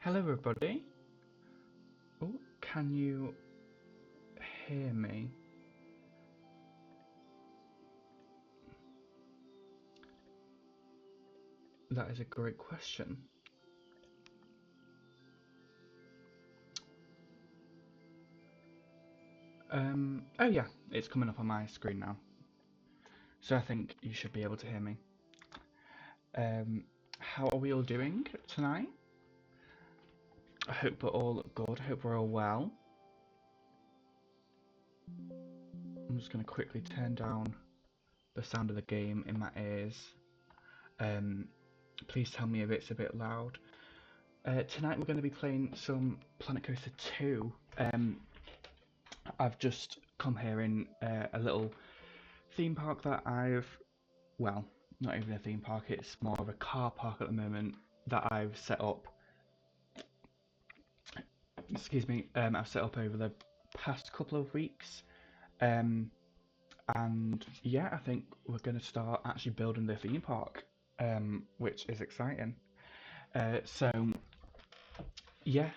Hello everybody. Oh, can you hear me? That is a great question. Oh yeah, it's coming up on my screen now. So I think you should be able to hear me. How are we all doing tonight? I hope we're all good, I hope we're all well. I'm just going to quickly turn down the sound of the game in my ears. Please tell me if it's a bit loud. Tonight we're going to be playing some Planet Coaster 2. I've just come here in a little theme park that well, not even a theme park, it's more of a car park at the moment that I've set up. Excuse me, I've set up over the past couple of weeks. And yeah, I think we're going to start actually building the theme park, which is exciting. So yeah,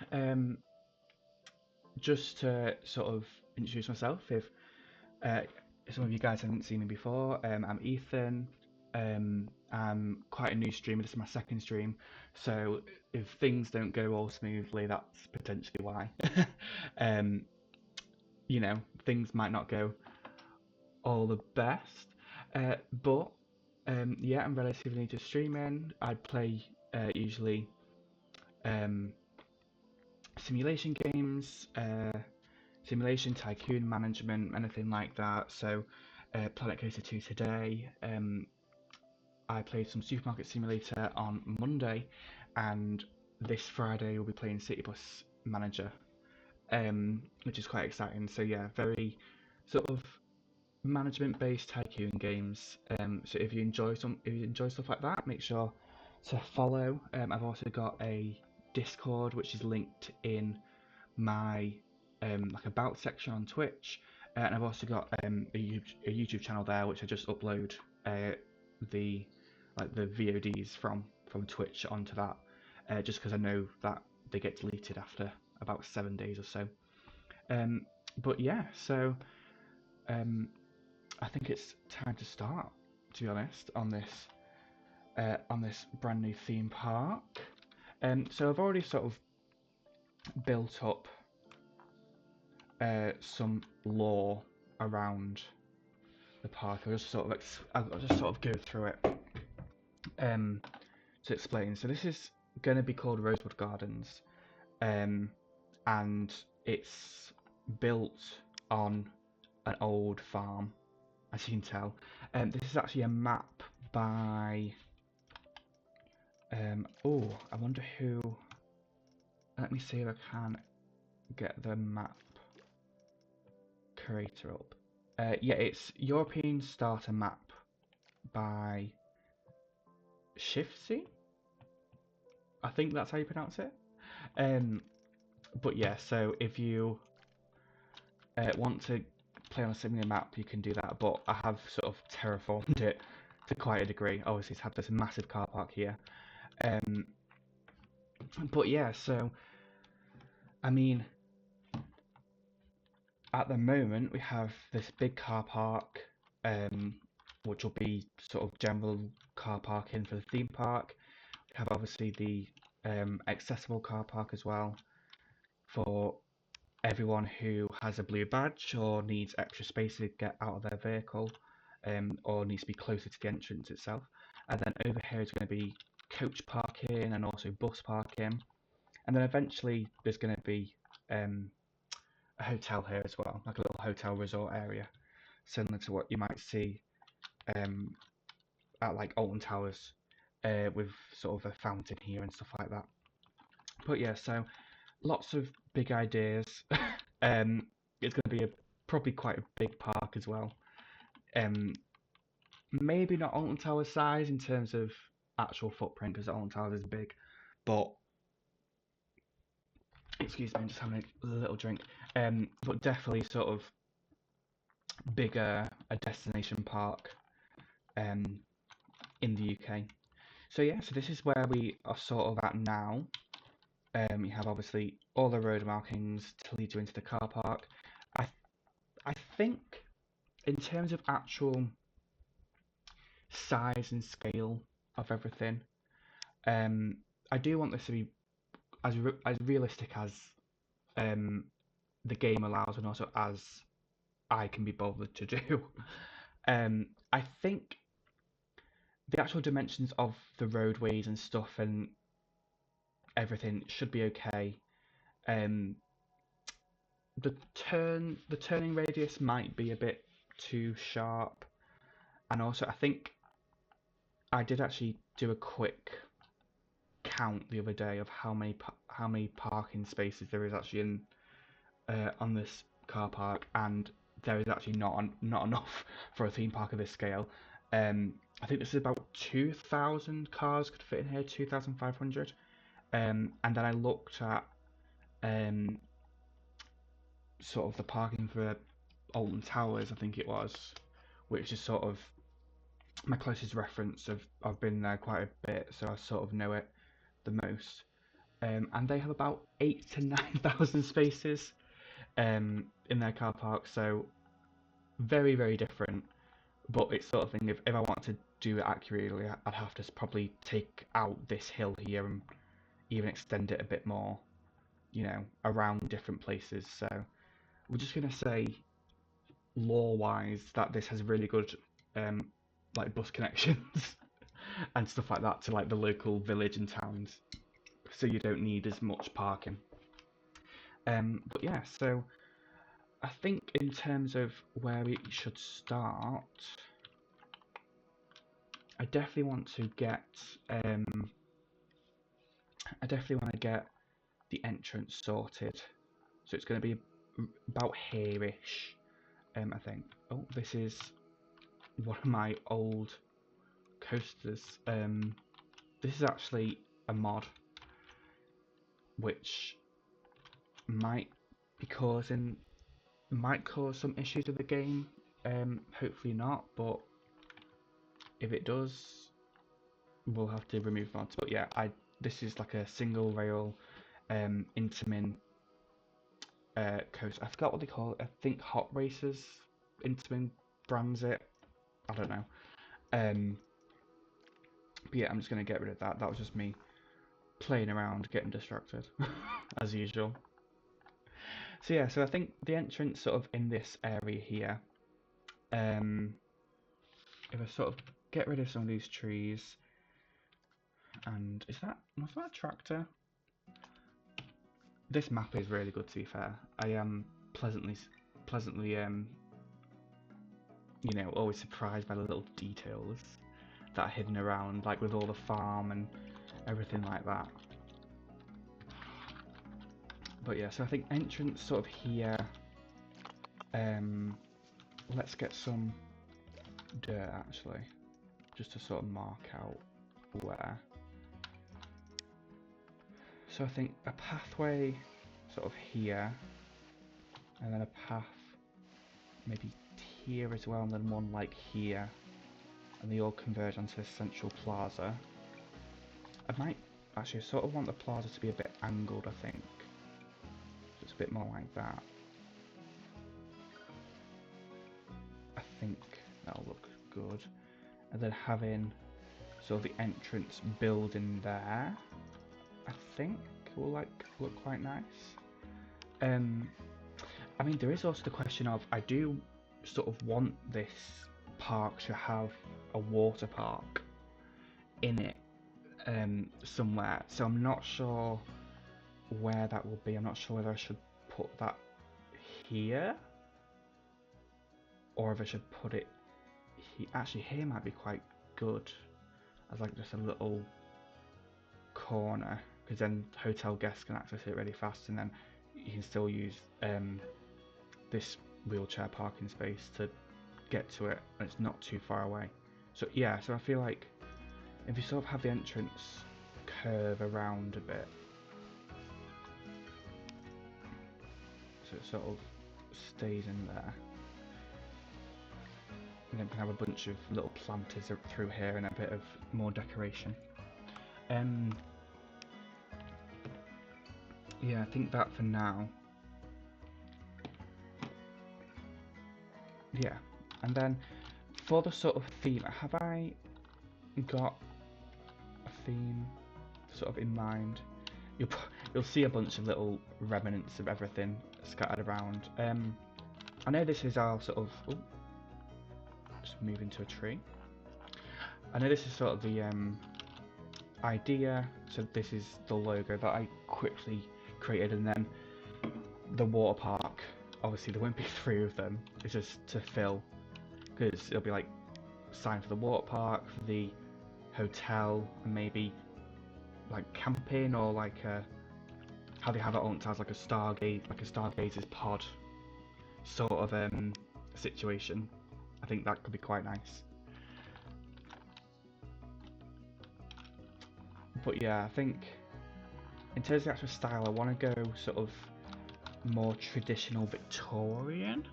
just to sort of introduce myself, if some of you guys haven't seen me before, I'm Ethan. I'm quite a new streamer. This is my second stream, so if things don't go all smoothly, that's potentially why. um, things might not go all the best, but yeah, I'm relatively new to streaming. I play usually um, simulation games, simulation, tycoon, management, anything like that. So, Planet Coaster 2 today. I played some Supermarket Simulator on Monday, and this Friday we'll be playing City Bus Manager, which is quite exciting. So yeah, very sort of management-based tycoon games. So if you enjoy stuff like that, make sure to follow. I've also got a Discord which is linked in my like about section on Twitch, and I've also got a YouTube channel there which I just upload the VODs from Twitch onto that, just because I know that they get deleted after about 7 days or so. But yeah, so I think it's time to start, to be honest, on this brand new theme park. So I've already sort of built up some lore around the park. I'll just sort of go through it to explain. So this is going to be called Rosewood Gardens, and it's built on an old farm, as you can tell. This is actually a map by oh, I wonder who. Let me see if I can get the map creator up. Yeah, it's European Starter Map by Shiftsy. I think that's how you pronounce it. But yeah, so if you want to play on a similar map, you can do that. But I have sort of terraformed it to quite a degree. Obviously, it's had this massive car park here. But yeah, so I mean, at the moment we have this big car park, which will be sort of general car parking for the theme park. We have obviously the accessible car park as well for everyone who has a blue badge or needs extra space to get out of their vehicle, or needs to be closer to the entrance itself. And then over here is going to be coach parking and also bus parking. And then eventually there's going to be a hotel here as well, like a little hotel resort area, similar to what you might see at like Alton Towers, with sort of a fountain here and stuff like that. But yeah, so lots of big ideas. It's going to be probably quite a big park as well. Maybe not Alton Tower size in terms of actual footprint, because Alton Towers is big, but excuse me, I'm just having a little drink. But definitely sort of bigger a destination park in the UK. So yeah, so this is where we are sort of at now. You have obviously all the road markings to lead you into the car park. I I think in terms of actual size and scale of everything, um, I do want this to be as realistic as um, the game allows, and also as I can be bothered to do. I think the actual dimensions of the roadways and stuff and everything should be okay. Um, the turning radius might be a bit too sharp, and also I think I did actually do a quick count the other day of how many parking spaces there is actually in on this car park, and there is actually not enough for a theme park of this scale. I think this is about 2,000 cars could fit in here, 2,500. And then I looked at um, sort of the parking for Alton Towers, I think it was, which is sort of my closest reference. I've been there quite a bit, so I sort of know it the most. And they have about 8 to 9,000 spaces in their car park, so very, very different. But it's sort of thing, if I want to do it accurately, I'd have to probably take out this hill here and even extend it a bit more, around different places. So we're just going to say, law-wise, that this has really good um, like bus connections and stuff like that to like the local village and towns, so you don't need as much parking. But yeah, so I think in terms of where we should start, I definitely want to get the entrance sorted. So it's going to be about here-ish, I think. Oh, this is one of my old coasters. This is actually a mod, which might be might cause some issues with the game. Hopefully not, but if it does, we'll have to remove mods. But yeah, this is like a single rail Intamin coaster. I forgot what they call it. I think Hot Racers Intamin brands it. I don't know. But yeah, I'm just gonna get rid of that. That was just me playing around, getting distracted, as usual. So yeah, so I think the entrance sort of in this area here. If I sort of get rid of some of these trees, and was that a tractor? This map is really good, to be fair. I am pleasantly always surprised by the little details that are hidden around, like with all the farm and everything like that. But yeah, so I think entrance sort of here. Let's get some dirt actually, just to sort of mark out where. So I think a pathway sort of here, and then a path maybe here as well, and then one like here, and they all converge onto this central plaza. I might actually sort of want the plaza to be a bit angled, I think. So it's a bit more like that. I think that'll look good. And then having sort of the entrance building there, I think will look quite nice. I mean, there is also the question of, I do sort of want this park to have a water park in it somewhere, so I'm not sure where that will be. I'm not sure whether I should put that here or if I should put it here. Actually, here might be quite good as like just a little corner, because then hotel guests can access it really fast, and then you can still use this wheelchair parking space to get to it, and it's not too far away. So yeah, so I feel like if you sort of have the entrance curve around a bit, so it sort of stays in there, and then we can have a bunch of little planters through here and a bit of more decoration. yeah, I think that for now. Yeah, and then for the sort of theme, have I got a theme sort of in mind? You'll you'll see a bunch of little remnants of everything scattered around. I know this is our sort of. Ooh, just move into a tree. I know this is sort of the idea. So this is the logo that I quickly created, and then the water park. Obviously, there won't be three of them. It's just to fill, because it'll be like sign for the water park, for the hotel, and maybe like camping or like how they have it on as like a stargazer's pod sort of situation. I think that could be quite nice. But yeah, I think in terms of the actual style, I want to go sort of more traditional Victorian,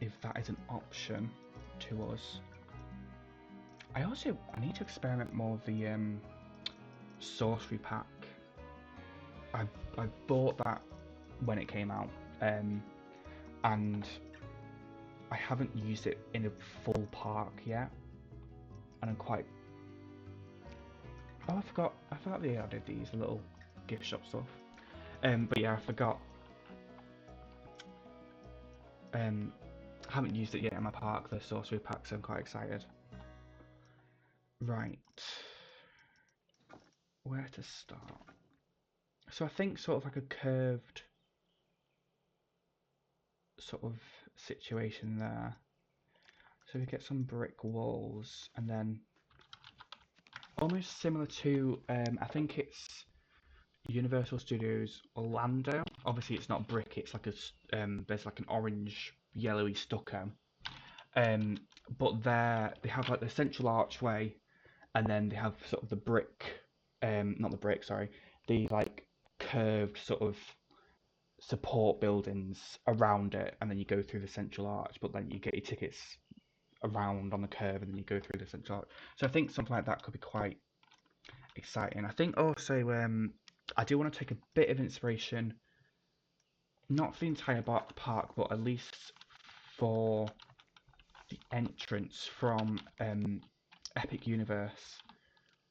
if that is an option to us. I need to experiment more with the sorcery pack. I bought that when it came out, and I haven't used it in a full park yet, and I'm quite. Oh, I forgot they added these little gift shop stuff. But yeah, I forgot. I haven't used it yet in my park, the sorcery pack, so I'm quite excited. Right, where to start? So I think sort of like a curved sort of situation there. So we get some brick walls, and then almost similar to I think it's Universal Studios Orlando. Obviously, it's not brick; it's like there's like an orange, yellowy stucco. But there they have like the central archway, and then they have sort of the brick, not the brick, sorry, the like curved sort of support buildings around it, and then you go through the central arch. But then you get your tickets around on the curve, and then you go through the central arch. So I think something like that could be quite exciting. I think also I do want to take a bit of inspiration, not for the entire park, but at least for the entrance from Epic Universe,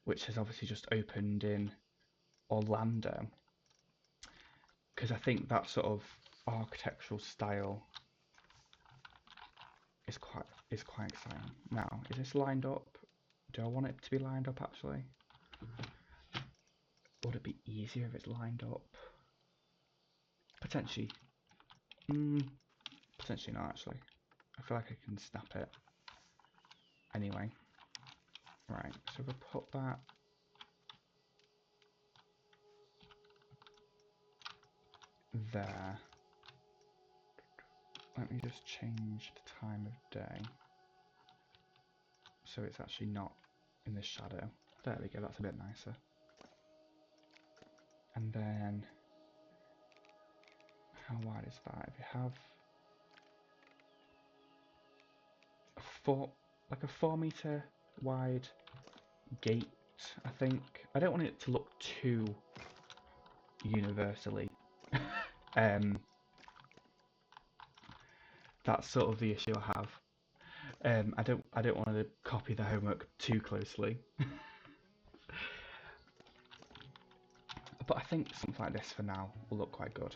which has obviously just opened in Orlando, because I think that sort of architectural style is quite exciting. Now, is this lined up? Do I want it to be lined up actually? Would it be easier if it's lined up? Potentially. Potentially not actually. I feel like I can snap it. Anyway. Right, so we'll put that there. Let me just change the time of day so it's actually not in the shadow. There we go, that's a bit nicer. And then how wide is that? If you have like a 4 meter wide gate, I think. I don't want it to look too universally. That's sort of the issue I have. I don't want to copy the homework too closely. But I think something like this for now will look quite good.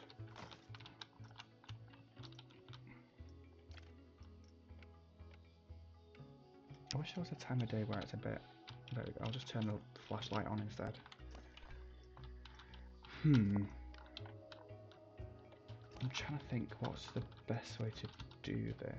I wish there was a time of day where it's a bit. There we go. I'll just turn the flashlight on instead. I'm trying to think what's the best way to do this.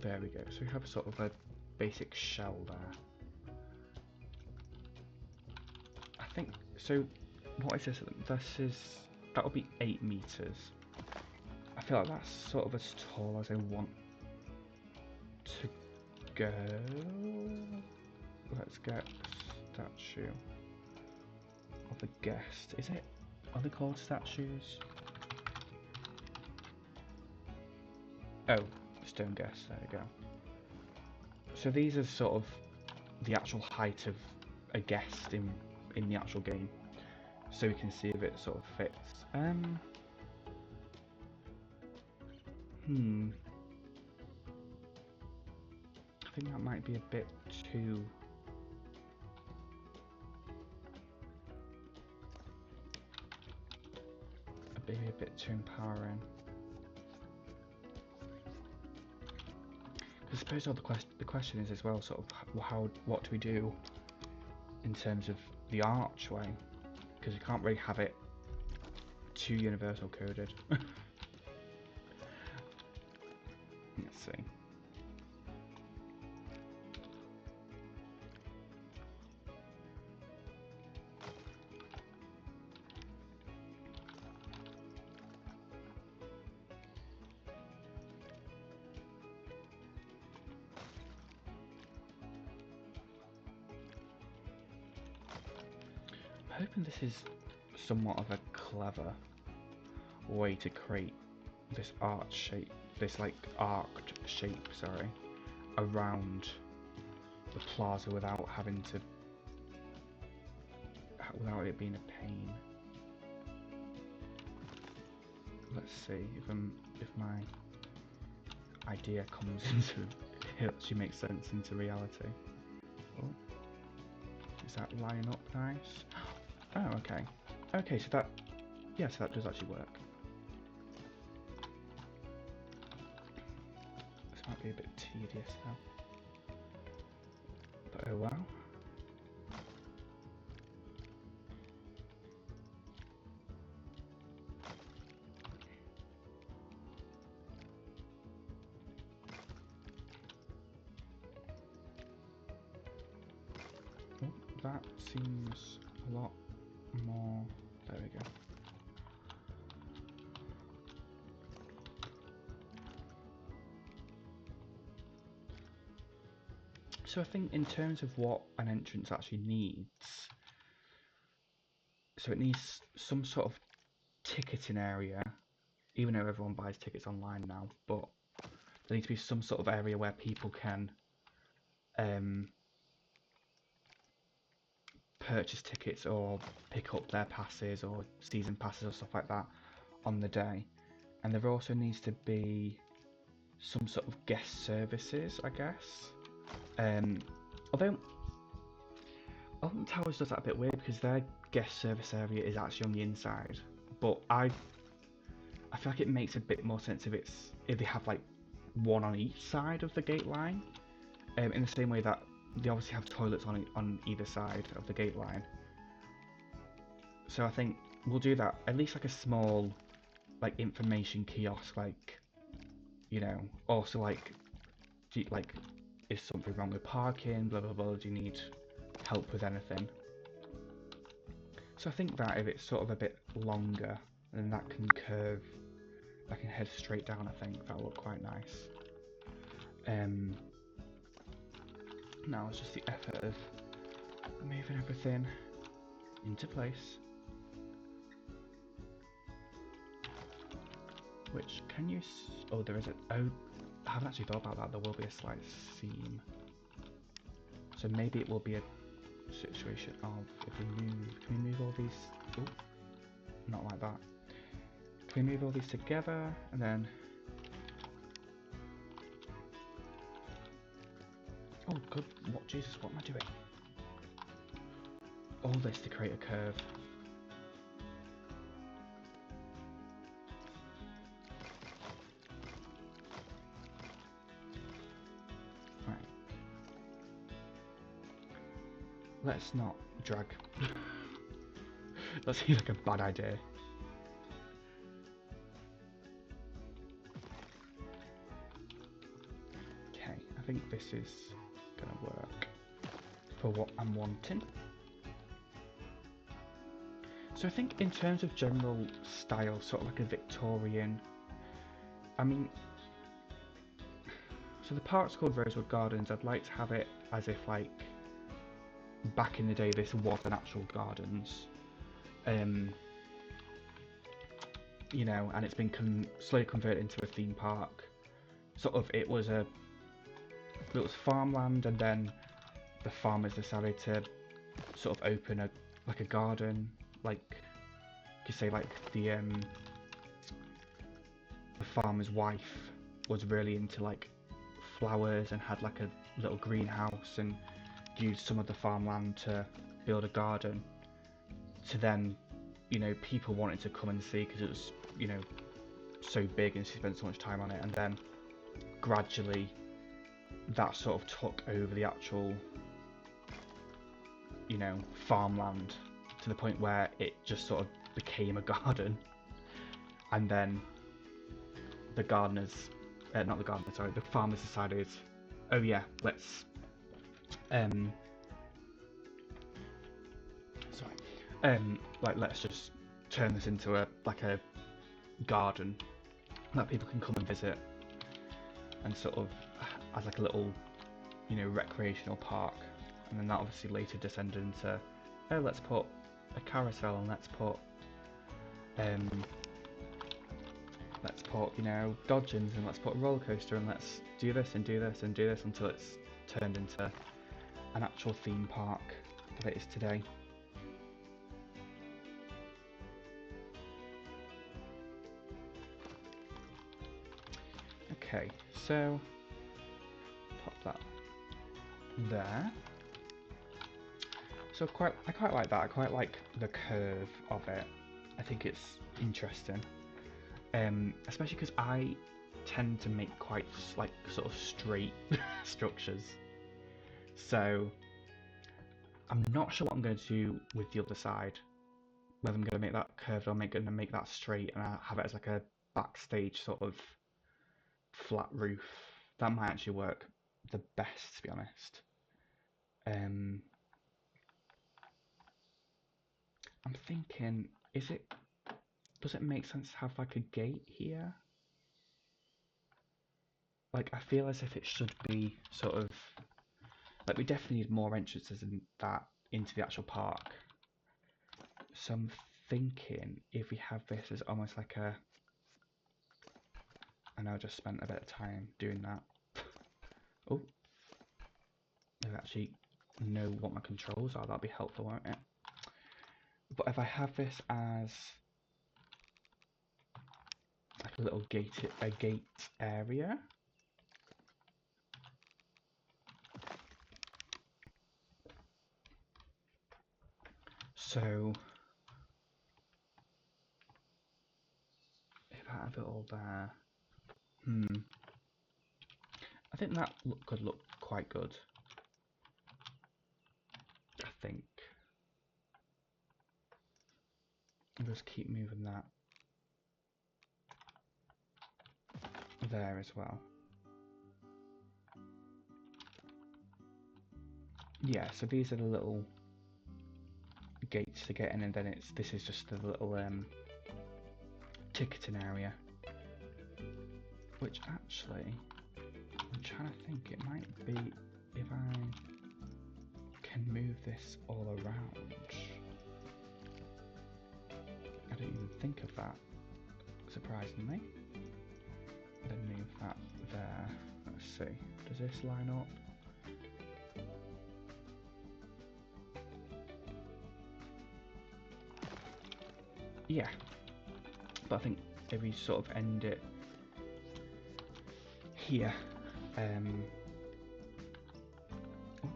There we go. So we have sort of a basic shell there. I think so. What is this? That would be 8 meters. I feel like that's sort of as tall as I want to go. Let's get statue of the guest. Is it? Are they called statues? Oh, stone guest. There we go. So these are sort of the actual height of a guest in the actual game, so we can see if it sort of fits. I think that might be a bit too. Maybe a bit too empowering. I suppose all the question is as well, sort of what do we do in terms of the archway, because you can't really have it too universal coded. Let's see. I'm hoping this is somewhat of a clever way to create this arch shape, this like arced shape, sorry, around the plaza without it being a pain. Let's see if my idea comes into it actually makes sense into reality. Oh, is that lining up nice? Oh, okay. Okay, so that does actually work. This might be a bit tedious though, but oh well. Oh, that seems a lot more. There we go. So I think in terms of what an entrance actually needs, so it needs some sort of ticketing area, even though everyone buys tickets online now, but there needs to be some sort of area where people can purchase tickets or pick up their passes or season passes or stuff like that on the day. And there also needs to be some sort of guest services, I guess. Although Alton Towers does that a bit weird because their guest service area is actually on the inside, but I feel like it makes a bit more sense if they have like one on each side of the gate line, in the same way that they obviously have toilets on either side of the gate line. So I think we'll do that, at least like a small like information kiosk, like, you know, also like is something wrong with parking, blah blah blah, do you need help with anything? So I think that if it's sort of a bit longer, then that can curve, that can head straight down. I think that'll look quite nice. Now it's just the effort of moving everything into place. Which, can you... oh, there is a... oh, I haven't actually thought about that. There will be a slight seam. So maybe it will be a situation of, if we move... can we move all these... oh, not like that. Can we move all these together, and then... oh, good. What, Jesus, what am I doing? All this to create a curve. Right. Let's not drag. That seems like a bad idea. Okay, I think this is to work for what I'm wanting. So I think in terms of general style, sort of like a Victorian, I mean, so the park's called Rosewood Gardens. I'd like to have it as if, like, back in the day this was an actual gardens. You know, and it's been slowly converted into a theme park. Sort of, it was farmland, and then the farmers decided to sort of open a garden, like you say, like the farmer's wife was really into like flowers and had like a little greenhouse and used some of the farmland to build a garden. To then, you know, people wanted to come and see because it was, you know, so big and she spent so much time on it, and then gradually that sort of took over the actual, you know, farmland to the point where it just sort of became a garden. And then the gardeners, not the gardeners, sorry, the farmers decided, oh yeah, let's like let's just turn this into a garden that people can come and visit, and sort of as like a little, you know, recreational park. And then that obviously later descended into, oh, let's put a carousel, and let's put you know, dodgems, and let's put a roller coaster, and let's do this and do this and do this until it's turned into an actual theme park that it is today. Okay, so pop that there. So I quite like that. I quite like the curve of it. I think it's interesting, especially because I tend to make quite like sort of straight structures. So I'm not sure what I'm going to do with the other side. Whether I'm going to make that curved or going to make that straight and I'll have it as like a backstage sort of flat roof. That might actually work the best, to be honest. I'm thinking, does it make sense to have like a gate here? Like, I feel as if it should be sort of, like, we definitely need more entrances than that into the actual park. So I'm thinking if we have this as almost like a, I know I just spent a bit of time doing that. Oh, I actually know what my controls are, that'll be helpful, won't it? But if I have this as like a little gate area, so if I have it all there, I think that could look quite good. I think. I'll just keep moving that there as well. Yeah, so these are the little gates to get in, and then this is just the little ticketing area. Which actually, I'm trying to think, it might be if I can move this all around. I didn't even think of that, surprisingly. Then move that there. Let's see, does this line up? Yeah, but I think if we sort of end it here, oh,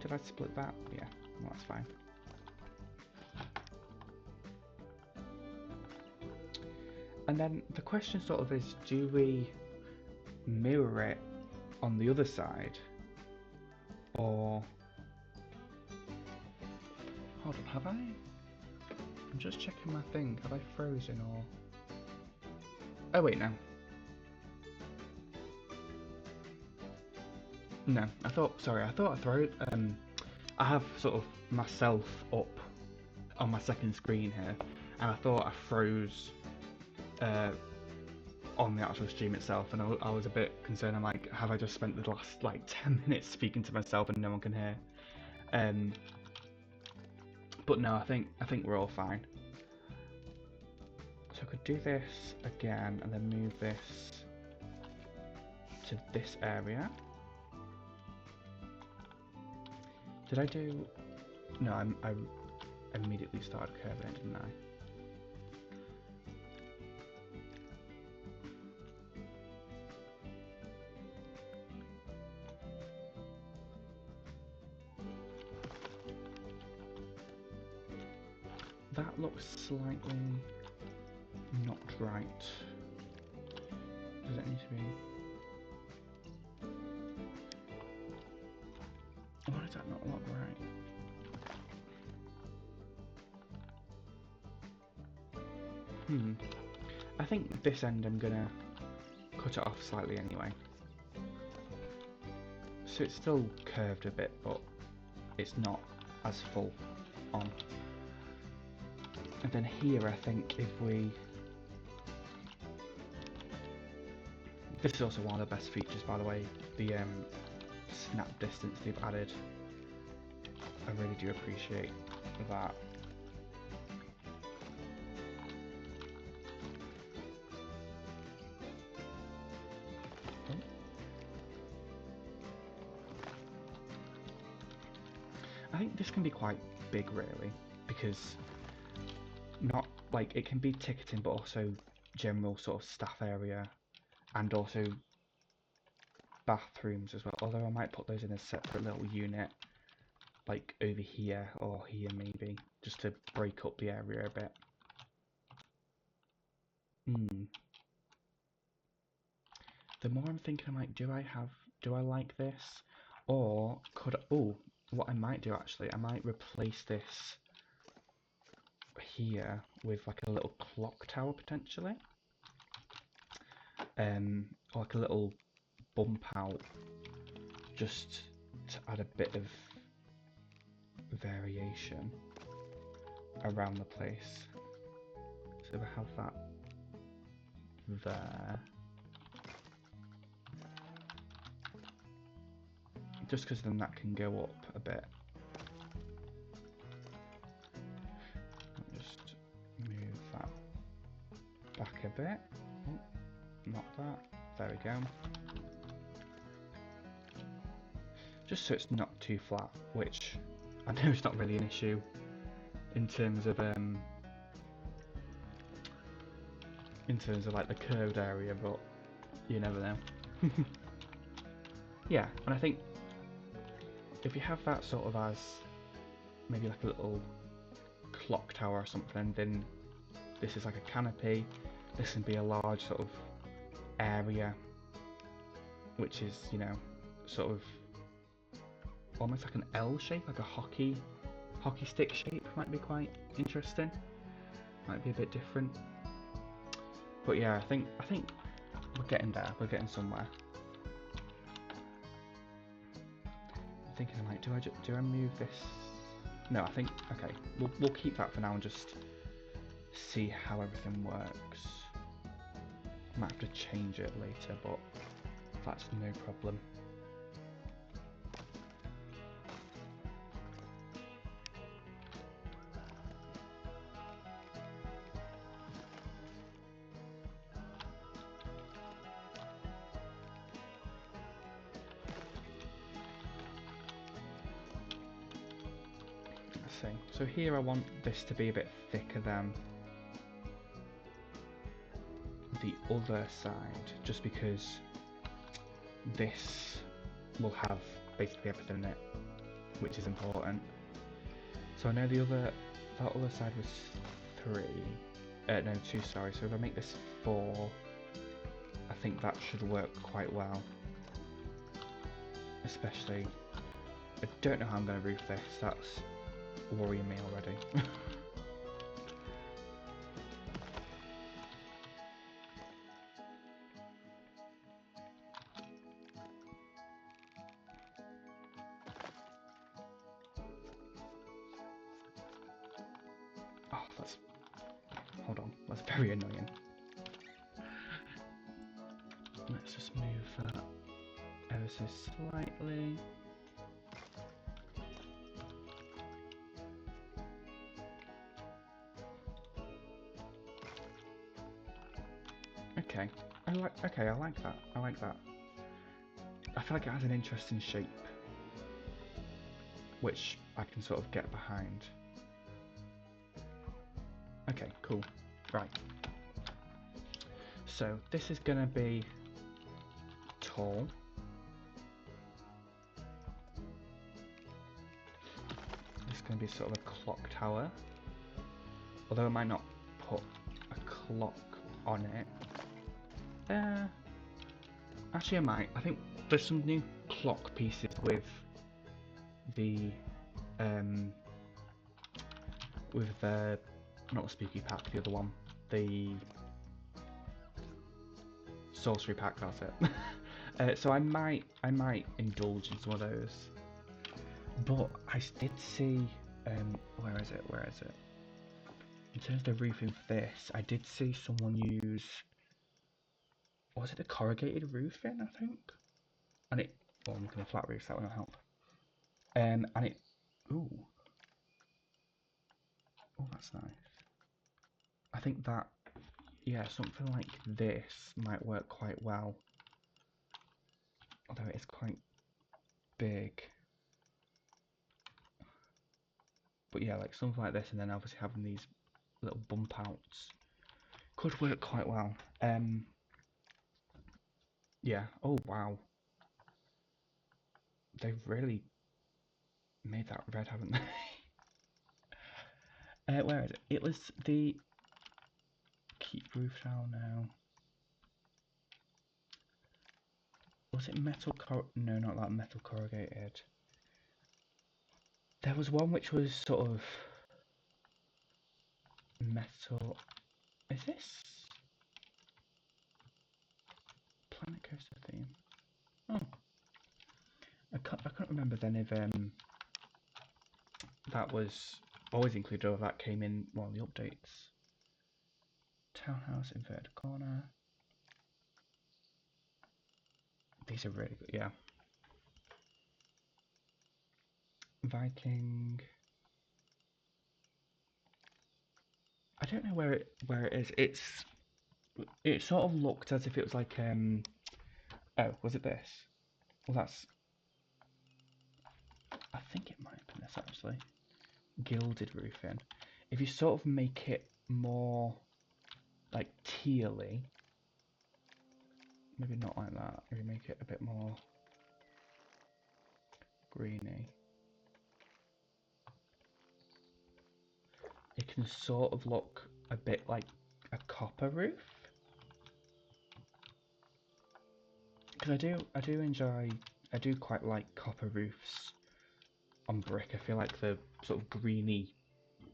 did I split that? Yeah, well, that's fine. And then the question sort of is, do we mirror it on the other side, or hold on, have I? I'm just checking my thing. Have I frozen or? Oh wait, no. No, sorry, I thought I'd throw it. I have sort of myself up on my second screen here, and I thought I froze on the actual stream itself, and I was a bit concerned. I'm like, have I just spent the last like 10 minutes speaking to myself and no one can hear? But no, I think we're all fine. So I could do this again and then move this to this area. Did I do? No, I immediately started curving it, didn't I? That looks slightly not right. Does it need to be? Why does that not look right? I think this end I'm gonna cut it off slightly anyway. So it's still curved a bit, but it's not as full on. And then here I think if we... This is also one of the best features, by the way, the snap distance they've added. I really do appreciate that. I think this can be quite big really, because not like it can be ticketing but also general sort of staff area and also bathrooms as well, although I might put those in a separate little unit like over here or here maybe, just to break up the area a bit. The more I'm thinking, I'm like, do I like this? Or could what I might do actually, I might replace this here with like a little clock tower potentially. Or like a little bump out, just to add a bit of variation around the place. So we have that there. Just because then that can go up a bit. I'll just move that back a bit. Oh, not that. There we go. Just so it's not too flat, which I know is not really an issue in terms of like the curved area, but you never know. Yeah, and I think if you have that sort of as maybe like a little clock tower or something, then this is like a canopy. This can be a large sort of area, which is, you know, sort of almost like an L shape, like a hockey stick shape. Might be quite interesting. Might be a bit different. But yeah, I think we're getting there. We're getting somewhere. I'm thinking, like, do I move this? No, I think okay. We'll keep that for now and just see how everything works. Might have to change it later, but that's no problem. So here I want this to be a bit thicker than the other side, just because this will have basically everything in it, which is important. So I know that other side was 3, no 2, sorry, so if I make this 4, I think that should work quite well. Especially, I don't know how I'm going to roof this, that's worrying me already. Oh, that's... Hold on, that's very annoying. Let's just move that ever so slightly. Okay, I like that. I like that. I feel like it has an interesting shape, which I can sort of get behind. Okay, cool. Right. So this is gonna be tall. This is gonna be sort of a clock tower. Although I might not put a clock on it. Actually I might. I think there's some new clock pieces with the not the spooky pack, the other one. The sorcery pack, that's it. So I might indulge in some of those. But I did see where is it? In terms of the roofing for this, I did see someone use, was it the corrugated roofing, I think? And it, well, I'm looking at flat roofs, that won't help. And it, ooh, that's nice. I think that, yeah, something like this might work quite well. Although it is quite big. But yeah, like something like this, and then obviously having these little bump outs could work quite well. Yeah. Oh wow. They've really made that red, haven't they? Where is it? It was the keep roof down now. Was it metal no, not that metal corrugated. There was one which was sort of metal. Is this Planet Coaster theme? Oh, I couldn't remember then if that was always included or that came in one of the updates. Townhouse, inverted corner. These are really good, yeah. Viking. I don't know where it is. It sort of looked as if it was like oh, was it this? Well, that's, I think it might have been this actually. Gilded roofing. If you sort of make it more like tealy, maybe not like that. If you make it a bit more greeny, it can sort of look a bit like a copper roof. Because I do quite like copper roofs on brick. I feel like the sort of greeny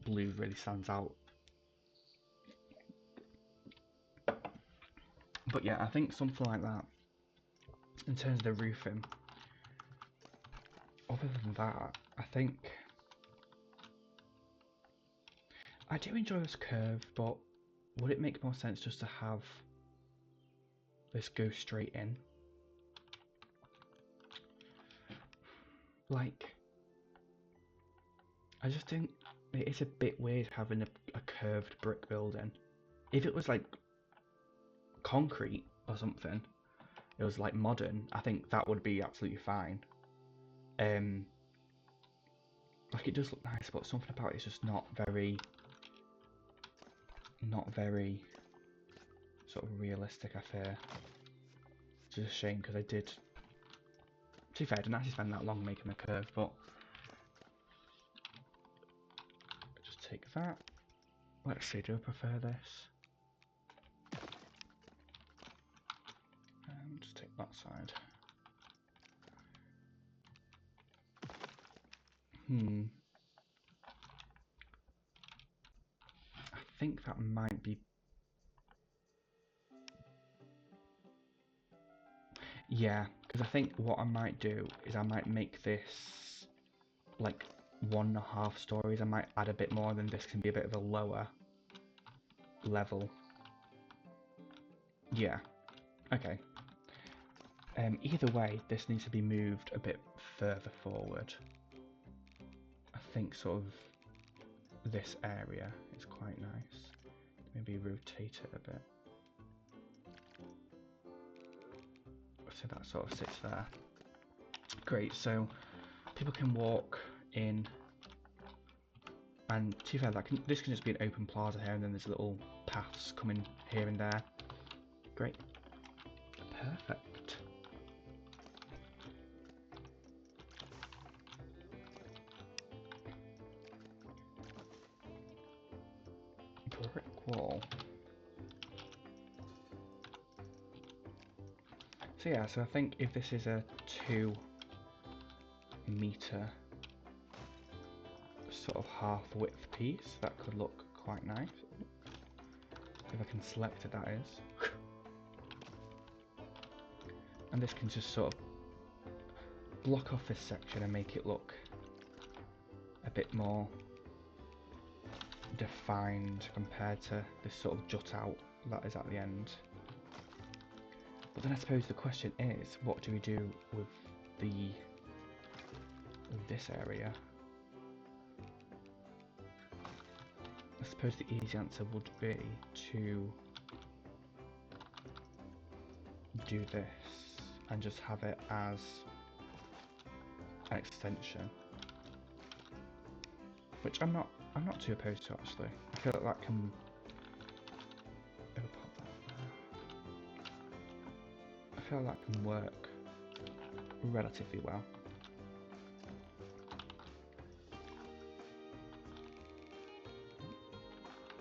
blue really stands out. But yeah, I think something like that in terms of the roofing. Other than that, I think I do enjoy this curve, but would it make more sense just to have this go straight in? Like, I just think it is a bit weird having a curved brick building. If it was like concrete or something, it was like modern, I think that would be absolutely fine. Like it does look nice, but something about it's just not very sort of realistic, I fear. It's just a shame because I did, to be fair, I didn't actually spend that long making the curve, but just take that. Let's see, do I prefer this? And just take that side. I think that might be... Yeah, because I think what I might do is I might make this like 1.5 stories. I might add a bit more, then this can be a bit of a lower level. Yeah, okay. Either way, this needs to be moved a bit further forward. I think sort of this area is quite nice. Maybe rotate it a bit. So that sort of sits there. Great, so people can walk in, and to be fair, this can just be an open plaza here, and then there's little paths coming here and there. Great. Perfect. Brick wall. So yeah, so I think if this is a 2-meter sort of half width piece, that could look quite nice. If I can select it, that is. And this can just sort of block off this section and make it look a bit more defined compared to this sort of jut out that is at the end. But then I suppose the question is, what do we do with this area? I suppose the easy answer would be to do this and just have it as an extension, which I'm not too opposed to actually. I feel like that can pop that there. I feel like that can work relatively well.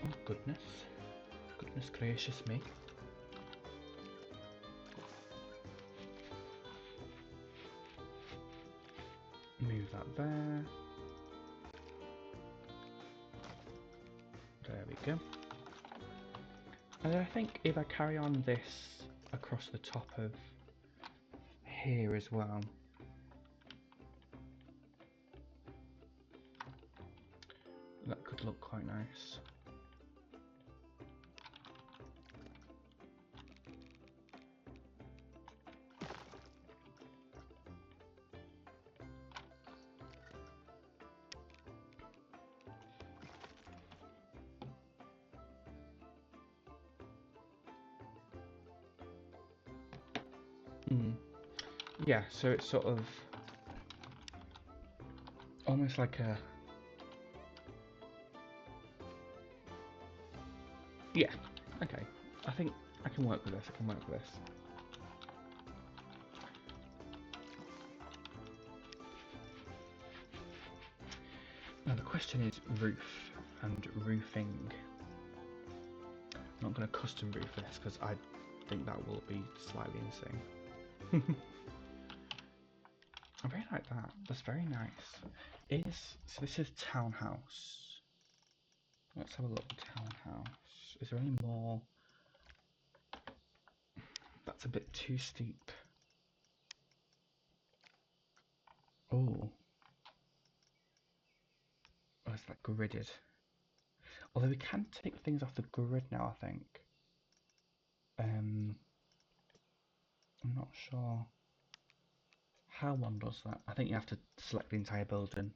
Oh goodness gracious me. Move that there. There we go. And then I think if I carry on this across the top of here as well, that could look quite nice. Yeah, so it's sort of almost like a... Yeah, okay. I think I can work with this, Now the question is roof and roofing. I'm not going to custom roof this because I think that will be slightly insane. I really like that. That's very nice. So this is townhouse. Let's have a look. Townhouse. Is there any more? That's a bit too steep. Oh, it's like gridded. Although we can take things off the grid now, I think. I'm not sure how one does that. I think you have to select the entire building.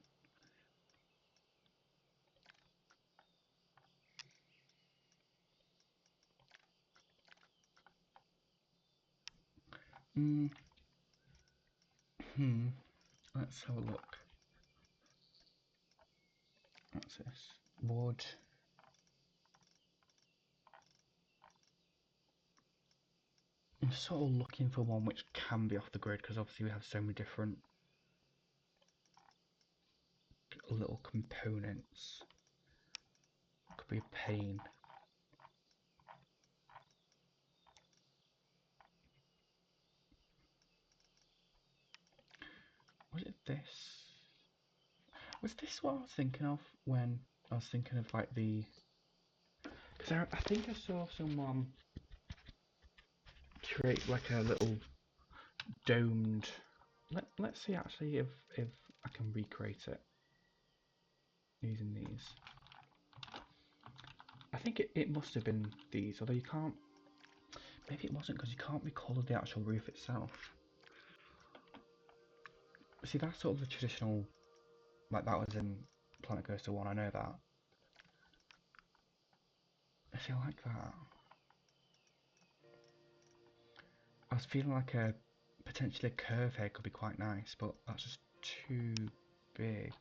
Let's have a look. What's this? Wood. I'm sort of looking for one which can be off the grid because obviously we have so many different little components. Could be a pain. Was it this? Was this what I was thinking of when I was thinking of like the... Because I think I saw someone create like a little domed... Let's see actually if I can recreate it. using these. I think it must have been these, although you can't. Maybe it wasn't because you can't recolour the actual roof itself. See, that's sort of the traditional, like that was in Planet Coaster 1, I know that. I feel like that. I was feeling like a potentially a curve here could be quite nice, but that's just too big.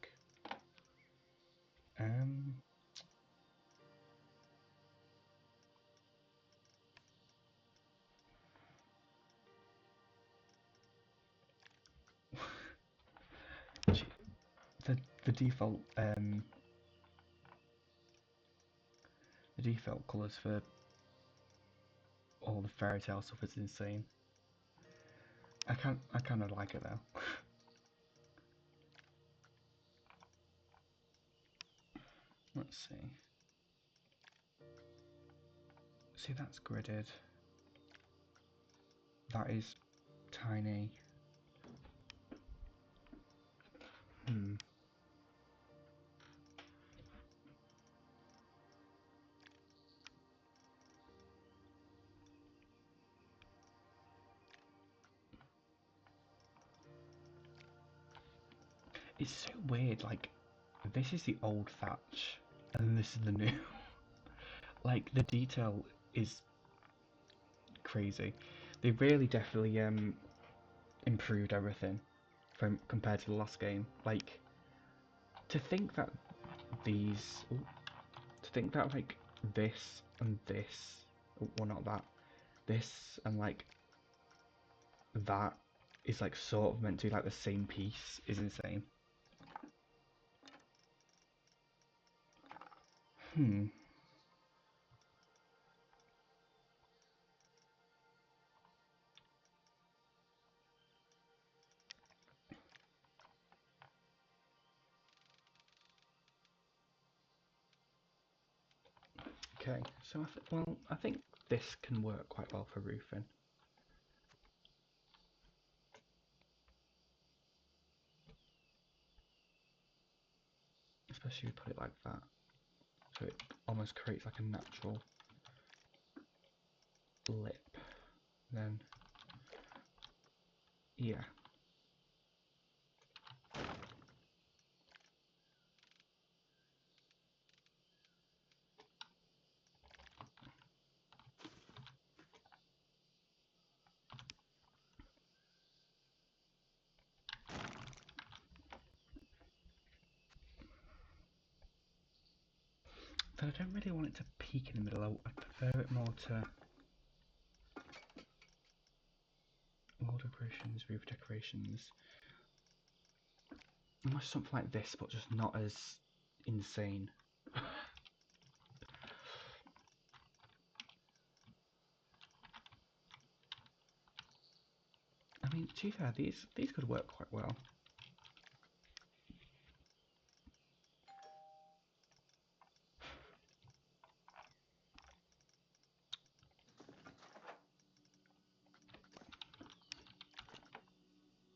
The default the default colours for all the fairy tale stuff is insane. I kind of like it though. Let's see. See, that's gridded. That is tiny. It's so weird, like, this is the old thatch, and this is the new. Like, the detail is crazy. They really definitely improved everything from compared to the last game. Like, to think that these, to think that like this and this, well not that, this and like that is like sort of meant to be like the same piece is insane. Okay, so I think this can work quite well for roofing. Especially if you put it like that, so it almost creates like a natural lip. Then, yeah. But I don't really want it to peak in the middle. I prefer it more to wall decorations, roof decorations. Almost something like this, but just not as insane. I mean, to be fair, these could work quite well.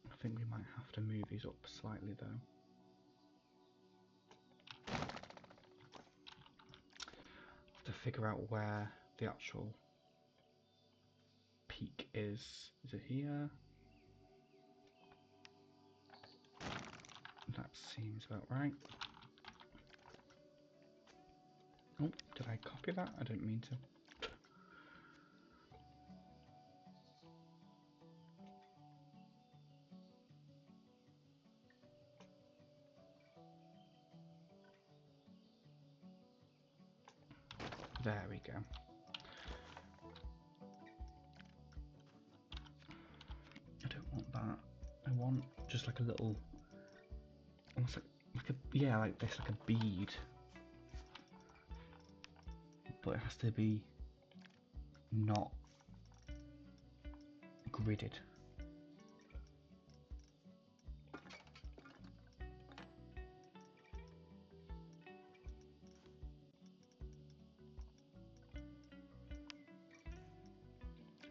I think we might have to move these up slightly though. To figure out where the actual peak is. Is it here? That seems about right. Oh, did I copy that? I didn't mean to. There we go. I don't want that. I want just like a little, almost like a, yeah, like this, like a bead. But it has to be not gridded.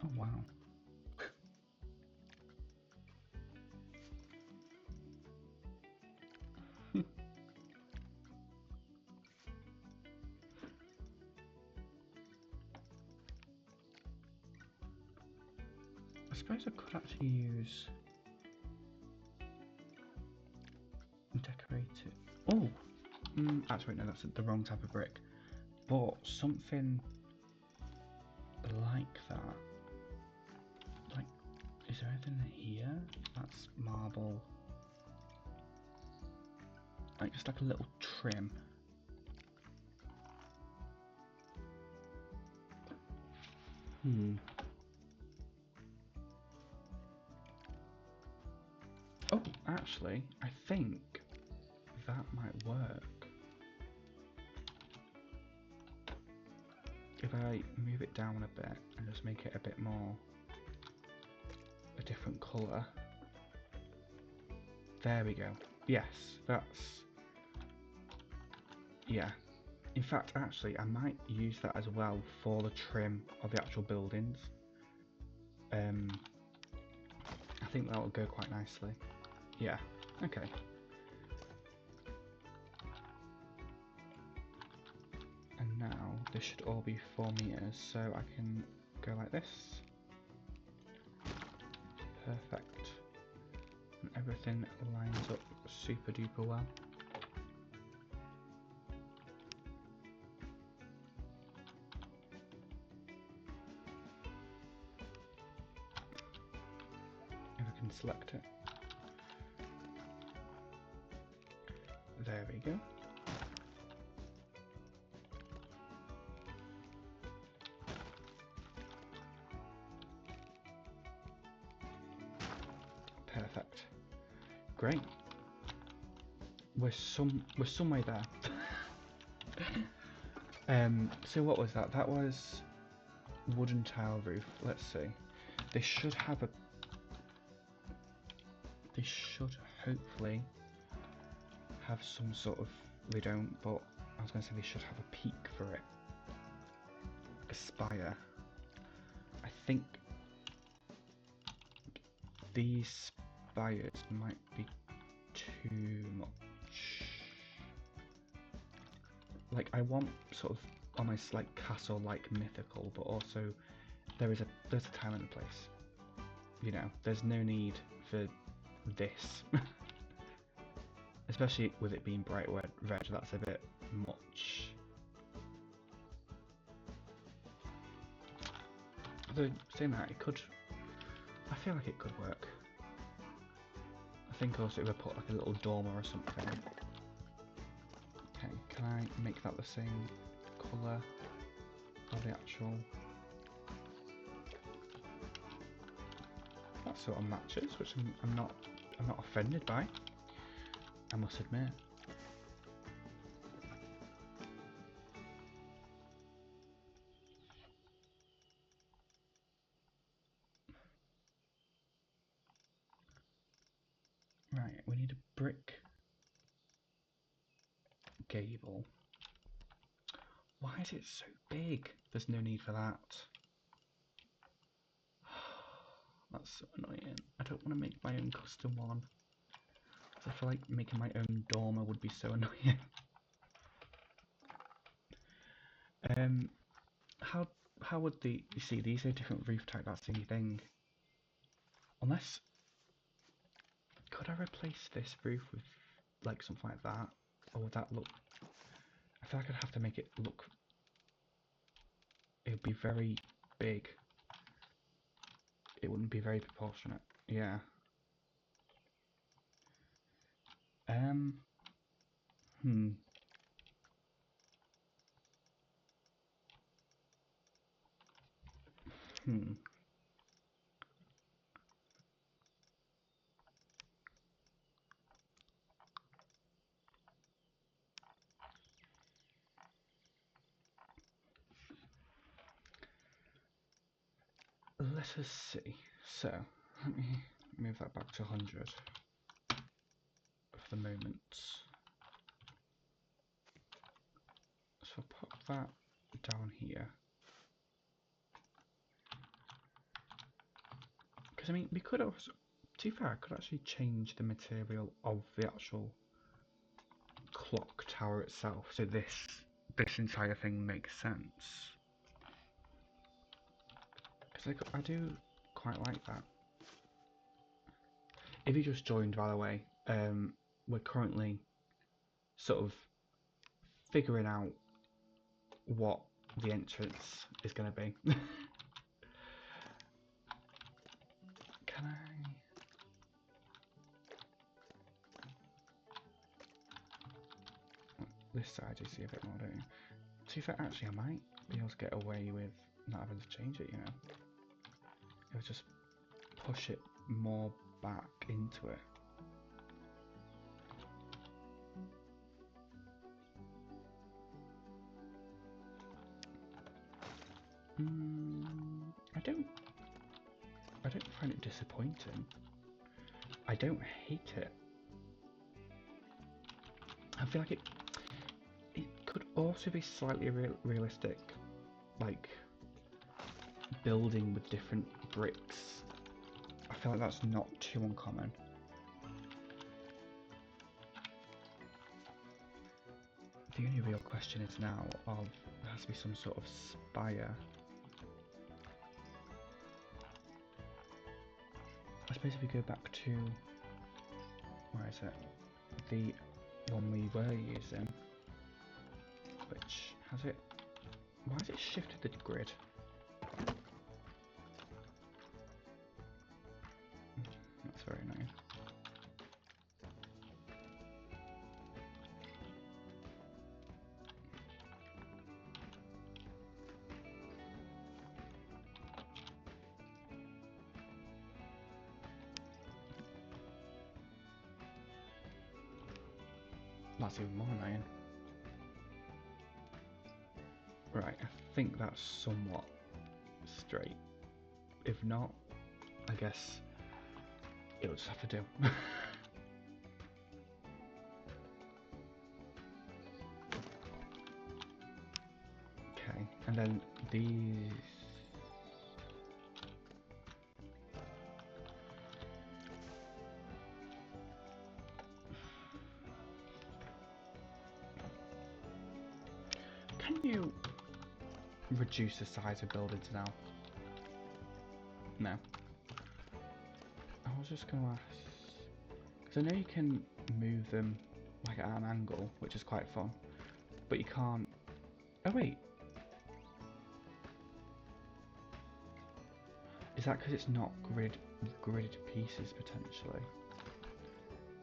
Oh wow. suppose I could actually use decorated. Oh, actually no, that's the wrong type of brick. But something like that. Like, is there anything here? That's marble. Like just like a little trim. Oh, actually, I think that might work. If I move it down a bit and just make it a bit more a different colour. There we go. Yes, that's... yeah. In fact, actually, I might use that as well for the trim of the actual buildings. I think that will go quite nicely. Yeah, okay. And now this should all be 4 meters, so I can go like this. Perfect. And everything lines up super duper well. If I can select it. There we go. Perfect. Great. We're some way there. So what was that? That was wooden tile roof. Let's see. They should have a. They should hopefully have some sort of. They don't, but I was going to say they should have a peak for it. A spire. I think these spires might be too much. Like I want sort of almost like castle-like mythical, but also there's a time and a place. You know, there's no need for this. Especially with it being bright red, that's a bit much. Although saying that, it could. I feel like it could work. I think also if I put like a little dormer or something. Okay, can I make that the same colour of the actual? That sort of matches, which I'm not offended by, I must admit. Right, we need a brick gable. Why is it so big? There's no need for that. That's so annoying. I don't want to make my own custom one. I feel like making my own dormer would be so annoying. How would you see these are different roof type, that's the only thing. Unless, could I replace this roof with like something like that? Or would that look, I feel like I'd have to make it look, it would be very big. It wouldn't be very proportionate. Yeah. Hmm. Hmm. Let us see. So, let me move that back to 100 for the moment. So I'll put that down here. Because I mean, we could also, to be fair, I could actually change the material of the actual clock tower itself, so this entire thing makes sense. Because I do quite like that. if you just joined, by the way, we're currently sort of figuring out what the entrance is going to be. Can I? This side you see a bit more, don't you? To be fair, actually I might be able to get away with not having to change it, you know. If I just push it more back into it. I don't find it disappointing. I don't hate it. I feel like it could also be slightly realistic, like building with different bricks. I feel like that's not too uncommon. The only real question is now of there has to be some sort of spire. I suppose if we go back to, where is it? The one we were using, which has it, why has it shifted the grid? That's very annoying. That's even more annoying. Right, I think that's somewhat straight. If not, I guess it'll just have to do. Okay, and then these. Can you reduce the size of buildings now? No. I was just going to ask, because I know you can move them like at an angle, which is quite fun, but you can't. Oh wait, is that because it's not gridded pieces potentially?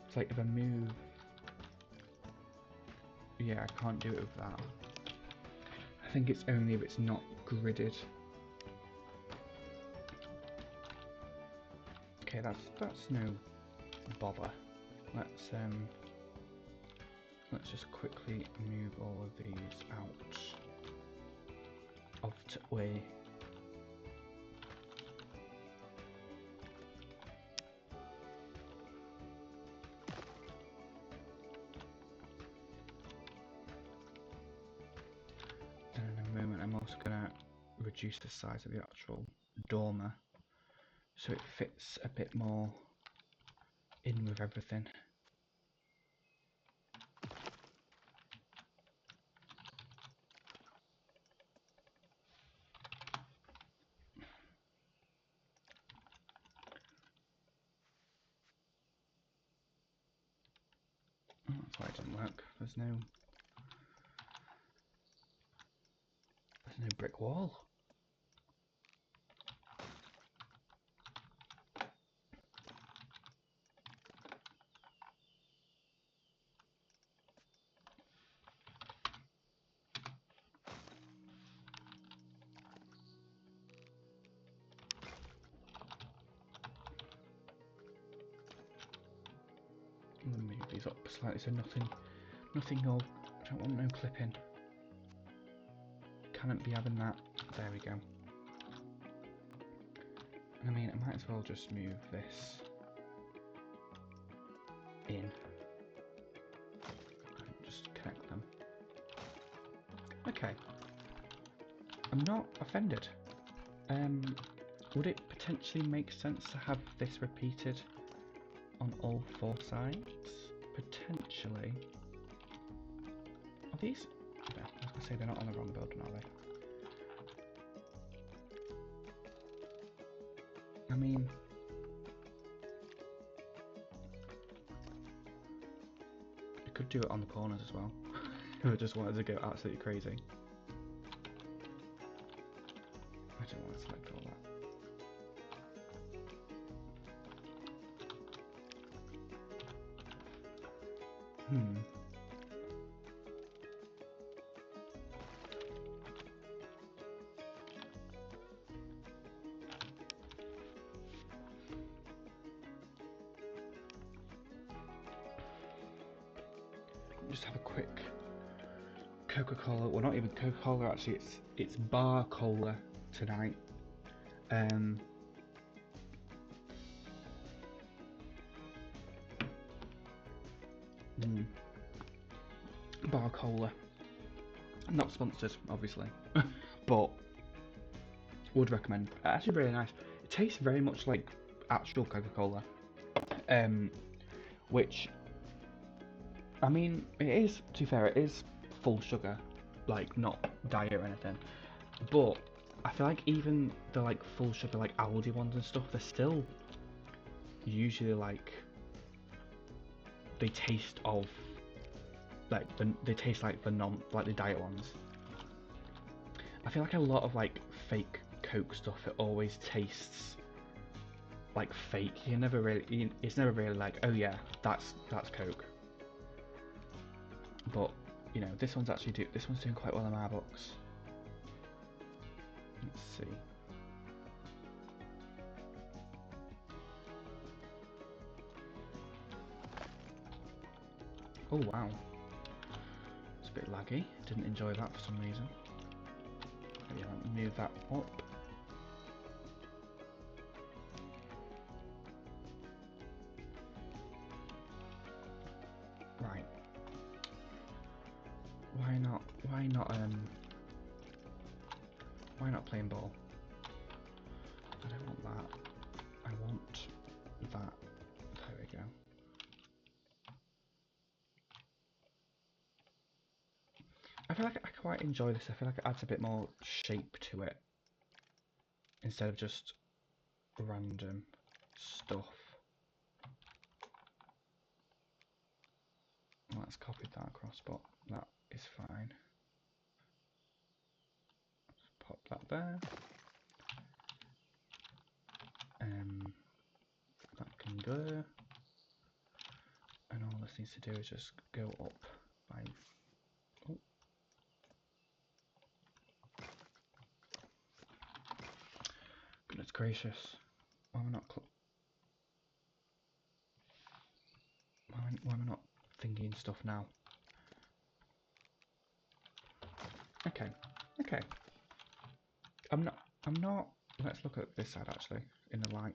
It's like if I move, yeah, I can't do it with that. I think it's only if it's not gridded. Okay, that's no bother. Let's just quickly move all of these out of the way. And in a moment I'm also going to reduce the size of the actual dormer so it fits a bit more in with everything. Oh, that's why it didn't work. There's no brick wall. I'm going to move these up slightly so nothing all, I don't want no clipping. Cannot be having that. There we go. And I mean, I might as well just move this in and just connect them. Okay. I'm not offended. Would it potentially make sense to have this repeated on all four sides? Potentially. Are these? No, I was going to say they're not on the wrong building, are they? I mean, do it on the corners as well. If I just wanted to go absolutely crazy. I don't want to select all that. Just have a quick Coca-Cola. Well, not even Coca-Cola actually. It's bar cola tonight. Bar cola. Not sponsored, obviously, but would recommend. Actually, really nice. It tastes very much like actual Coca-Cola, which, I mean, it is. To be fair, it is full sugar, like not diet or anything. But I feel like even the like full sugar, like Aldi ones and stuff, they're still usually like they taste of like they taste like the diet ones. I feel like a lot of like fake Coke stuff, it always tastes like fake. It's never really like, oh yeah, that's Coke. But you know, this one's doing quite well in our books. Let's see. Oh wow, it's a bit laggy. Didn't enjoy that for some reason. Yeah, move that up. Right. Why not playing ball? I don't want that. I want that. There we go. I feel like I quite enjoy this. I feel like it adds a bit more shape to it instead of just random stuff. Well, let's copy that across, but that is fine. Let's pop that there. That can go. And all this needs to do is just go up by... Oh. Goodness gracious. Why am I not... Why am I not thinking stuff now? Okay. Okay. I'm not... Let's look at this side actually, in the light.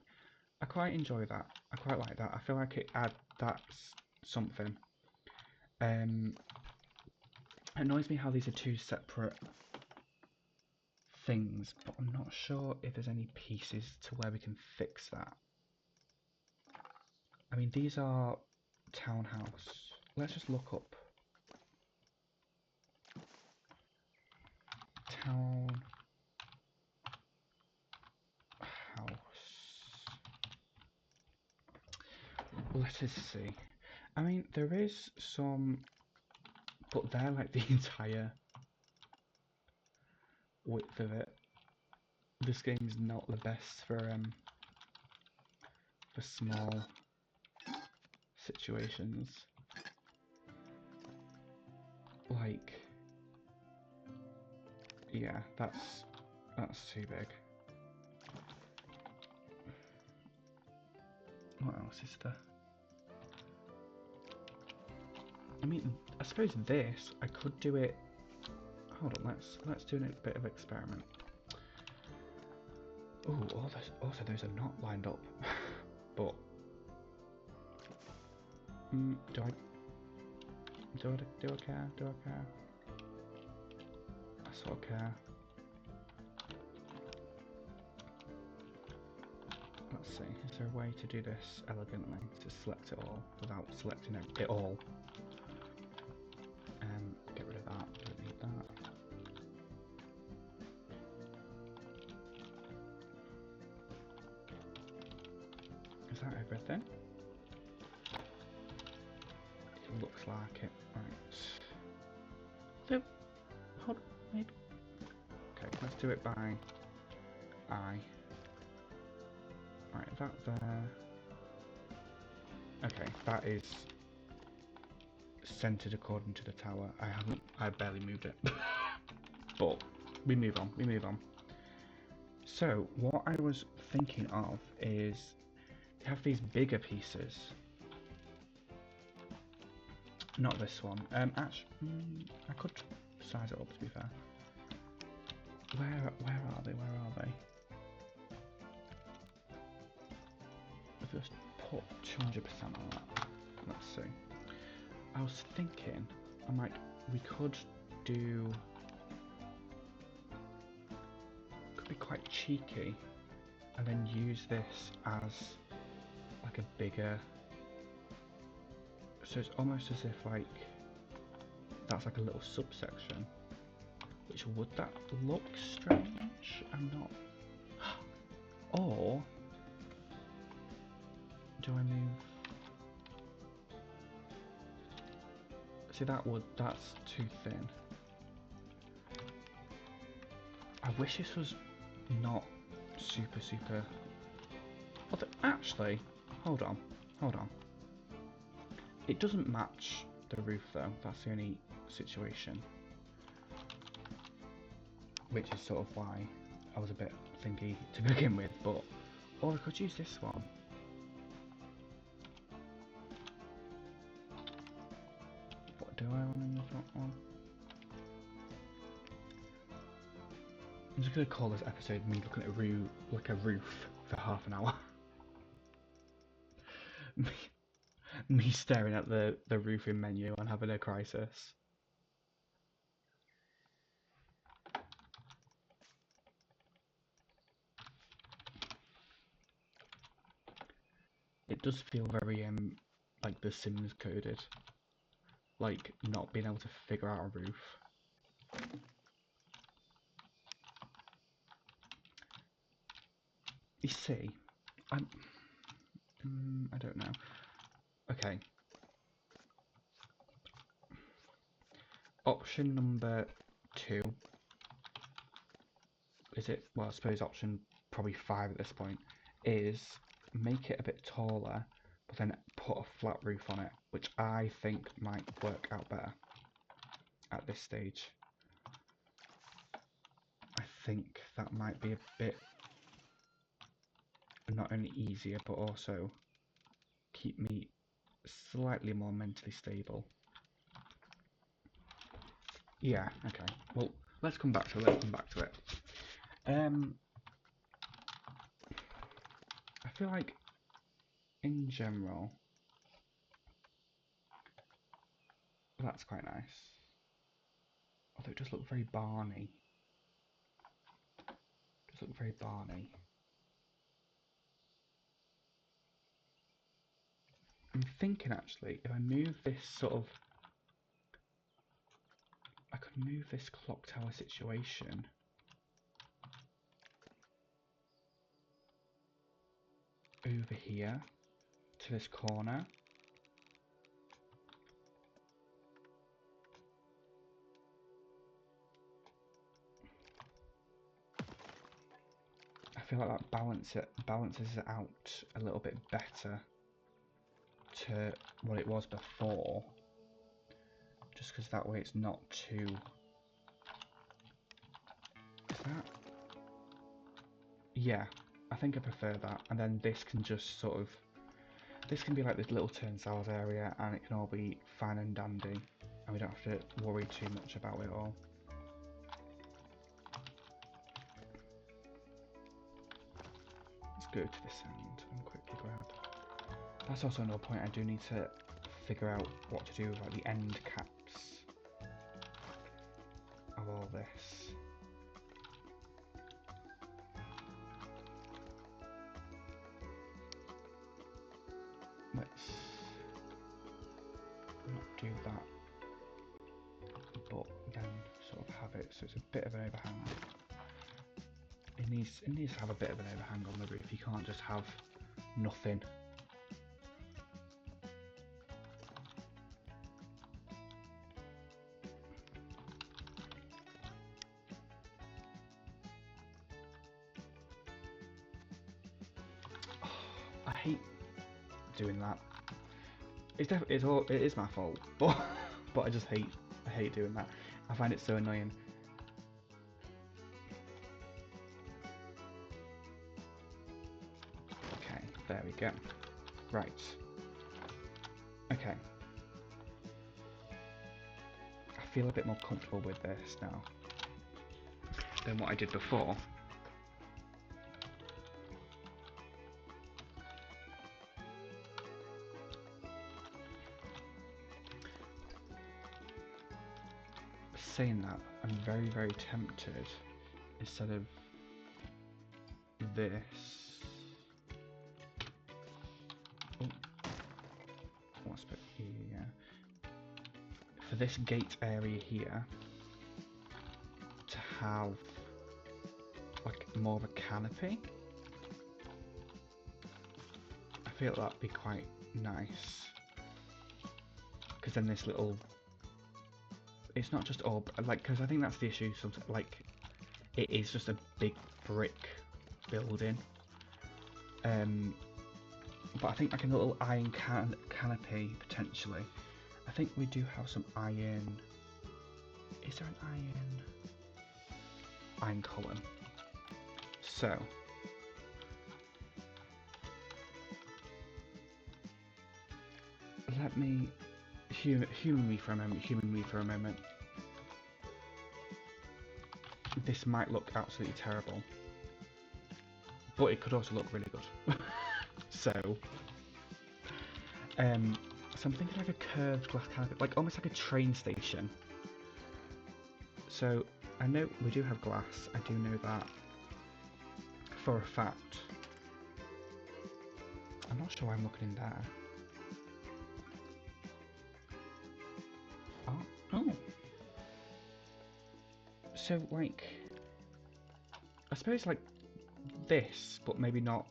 I quite enjoy that. I quite like that. I feel like that's something. It annoys me how these are two separate things, but I'm not sure if there's any pieces to where we can fix that. I mean, these are townhouse. Let's just look up townhouse. Let us see. I mean, there is some, but they're like the entire width of it. This game's not the best for small situations. Like, yeah, that's too big. What else is there? I mean, I suppose this I could do it. Hold on, let's do a bit of experiment. Oh, also those are not lined up. But do I care? Do I care? I sort of care. Let's see. Is there a way to do this elegantly? To select it all without selecting it all. Get rid of that. Don't need that. Is that everything? It looks like it. do it by eye. Right, that there. Okay, that is centered according to the tower. I barely moved it. But we move on. So what I was thinking of is to have these bigger pieces. Not this one. Actually, I could size it up, to be fair. Where are they? If I just put 200% on that. Let's see. I was thinking, we could be quite cheeky and then use this as like a bigger, so it's almost as if like that's like a little subsection. Which, would that look strange? I'm not. Or do I move? See, that's too thin. I wish this was not super. Actually, hold on. It doesn't match the roof though. That's the only situation. Which is sort of why I was a bit thinky to begin with. But or I could use this one. What do I want to use that one? I'm just gonna call this episode me looking at a roof for half an hour. me staring at the roofing menu and having a crisis. It does feel very like The Sims coded, like not being able to figure out a roof. You see, I don't know. Okay. Option number 2. Is it? Well, I suppose option probably 5 at this point is make it a bit taller, but then put a flat roof on it, which I think might work out better at this stage. I think that might be a bit not only easier, but also keep me slightly more mentally stable. Yeah, okay. Well, let's come back to it. I feel like, in general, that's quite nice. Although it does look very barny. I'm thinking actually, if I move this I could move this clock tower situation over here to this corner. I feel like that balances it out a little bit better to what it was before, just because that way it's not too. Is that? Yeah, I think I prefer that, and then this can just this can be like this little turnstiles area, and it can all be fine and dandy, and we don't have to worry too much about it all. Let's go to this end and quickly grab. That's also another point. I do need to figure out what to do with like the end caps of all this. Let's not do that, but then sort of have it so it's a bit of an overhang. It needs to have a bit of an overhang on the roof. You can't just have nothing. doing that. It is my fault, but I just hate doing that. I find it so annoying. Okay, there we go. Right. Okay. I feel a bit more comfortable with this now than what I did before. Saying that, I'm very tempted, instead of this, what's it here, for this gate area here to have like more of a canopy. I feel that'd be quite nice, because then this little, it's not just all like, because I think that's the issue sometimes, like it is just a big brick building, but I think like a little iron canopy potentially. I think we do have some iron. Is there an iron column? So let me humour me for a moment. This might look absolutely terrible, but it could also look really good. So I'm thinking like a curved glass canopy, like almost like a train station. So I know we do have glass, I do know that for a fact. I'm not sure why I'm looking in there. Oh. So like, I suppose like this, but maybe not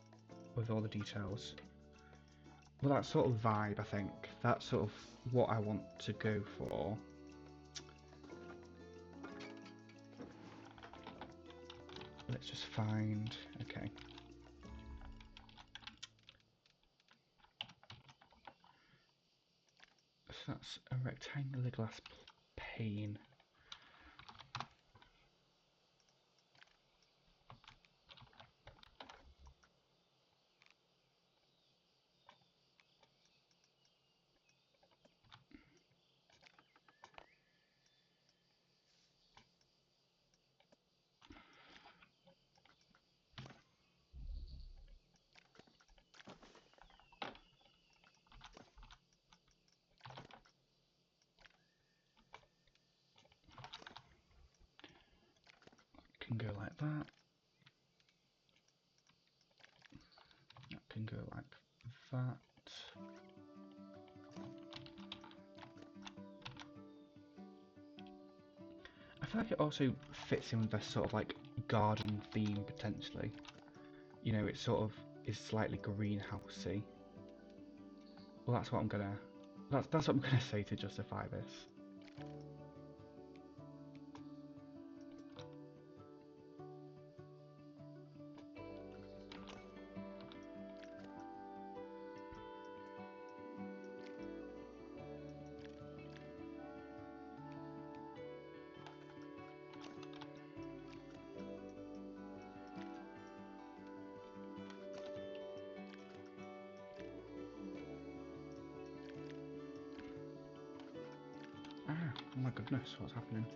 with all the details. Well, that sort of vibe, I think. That's sort of what I want to go for. Let's just find, okay. So that's a rectangular glass pane. Can go like that. That can go like that. I feel like it also fits in with this sort of like garden theme potentially. You know, it sort of is slightly greenhousey. Well, that's what I'm gonna. That's what I'm gonna say to justify this. Ah, oh my goodness, what's happening?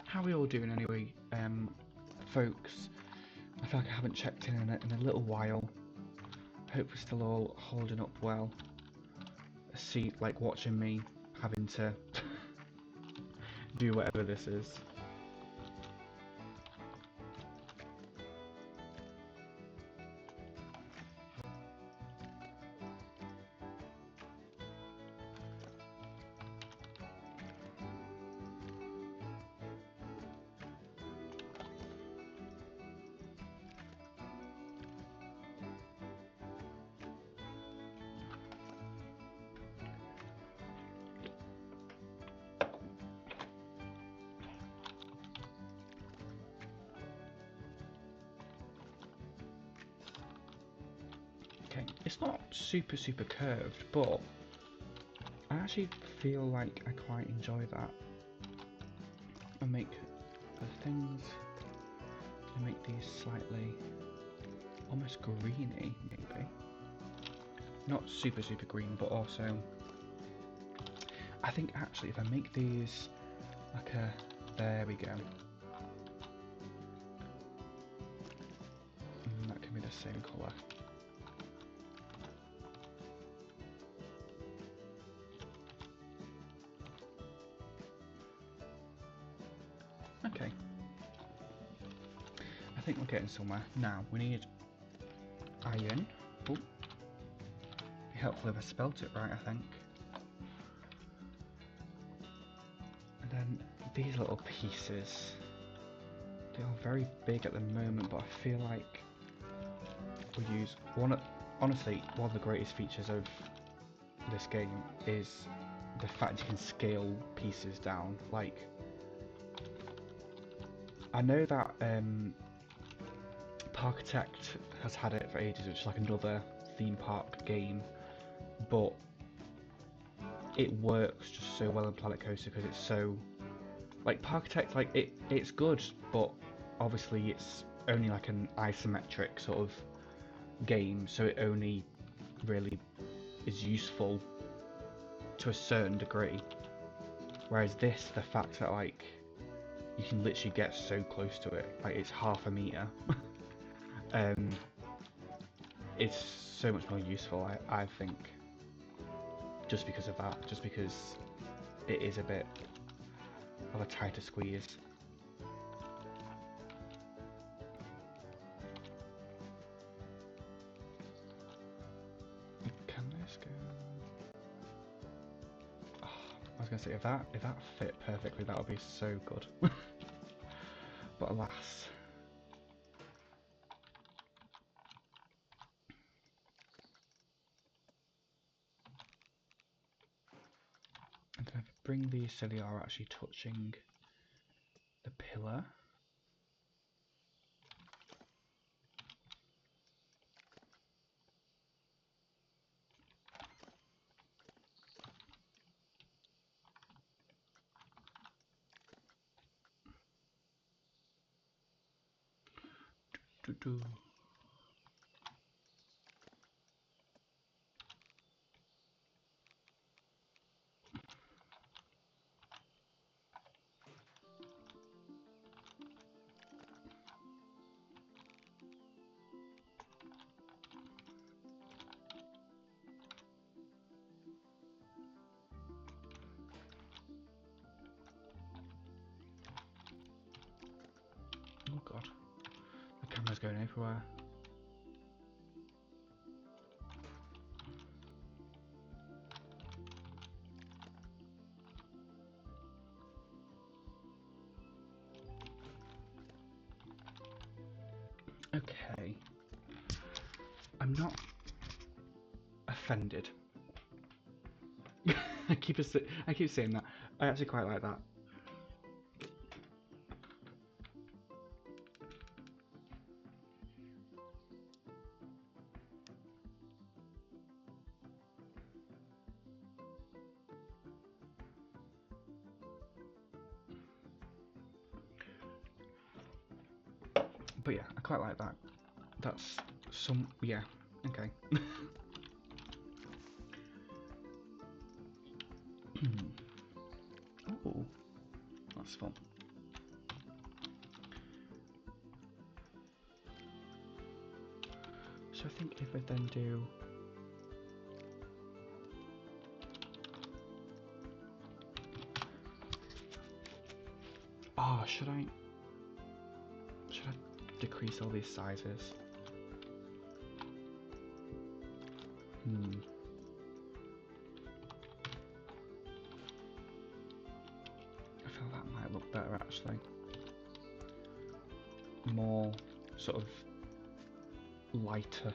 How are we all doing anyway, folks? I feel like I haven't checked in a little while. Hope we're still all holding up well. See, like watching me having to do whatever this is. It's not super curved, but I actually feel like I quite enjoy that. I make the things, I make these slightly almost greeny, maybe. Not super green, but also I think actually if I make these like a, there we go. That can be the same colour. Okay. I think we're getting somewhere. Now, we need iron. Oh. Be helpful if I spelt it right, I think. And then these little pieces. They are very big at the moment, but I feel like we'll use honestly, one of the greatest features of this game is the fact you can scale pieces down. Like, I know that Parkitect has had it for ages, which is like another theme park game, but it works just so well in Planet Coaster because it's so, like, Parkitect, like, it's good, but obviously it's only like an isometric sort of game, so it only really is useful to a certain degree. Whereas this, the fact that like you can literally get so close to it, like it's half a meter, it's so much more useful, I think, just because of that, just because it is a bit of a tighter squeeze. Can this go? Oh, I was gonna say if that fit perfectly, that would be so good. But alas. And then bring these so they are actually touching the pillar. Doo-doo. Oh god, the camera's going everywhere. Okay, I'm not offended. I keep saying that. I actually quite like that. But yeah, I quite like that. That's some, yeah, okay. Oh, that's fun. So I think if I then do... Oh, should I decrease all these sizes? I feel that might look better actually. More sort of lighter.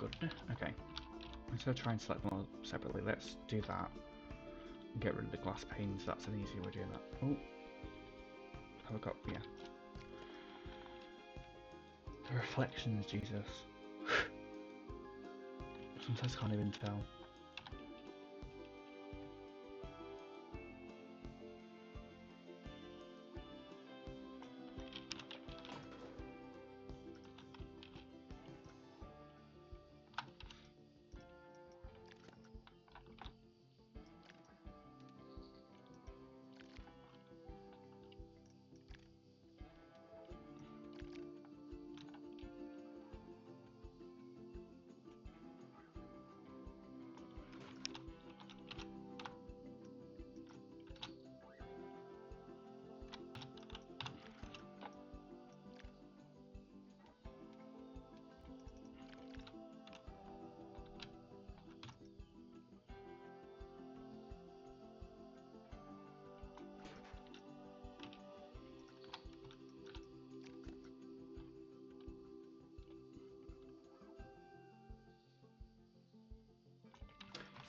goodness. Okay. Instead of trying to select them all separately, let's do that. And get rid of the glass panes. That's an easier way of doing that. Oh. Have I got, yeah. The reflections, Jesus. Sometimes I can't even tell.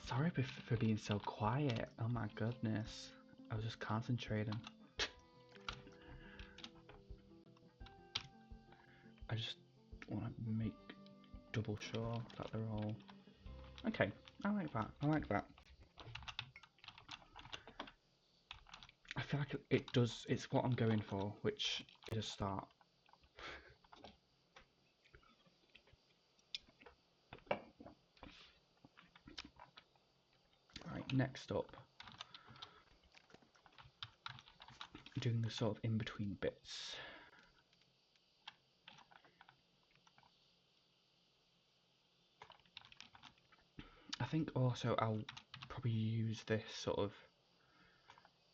Sorry for being so quiet. Oh my goodness. I was just concentrating. I just want to make double sure that they're all... Okay, I like that. I like that. I feel like it does... It's what I'm going for, which is a start. Right, next up. Doing the sort of in-between bits. I think also I'll probably use this sort of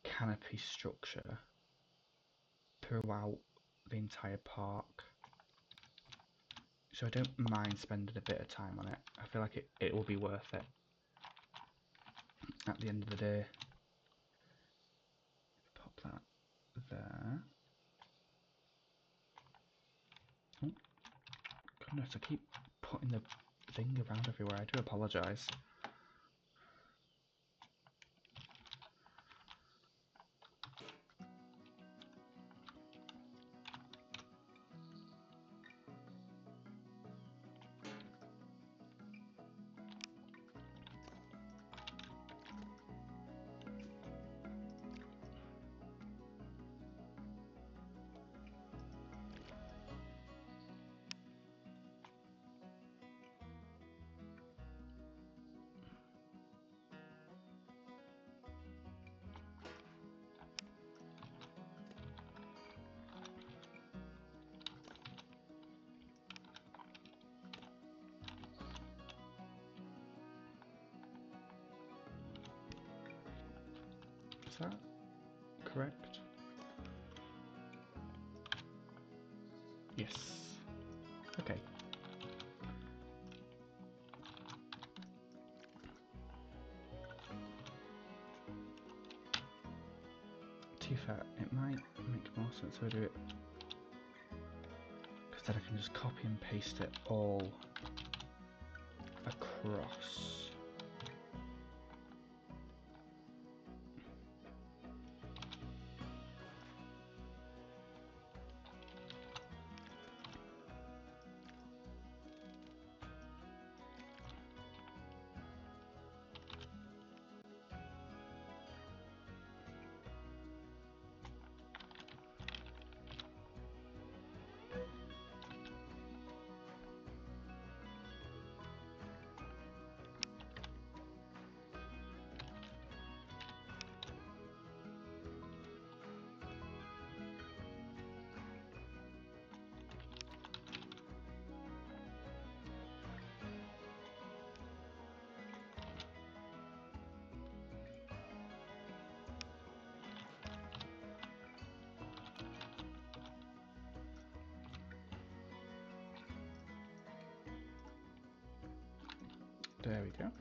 canopy structure throughout the entire park. So I don't mind spending a bit of time on it. I feel like it will be worth it at the end of the day. Pop that there. Oh, goodness, I keep putting the thing around everywhere. I do apologise. Is that correct? Yes. Okay. To be fair, it might make more sense if I do it, because then I can just copy and paste it all across. There we go.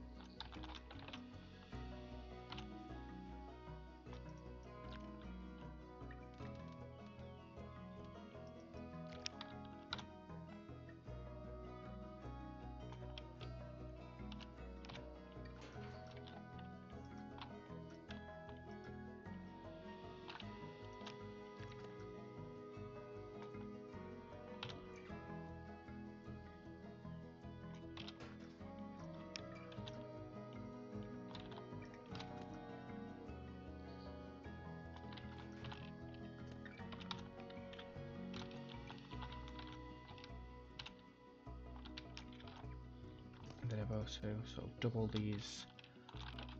also sort of double these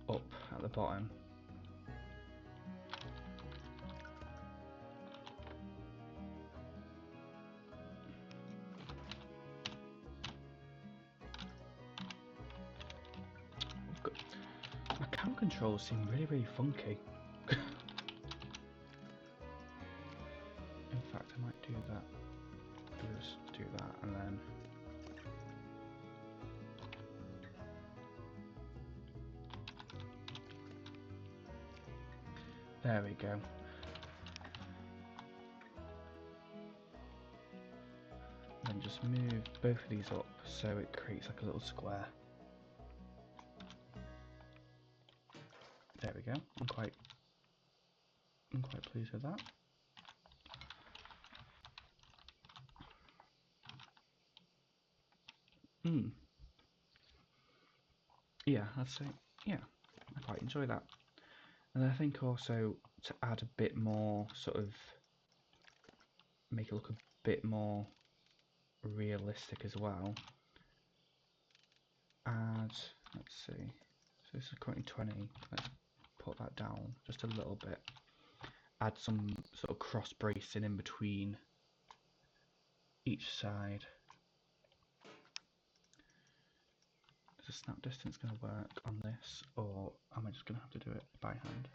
up at the bottom. My camera controls seem really funky. In fact, I might do that. Just do that and then. There we go. Then just move both of these up so it creates like a little square. There we go. I'm quite pleased with that. Yeah, I'd say yeah, I quite enjoy that. And I think also to add a bit more sort of make it look a bit more realistic as well. Add, let's see, so this is currently 20, let's put that down just a little bit. Add some sort of cross bracing in between each side. Is the snap distance going to work on this, or am I just going to have to do it by hand?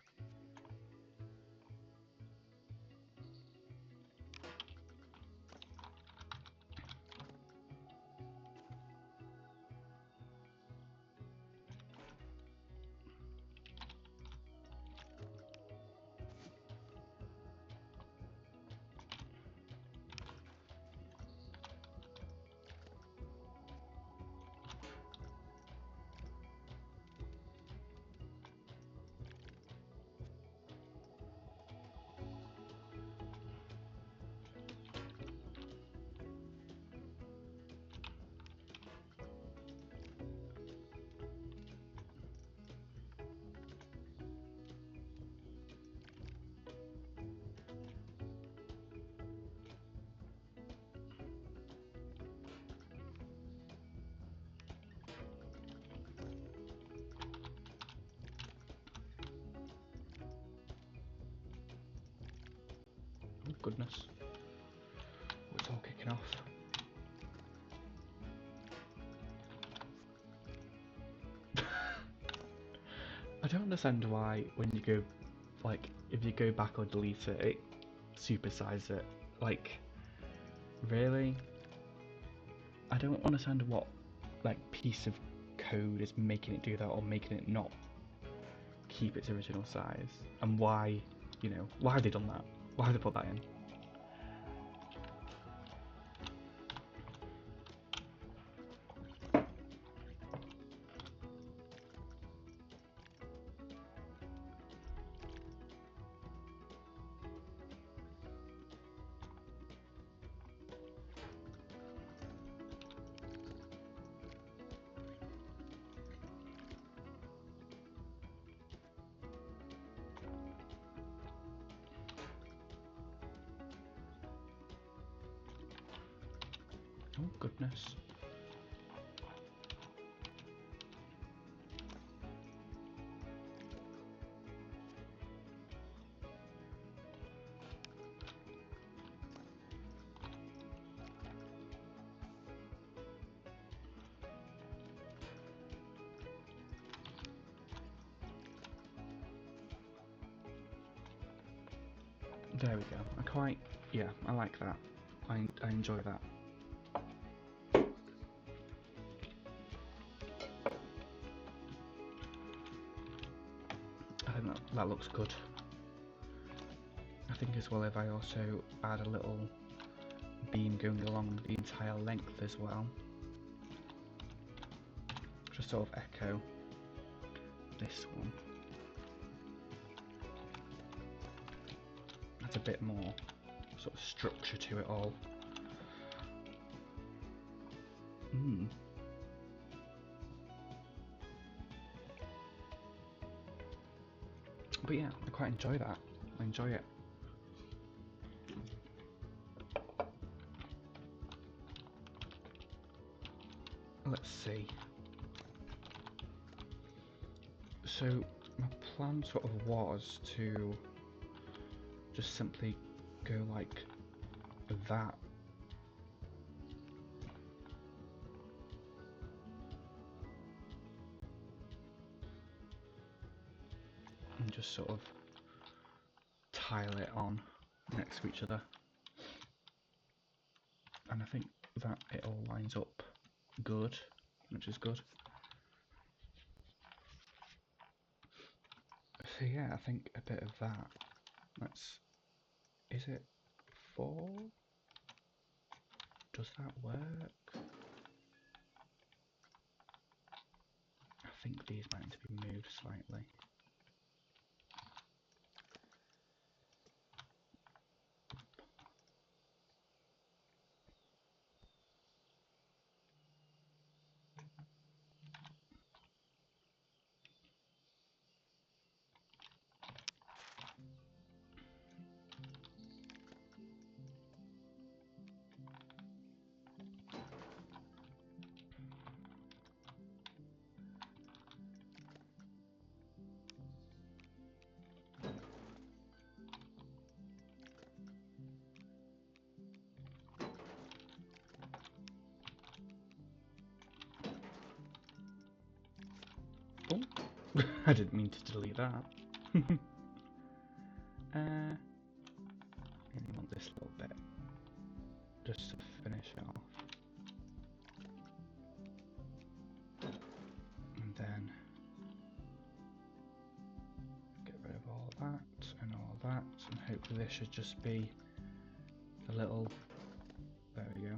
Oh goodness, it's all kicking off. I don't understand why when you go, like, if you go back or delete it, it supersizes it. Like, really? I don't understand what, like, piece of code is making it do that or making it not keep its original size. And why, you know, why have they done that? Why have they put that in? Oh goodness. There we go. Yeah, I like that. I enjoy that. I think that looks good. I think as well if I also add a little beam going along the entire length as well, just sort of echo this one. That's a bit more sort of structure to it all. But yeah, I quite enjoy that. I enjoy it. Let's see. So my plan sort of was to just simply go like that. And just sort of tile it on next to each other. And I think that it all lines up good, which is good. So yeah, I think a bit of that. Is it 4? Does that work? I think these might need to be moved slightly. Oh, I didn't mean to delete that. I really want this little bit just to finish it off. And then get rid of all that and all that, and hopefully this should just be the little, there we go.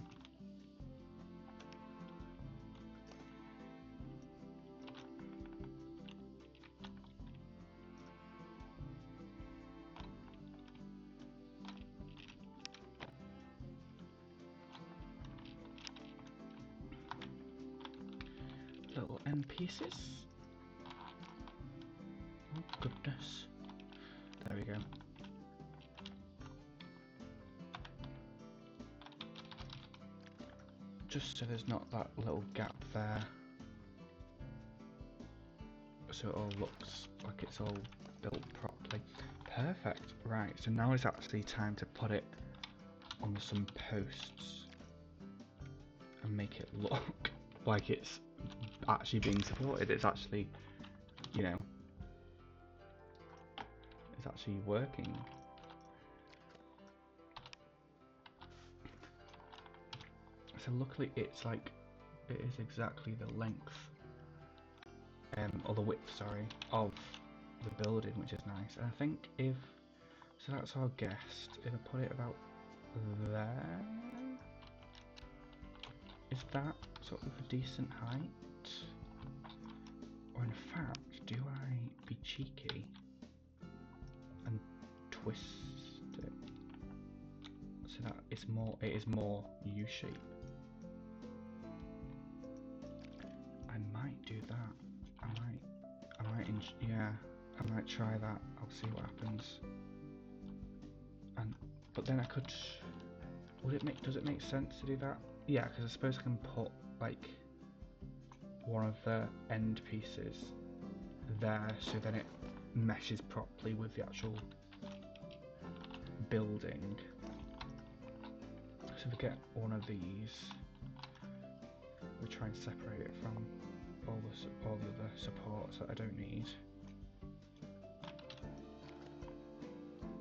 Little end pieces. Oh goodness. There we go. Just so there's not that little gap there. So it all looks like it's all built properly. Perfect. Right, so now it's actually time to put it on some posts and make it look like it's actually being supported. It's actually, you know, it's actually working. So luckily it's like, it is exactly the length, or the width, sorry, of the building, which is nice. And I think if, so that's our guest, if I put it about there, is that sort of a decent height? Or in fact, do I be cheeky and twist it so that it is more U-shape? I might do that. I might try that. I'll see what happens. But then I could. Does it make sense to do that? Yeah, because I suppose I can put like one of the end pieces there, so then it meshes properly with the actual building. So if we get one of these, we try and separate it from all the other supports that I don't need.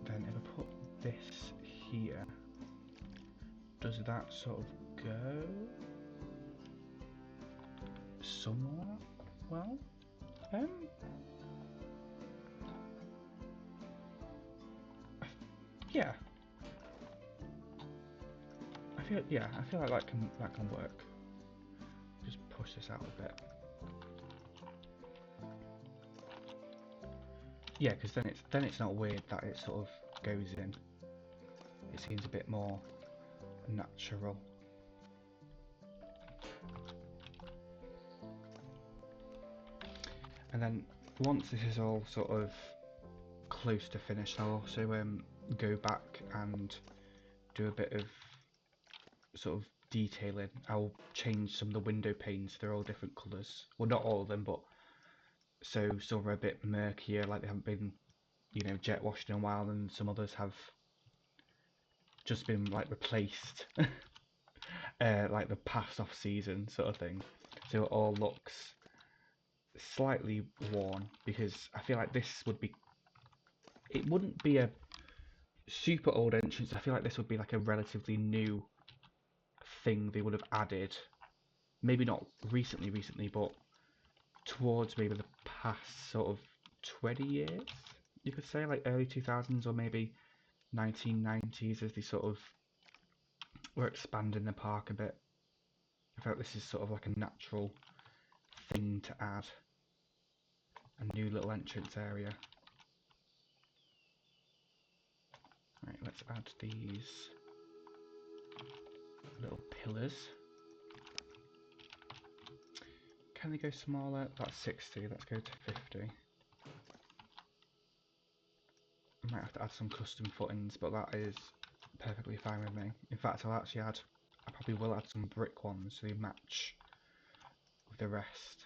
Then if I put this here, does that sort of go somewhat well? Yeah. I feel like that can work. Just push this out a bit. Yeah, because then it's not weird that it sort of goes in. It seems a bit more natural. And then once this is all sort of close to finished, I'll also go back and do a bit of sort of detailing. I'll change some of the window panes, they're all different colours. Well, not all of them, but so some are a bit murkier, like they haven't been, you know, jet washed in a while, and some others have just been like replaced, like the past off season sort of thing. So it all looks slightly worn, because I feel like this would be, it wouldn't be a super old entrance. I feel like this would be like a relatively new thing they would have added. Maybe not recently, but towards maybe the past sort of 20 years, you could say, like early 2000s or maybe 1990s, as they sort of were expanding the park a bit. I felt this is sort of like a natural thing to add, a new little entrance area. Right, let's add these little pillars. Can they go smaller? That's 60, let's go to 50. I might have to add some custom footings, but that is perfectly fine with me. In fact, I probably will add some brick ones so they match with the rest.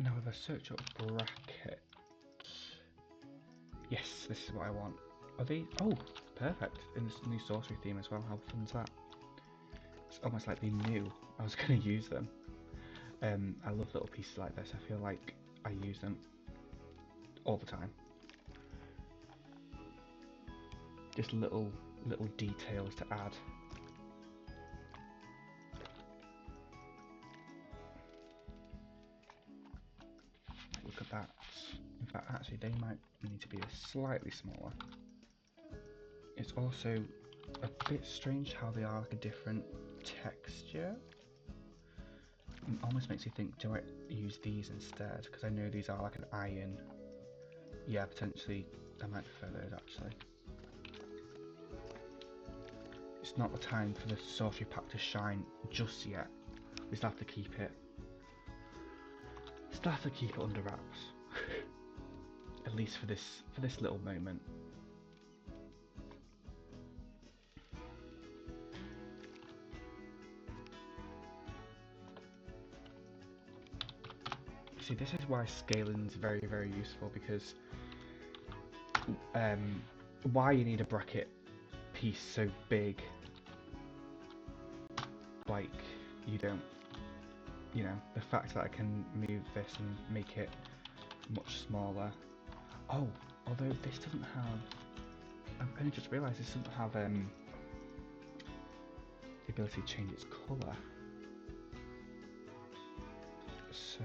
Now if I search up bracket, yes, this is what I want. Are these? Oh, perfect. In this new sorcery theme as well. How fun is that? It's almost like they knew I was going to use them. I love little pieces like this. I feel like I use them all the time. Just little details to add. Look at that. In fact, actually, they might need to be slightly smaller. It's also a bit strange how they are like a different texture. It almost makes you think, do I use these instead? Because I know these are like an iron. Yeah, potentially I might prefer those actually. It's not the time for the sorcery pack to shine just yet. We still have to keep it. Still have to keep it under wraps. At least for this little moment. See, this is why scaling is very, very useful, because why you need a bracket piece so big, like you don't, you know, the fact that I can move this and make it much smaller. Oh, although this doesn't have, I've only just realised this doesn't have the ability to change its colour. So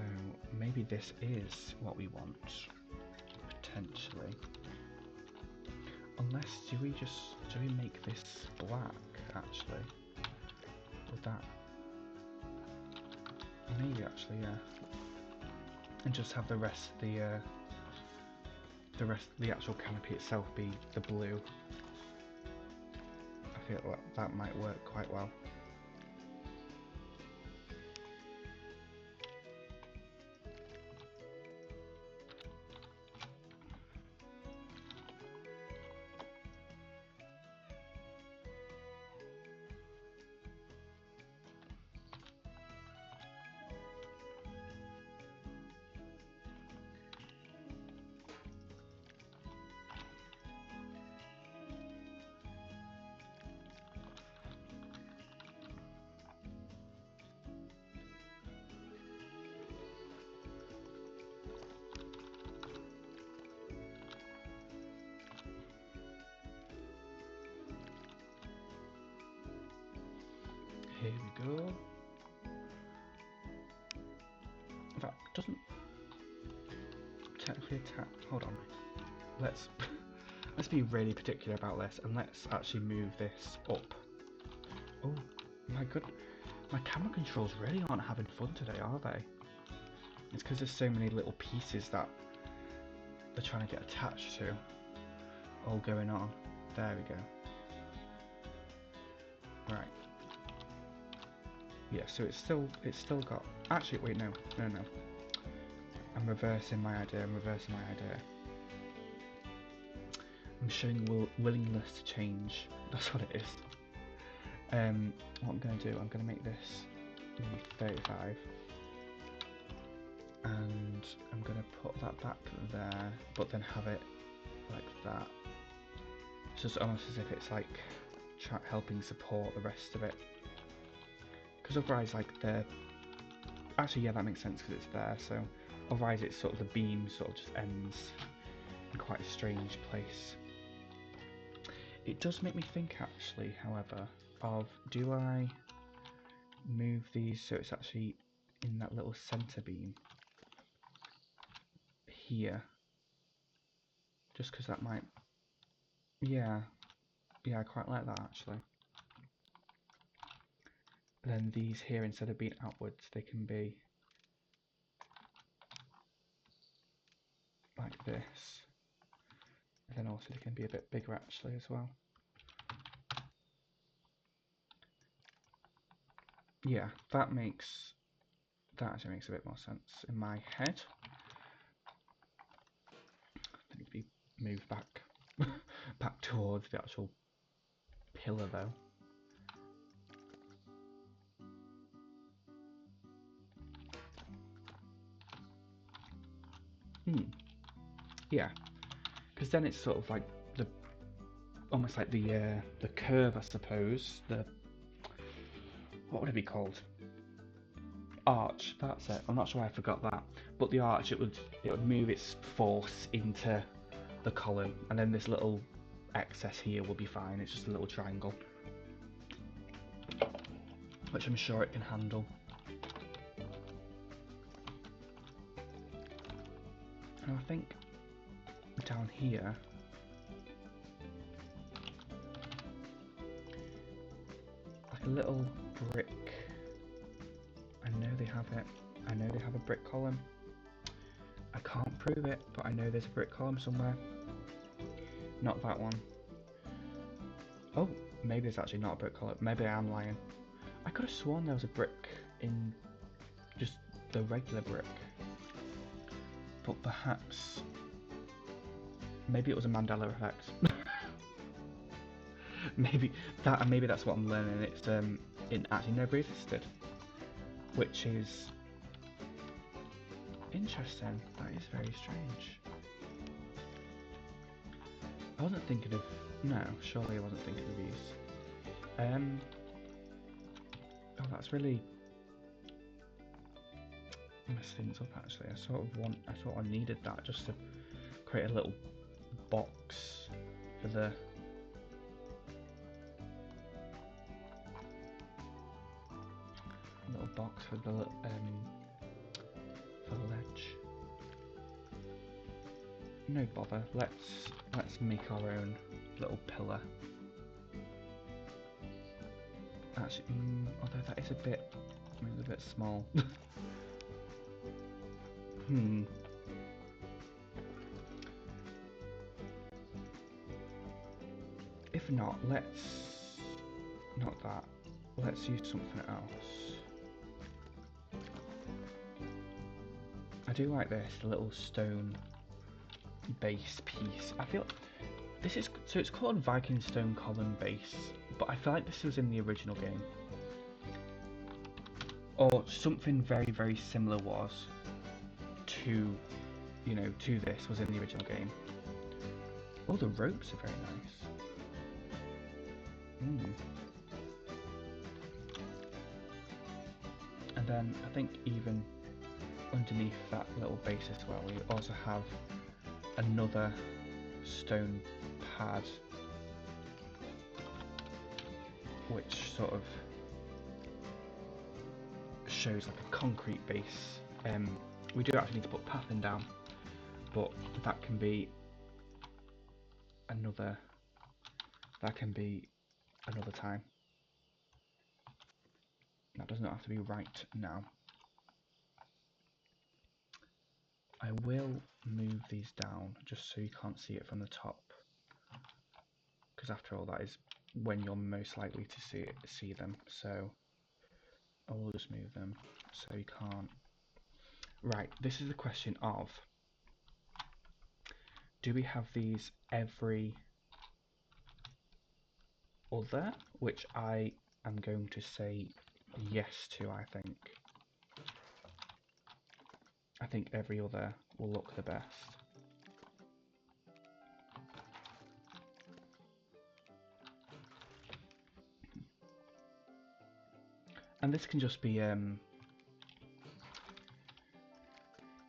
maybe this is what we want, potentially. Unless, do we make this black, actually? Would that, maybe actually, yeah. And just have the rest of the actual canopy itself be the blue. I feel like that might work quite well. Here we go. In fact, doesn't technically attack. Hold on. Let's be really particular about this, and let's actually move this up. Oh my god, my camera controls really aren't having fun today, are they? It's because there's so many little pieces that they're trying to get attached to. all going on. There we go. Right. Yeah, so it's still got. Actually, wait, no. I'm reversing my idea. I'm showing willingness to change. That's what it is. What I'm going to do, I'm going to make this maybe 35, and I'm going to put that back there, but then have it like that. So it's almost as if it's like helping support the rest of it. Because otherwise, like actually, yeah, that makes sense because it's there. So otherwise, it's sort of the beam sort of just ends in quite a strange place. It does make me think, actually, however, of do I move these so it's actually in that little center beam here? Just because that might, yeah, I quite like that actually. Then these here, instead of being outwards, they can be like this. And then also they can be a bit bigger actually as well. Yeah, that actually makes a bit more sense in my head. I need to be moved back towards the actual pillar though. Yeah, because then it's sort of like almost like the curve, I suppose. What would it be called? Arch. That's it. I'm not sure why I forgot that. But the arch, it would move its force into the column, and then this little excess here will be fine. It's just a little triangle, which I'm sure it can handle. And I think down here, like a little brick. I know they have it. I know they have a brick column. I can't prove it, but I know there's a brick column somewhere. Not that one. Oh, maybe it's actually not a brick column. Maybe I am lying. I could have sworn there was a brick in just the regular brick. But perhaps maybe it was a Mandela effect. maybe that's what I'm learning. It's it actually never existed, which is interesting. That is very strange. I wasn't thinking of surely I wasn't thinking of these. Oh, that's really messed things up actually. I thought I needed that just to create a little box for the ledge. No bother. Let's make our own little pillar. Actually, although that is a bit small. If not, not that. Let's use something else. I do like this little stone base piece. I feel this is so it's called Viking stone column base, but I feel like this was in the original game, or something very very similar was to this was in the original game. Oh, the ropes are very nice. And then I think even underneath that little base as well, we also have another stone pad, which sort of shows like a concrete base. We do actually need to put pathing down, but that can be another time. That does not have to be right now. I will move these down just so you can't see it from the top. because after all that is when you're most likely to see them. So I will just move them so you can't. Right, this is the question of, do we have these every other, which I am going to say yes to. I think every other will look the best. And this can just be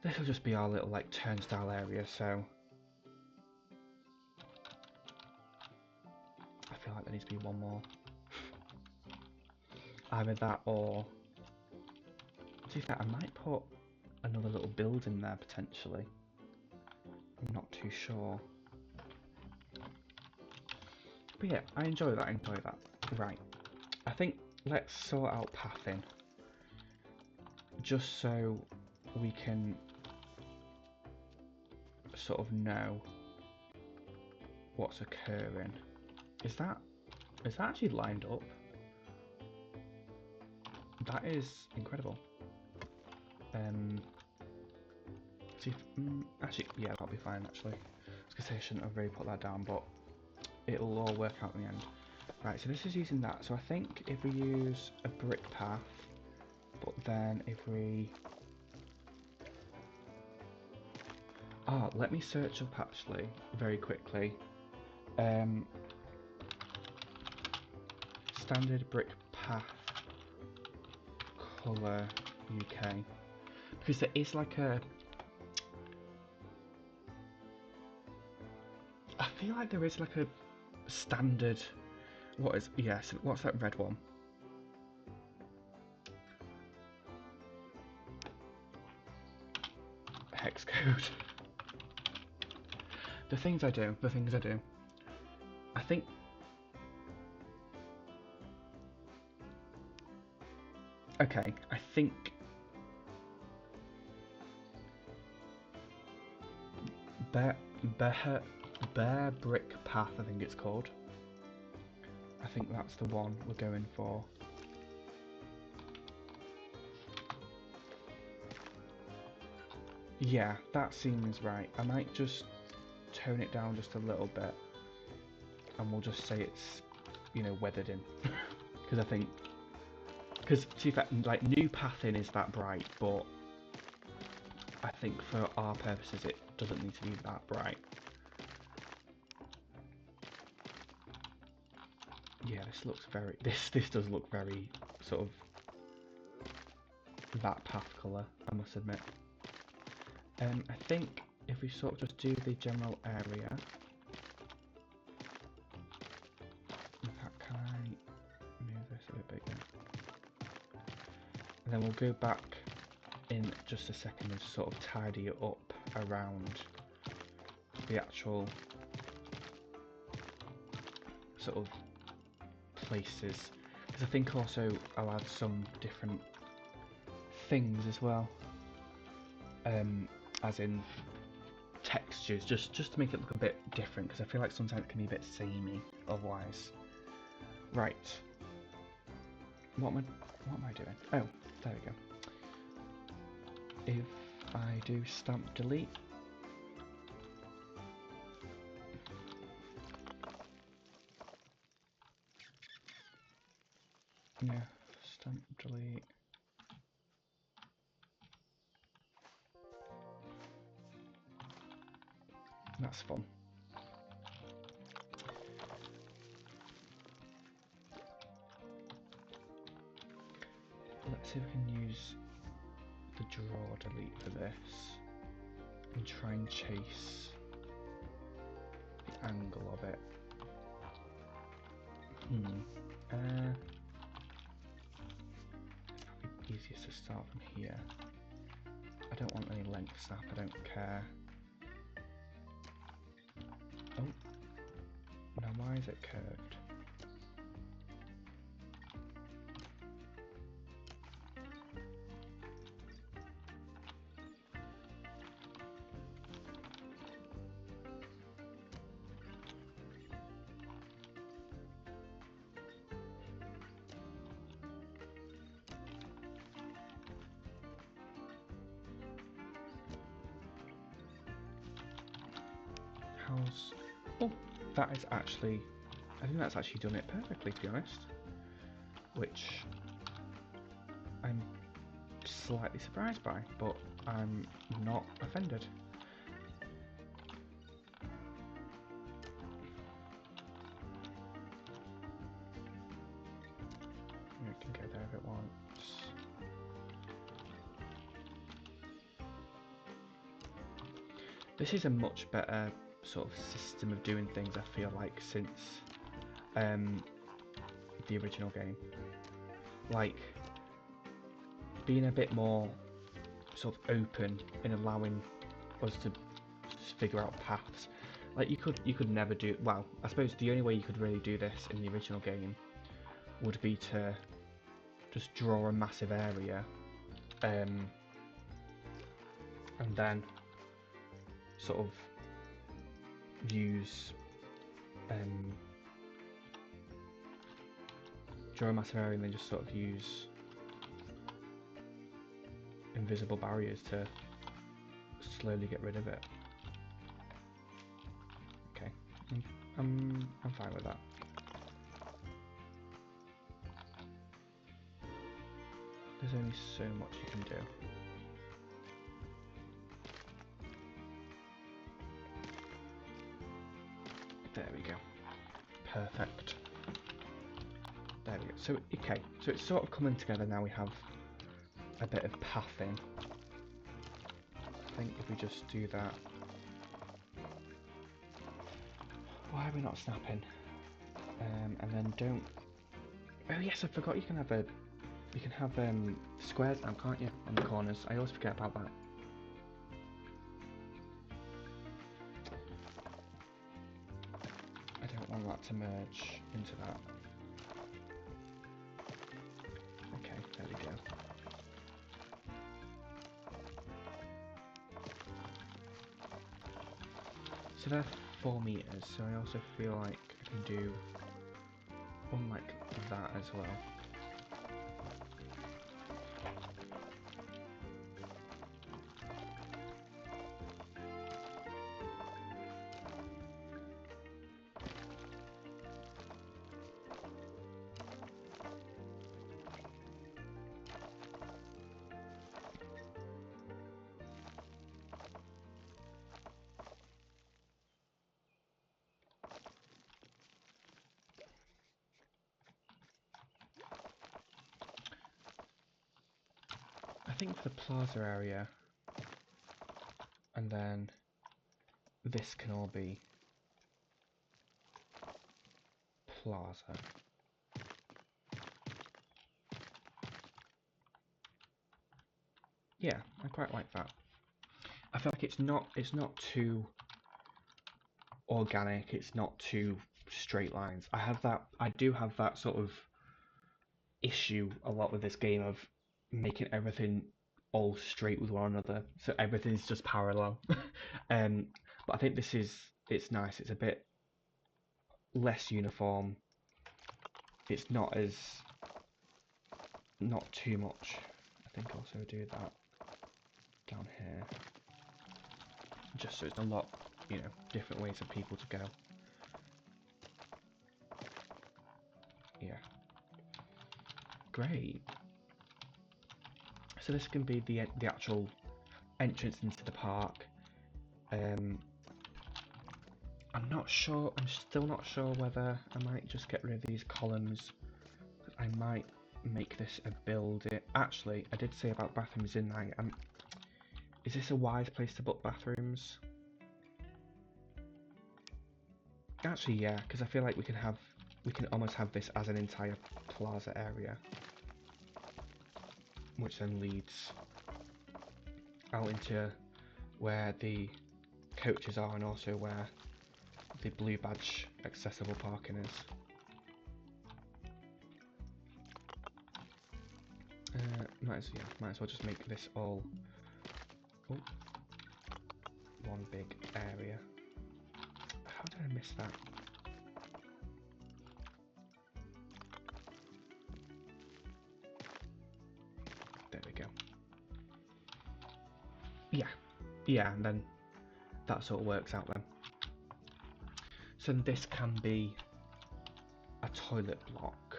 this will just be our little like turnstile area, so I feel like there needs to be one more. Either that or, to be fair, I might put another little building there potentially. I'm not too sure. But yeah, I enjoy that, Right, I think let's sort out pathing. Just so we can sort of know what's occurring. Is that actually lined up? That is incredible. See, actually, yeah, that'll be fine. Actually, I was gonna say I shouldn't have really put that down, but it'll all work out in the end. Right, so this is using that. So I think if we use a brick path, but then if we let me search up actually very quickly. Standard brick path colour UK, because there is like a, I feel like there is like a standard, what's that red one? Hex code. The things I do. I think okay, I think Bear Brick Path, I think it's called. I think that's the one we're going for. Yeah, that seems right. I might just tone it down just a little bit, and we'll just say it's, you know, weathered in. Because I think, because to be fair, like new pathing is that bright, but I think for our purposes it doesn't need to be that bright. Yeah, this looks very, this does look very sort of that path colour, I must admit. I think if we sort of just do the general area, in fact, can I move this a bit bigger? And then we'll go back in just a second and sort of tidy it up around the actual sort of places, because I think also I'll add some different things as well, as in textures, just to make it look a bit different, because I feel like sometimes it can be a bit samey otherwise. Right, what am I doing? Oh, there we go. If I do stamp delete, yeah, stamp delete. That's fun. Let's see if we can use the draw delete for this and try and chase the angle of it. It's probably easiest to start from here. I don't want any length snap, I don't care. Oh, now why is it curved? how's... Oh, that is actually... I think that's actually done it perfectly, to be honest. Which I'm slightly surprised by, but I'm not offended. It can go there if it wants. This is a much better sort of system of doing things, I feel like, since the original game. Like, being a bit more sort of open in allowing us to figure out paths. Like, you could never do... Well, I suppose the only way you could really do this in the original game would be to just draw a massive area and then sort of use draw a massive area and then just sort of use invisible barriers to slowly get rid of it. Okay, I'm fine with that. There's only so much you can do. There we go. Perfect. There we go. So, okay, so it's sort of coming together now. We have a bit of pathing. I think if we just do that... Why are we not snapping? And then don't... Oh yes, I forgot you can have squares now, can't you, on the corners? I always forget about that. I don't want that to merge into that. Okay, there we go. So they're 4 meters, so I also feel like I can do one like that as well. I think for the plaza area, and then this can all be plaza. Yeah, I quite like that. I feel like it's not too organic, it's not too straight lines. I do have that sort of issue a lot with this game of making everything all straight with one another, so everything's just parallel. But I think it's nice. It's a bit less uniform. It's not too much. I think also do that down here, just so it's a lot, different ways for people to go. Yeah. Great. So this can be the actual entrance into the park. I'm not sure. I'm still not sure whether I might just get rid of these columns. I might make this a building. Actually, I did say about bathrooms, didn't I? Is this a wise place to put bathrooms? Actually, yeah, because I feel like we can almost have this as an entire plaza area, which then leads out into where the coaches are and also where the blue badge accessible parking is. Might as well just make this all one big area. How did I miss that? There we go. Yeah, and then that sort of works out then. So this can be a toilet block.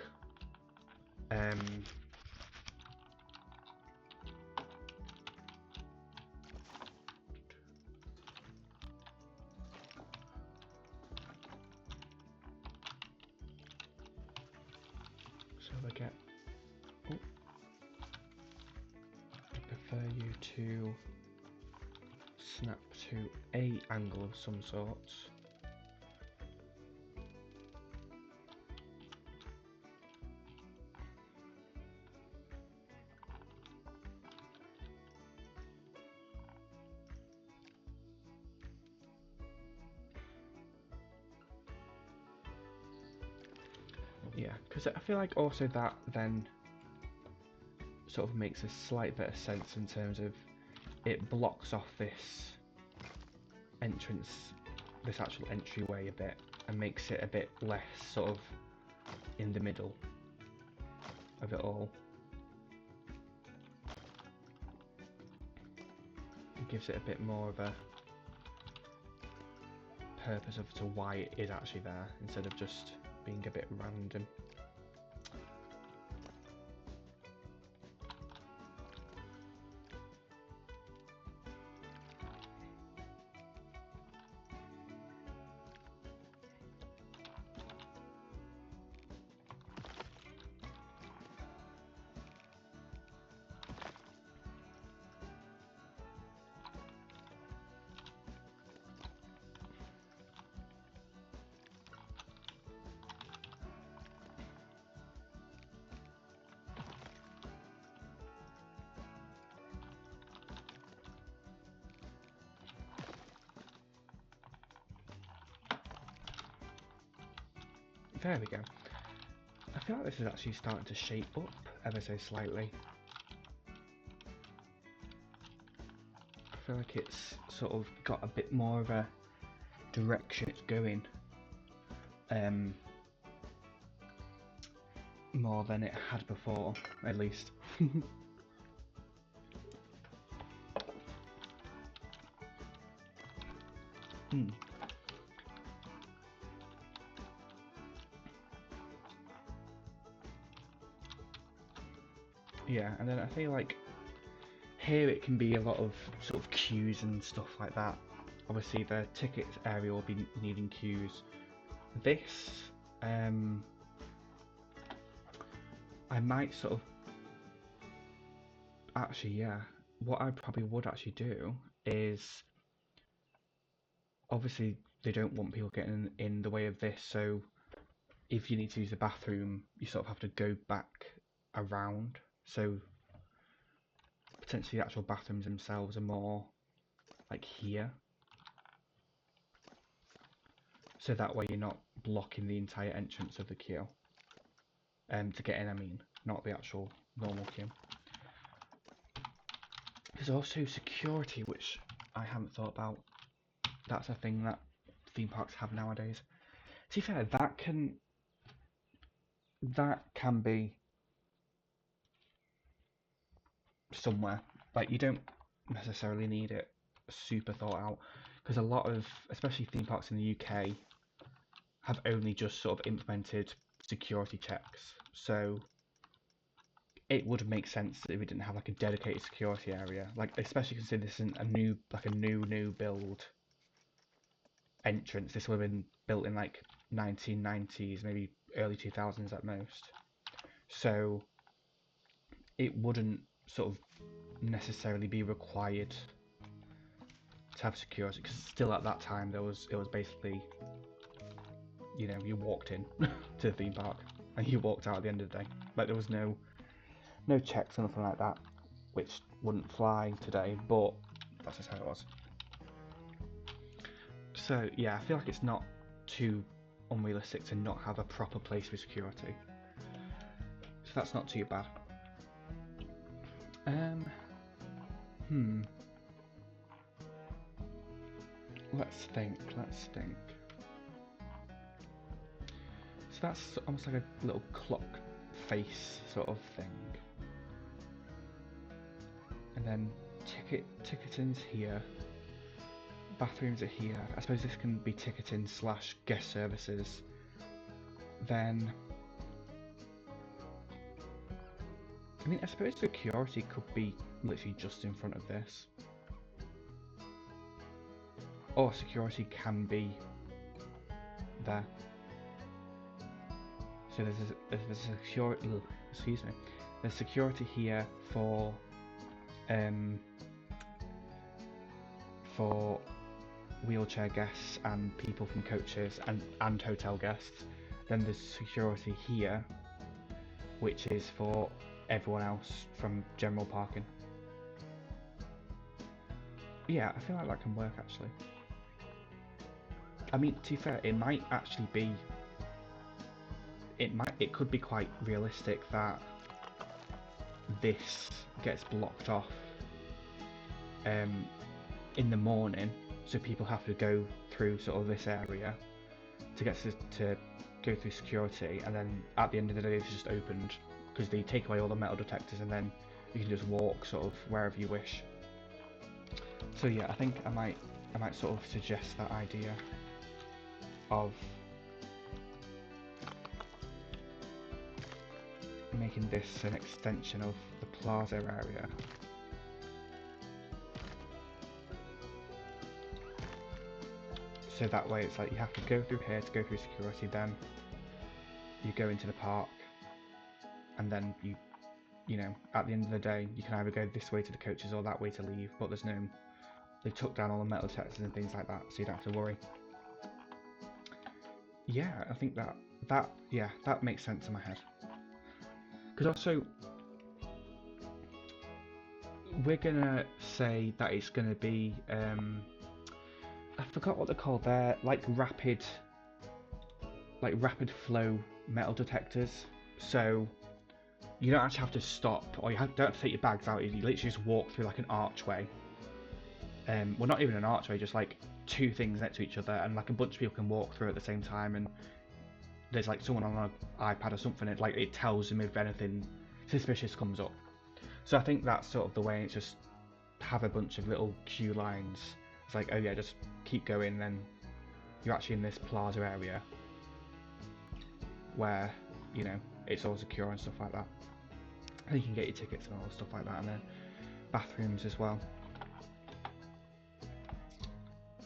So I get. Oh, I prefer you to snap to a angle of some sort. Yeah, because I feel like also that then sort of makes a slight bit of sense in terms of it blocks off this entrance, this actual entryway a bit, and makes it a bit less sort of in the middle of it all. It gives it a bit more of a purpose of to why it is actually there, instead of just being a bit random. There we go. I feel like this is actually starting to shape up ever so slightly. I feel like it's sort of got a bit more of a direction it's going, more than it had before, at least. Yeah, and then I feel like here it can be a lot of sort of queues and stuff like that. Obviously the tickets area will be needing queues. This, I might sort of, actually yeah, what I probably would actually do is, obviously they don't want people getting in the way of this, so if you need to use the bathroom, you sort of have to go back around, so potentially the actual bathrooms themselves are more like here, so that way you're not blocking the entire entrance of the queue. To get in, I mean, not the actual normal queue. There's also security, which I haven't thought about. That's a thing that theme parks have nowadays. To be fair, that can be somewhere. Like, you don't necessarily need it super thought out, because a lot of, especially theme parks in the UK, have only just sort of implemented security checks. So it would make sense if we didn't have like a dedicated security area, like especially considering this isn't a new build entrance. This would have been built in like 1990s, maybe early 2000s at most. So it wouldn't sort of necessarily be required to have security, because still at that time it was basically, you know, you walked in to the theme park and you walked out at the end of the day. Like there was no checks or nothing like that, which wouldn't fly today, but that's just how it was. So yeah, I feel like it's not too unrealistic to not have a proper place for security. So that's not too bad. Let's think. So that's almost like a little clock face sort of thing. And then ticketing's here. bathrooms are here. I suppose this can be ticketing slash guest services. Then, I mean, I suppose security could be literally just in front of this. Or security can be there. So there's a security. Excuse me. There's security here for wheelchair guests and people from coaches and hotel guests. Then there's security here, which is for everyone else from general parking. Yeah, I feel like that can work actually. I mean, to be fair, it might actually be. It could be quite realistic that this gets blocked off in the morning, so people have to go through sort of this area to get to go through security, and then at the end of the day it's just opened because they take away all the metal detectors and then you can just walk sort of wherever you wish. So yeah, I think I might sort of suggest that idea of making this an extension of the plaza area. So that way it's like you have to go through here to go through security, then you go into the park, and then you know, at the end of the day you can either go this way to the coaches or that way to leave, but there's no, they took down all the metal detectors and things like that, so you don't have to worry. Yeah, I think that makes sense in my head. Because also, we're gonna say that it's gonna be I forgot what they're called. They're like rapid flow metal detectors. So you don't actually have to stop, or don't have to take your bags out. You literally just walk through like an archway. Well, not even an archway, just like two things next to each other, and like a bunch of people can walk through at the same time. And there's like someone on an iPad or something. It tells them if anything suspicious comes up. So I think that's sort of the way. It's just have a bunch of little queue lines. It's like, oh yeah, just keep going, then you're actually in this plaza area where, you know, it's all secure and stuff like that. And you can get your tickets and all stuff like that, and then bathrooms as well.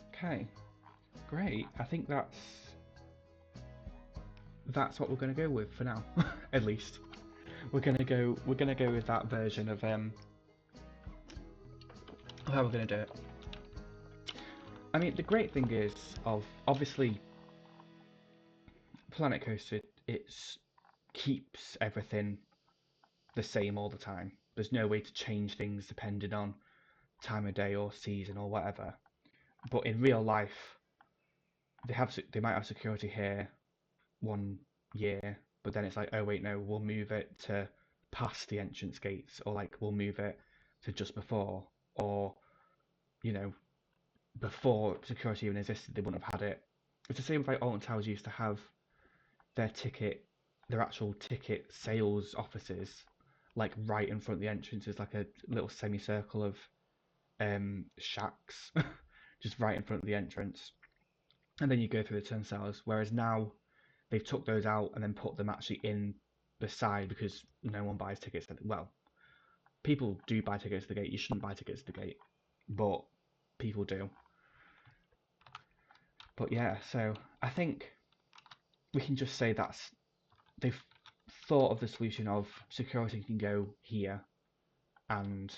Okay, great. I think that's what we're gonna go with for now, at least. We're gonna go with that version of how we're gonna do it. I mean, the great thing is, obviously, Planet Coaster, it keeps everything the same all the time. There's no way to change things depending on time of day or season or whatever. But in real life, they might have security here one year, but then it's like, oh wait, no, we'll move it to past the entrance gates, or like we'll move it to just before, or you know, before security even existed, they wouldn't have had it. It's the same with like Alton Towers used to have their actual ticket sales offices, like right in front of the entrance is like a little semicircle of shacks, just right in front of the entrance, and then you go through the turnstiles. Whereas now they've took those out and then put them actually in the side because no one buys tickets. Well, people do buy tickets to the gate. You shouldn't buy tickets to the gate, but people do. But yeah, so I think we can just say they've thought of the solution of security can go here, and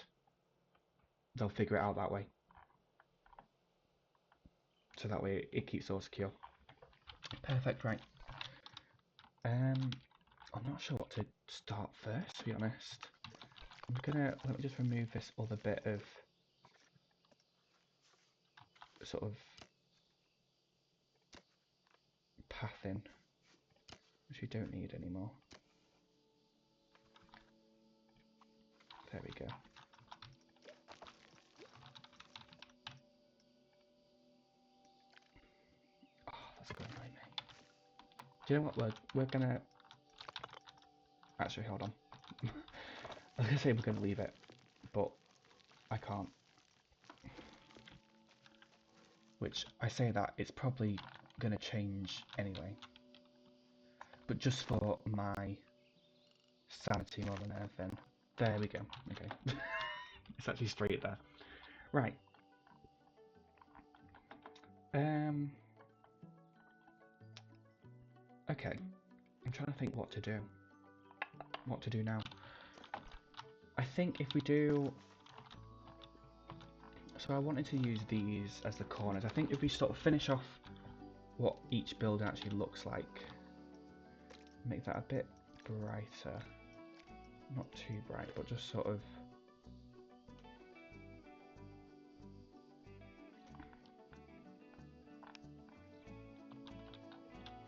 they'll figure it out that way. So that way it keeps all secure. Perfect, right. I'm not sure what to start first, to be honest. Let me just remove this other bit of sort of pathing, which we don't need anymore. There we go. Oh, that's going to annoy me. Do you know what? We're gonna actually hold on. I was gonna say we're gonna leave it, but I can't. which I say that it's probably going to change anyway, but just for my sanity more than anything. There we go. Okay. It's actually straight there. Right. Okay. I'm trying to think what to do. What to do now. I think if we do... So I wanted to use these as the corners. I think if we sort of finish off what each building actually looks like, make that a bit brighter. Not too bright, but just sort of...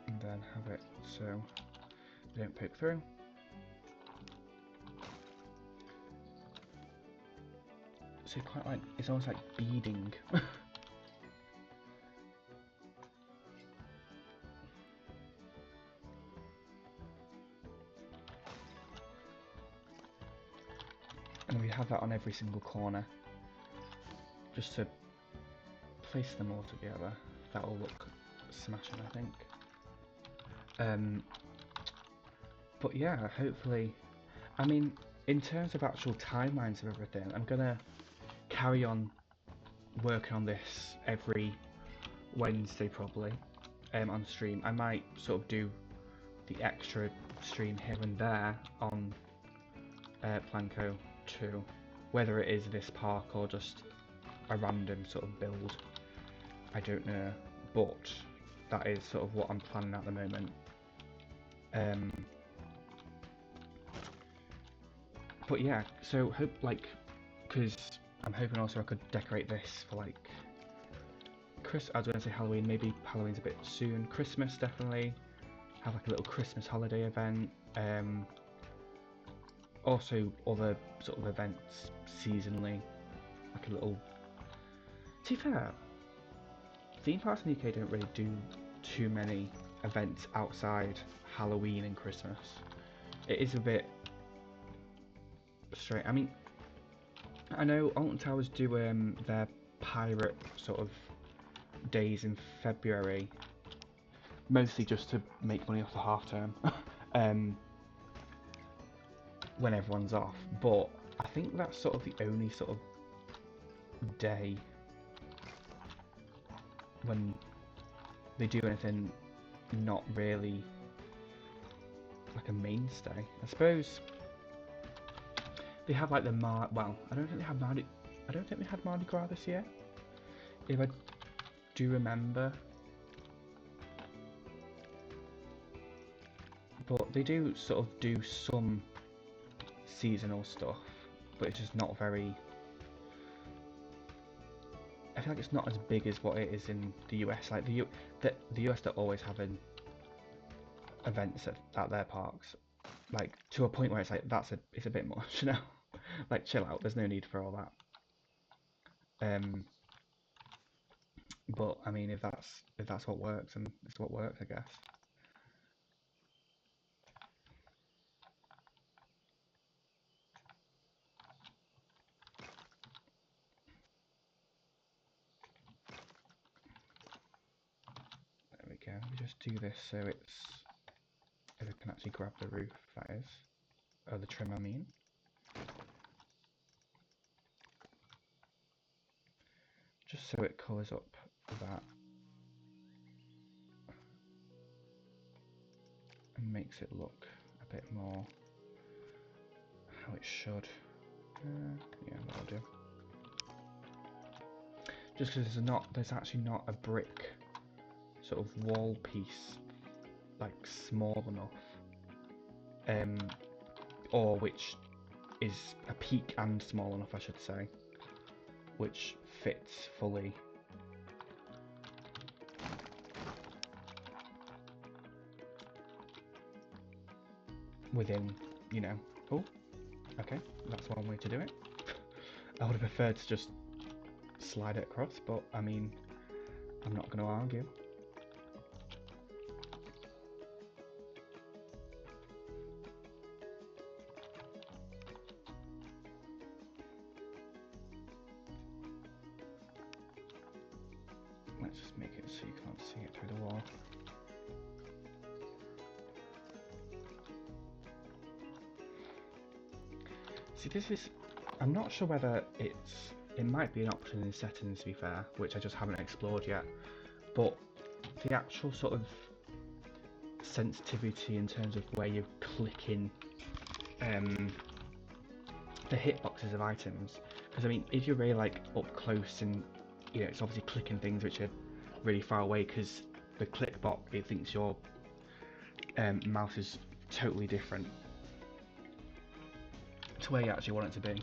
And then have it so they don't poke through. So quite like, it's almost like beading. And we have that on every single corner, just to place them all together. That'll look smashing, I think. But yeah, hopefully, I mean, in terms of actual timelines of everything, I'm gonna carry on working on this every Wednesday probably, on stream. I might sort of do the extra stream here and there on Planko 2, whether it is this park or just a random sort of build, I don't know, but that is sort of what I'm planning at the moment. But yeah, so hope, like, because I'm hoping also I could decorate this for like I was going to say Halloween, maybe Halloween's a bit soon. Christmas, definitely have like a little Christmas holiday event. Also other sort of events seasonally, like a little... To be fair, theme parks in the UK don't really do too many events outside Halloween and Christmas. It is a bit straight. I mean, I know Alton Towers do their pirate sort of days in February, mostly just to make money off the half term, when everyone's off. But I think that's sort of the only sort of day when they do anything not really like a mainstay. I suppose they have like the well, I don't think they have I don't think we had Mardi Gras this year, if I do remember. But they do sort of do some seasonal stuff, but it's just not very... I feel like it's not as big as what it is in the US. Like the US, they're always having events at their parks, like to a point where it's like it's a bit much, you know. Like chill out. There's no need for all that. But I mean, if that's what works, and it's what works, I guess. There we go. We just do this so it's... If I can actually grab the roof, that is. Oh, the trim, I mean. Just so it colours up that. And makes it look a bit more how it should. Yeah, that'll do. Just because there's actually not a brick sort of wall piece like small enough, or which is a peak and small enough, I should say, which fits fully. Within, you know. Oh, okay, that's one way to do it. I would have preferred to just slide it across, but I mean, I'm not going to argue. so you can't see it through the wall. See, this is... I'm not sure whether it might be an option in settings, to be fair, which I just haven't explored yet, but the actual sort of sensitivity in terms of where you're clicking the hitboxes of items, because I mean, if you're really like up close and it's obviously clicking things which are really far away, because the click box, it thinks your mouse is totally different to where you actually want it to be.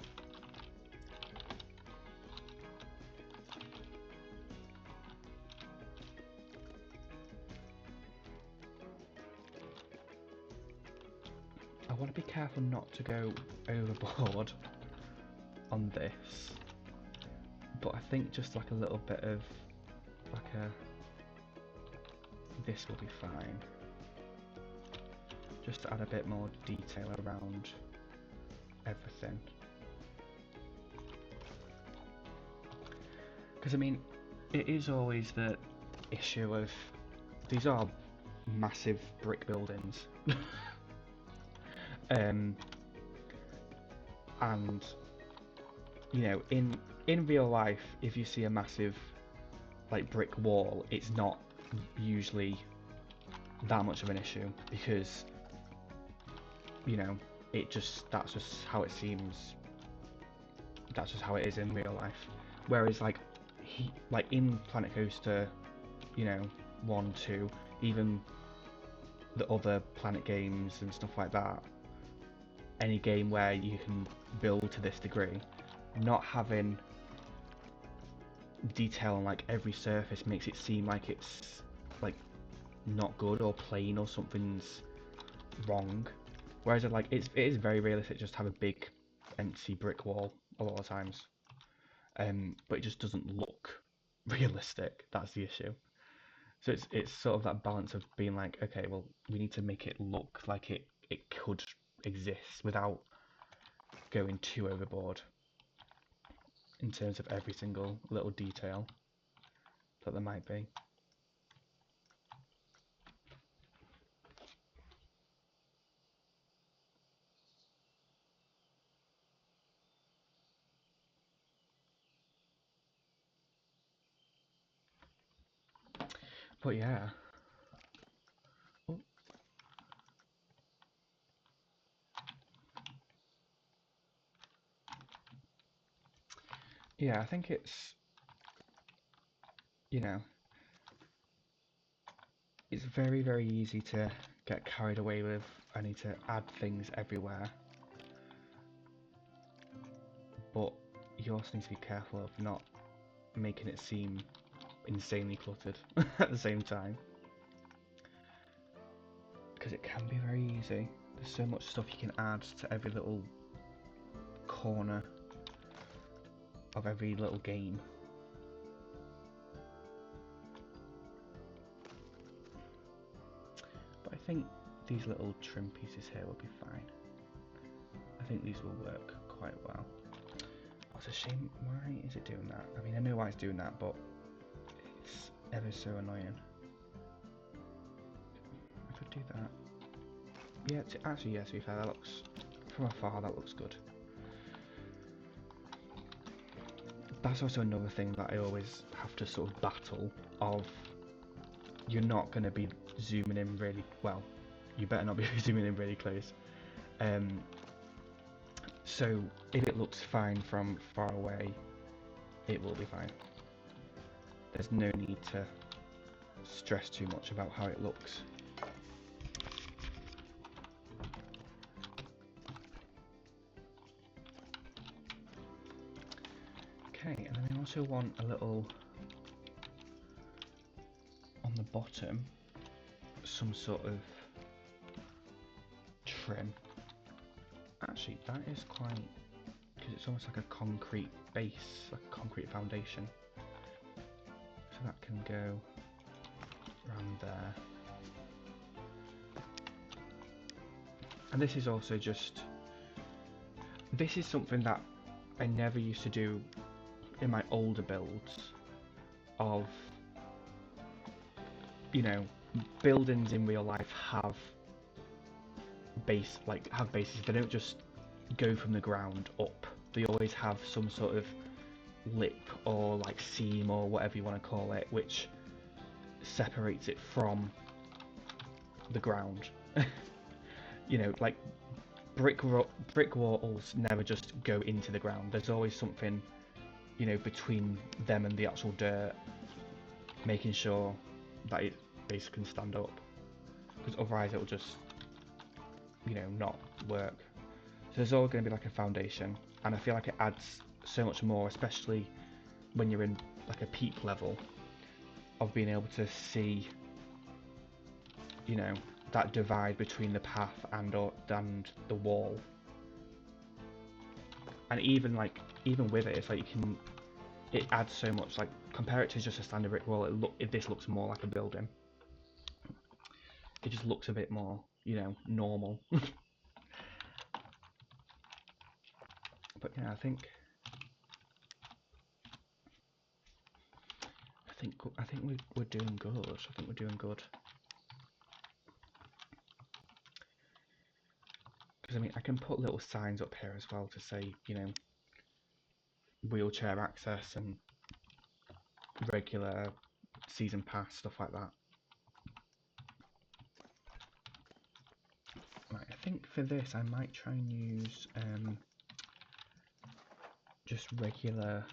I want to be careful not to go overboard on this, but I think just like a little bit of this will be fine, just to add a bit more detail around everything. Because I mean, it is always the issue of these are massive brick buildings. And in real life, if you see a massive like brick wall, it's not usually that much of an issue, because that's just how it seems, that's just how it is in real life. Whereas like in Planet Coaster 1, 2, even the other Planet games and stuff like that, any game where you can build to this degree, not having detail on like every surface makes it seem like it's like not good or plain or something's wrong. Whereas it is very realistic just to have a big empty brick wall a lot of times, but it just doesn't look realistic. That's the issue. So it's sort of that balance of being like, okay, well, we need to make it look like it could exist without going too overboard in terms of every single little detail that there might be. But yeah. Oh. Yeah, I think it's it's very, very easy to get carried away with, I need to add things everywhere, but you also need to be careful of not making it seem insanely cluttered at the same time, because it can be very easy. There's so much stuff you can add to every little corner of every little game. But I think these little trim pieces here will be fine. I think these will work quite well. Oh, it's a shame. Why is it doing that? I mean, I know why it's doing that, but it's ever so annoying. I could do that. Yeah, actually, yeah, to be fair, that looks, from afar, that looks good. That's also another thing that I always have to sort of battle of. You're not going to be zooming in really well. You better not be zooming in really close. So if it looks fine from far away, it will be fine. There's no need to stress too much about how it looks. Okay, and then I also want a little, on the bottom, some sort of trim. Actually, that is quite, because it's almost like a concrete base, like a concrete foundation. So that can go around there. And this is also just, this is something that I never used to do in my older builds, of you know, buildings in real life have bases. They don't just go from the ground up. They always have some sort of lip or like seam or whatever you want to call it, which separates it from the ground. You know, like brick walls never just go into the ground. There's always something, you know, between them and the actual dirt, making sure that it basically can stand up, because otherwise it'll just, you know, not work. So there's always going to be like a foundation, and I feel like it adds so much more, especially when you're in like a peak level, of being able to see, you know, that divide between the path and the wall. And even with it, it's like it adds so much. Like, compare it to just a standard brick wall, this looks more like a building. It just looks a bit more, you know, normal. But yeah, I think we're doing good. I think we're doing good. Because I mean, I can put little signs up here as well to say, you know, wheelchair access and regular season pass, stuff like that. Right, I think for this I might try and use just regular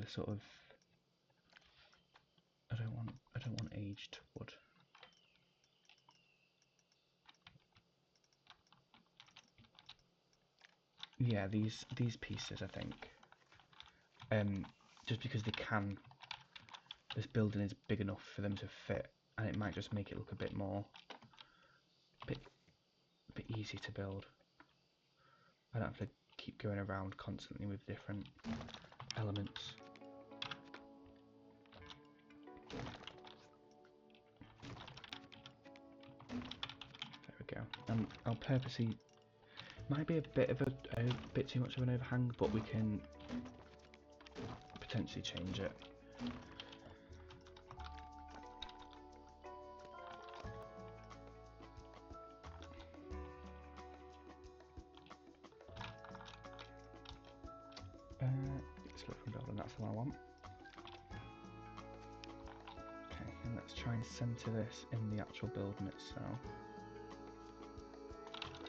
sort of, I don't want aged wood. Yeah, these pieces, I think. Just because this building is big enough for them to fit, and it might just make it look a bit more, a bit easy to build. I don't have to keep going around constantly with different elements. There we go. And I'll purposely, might be a bit too much of an overhang, but we can potentially change it. Select from building, that's the one I want. Okay, and let's try and centre this in the actual building itself.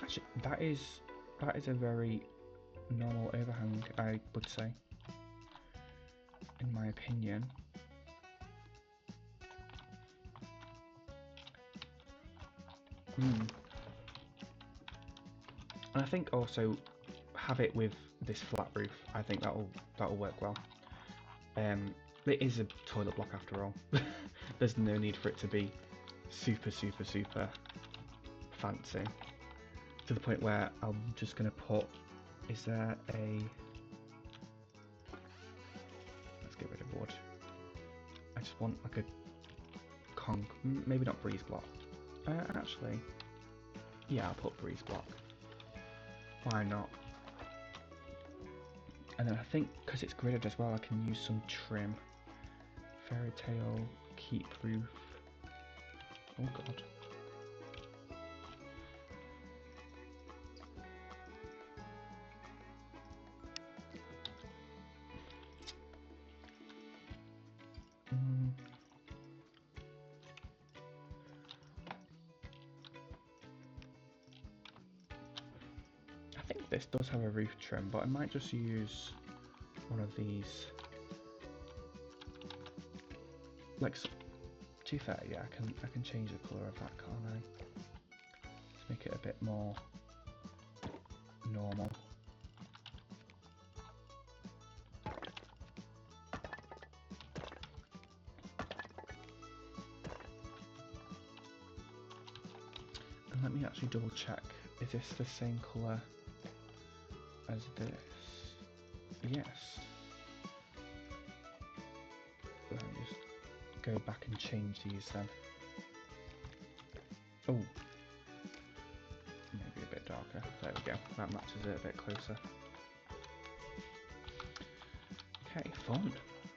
Actually, that is a very normal overhang, I would say, in my opinion. And I think also have it with this flat roof. I think that'll work well. It is a toilet block after all. There's no need for it to be super fancy, to the point where I'm just gonna put, is there a, let's get rid of wood. I just want like a maybe not breeze block. Actually, yeah, I'll put breeze block. Why not? And then I think, because it's gridded as well, I can use some trim. Fairy tale, keep roof. Oh god. I think this does have a roof trim, but I might just use one of these. Like, to be fair, yeah, I can change the colour of that, can't I? Let's make it a bit more normal. And let me actually double check, is this the same colour as this? Yes. Let me just go back and change these then. Oh, maybe a bit darker. There There we go, that matches it a bit closer. Okay, fun.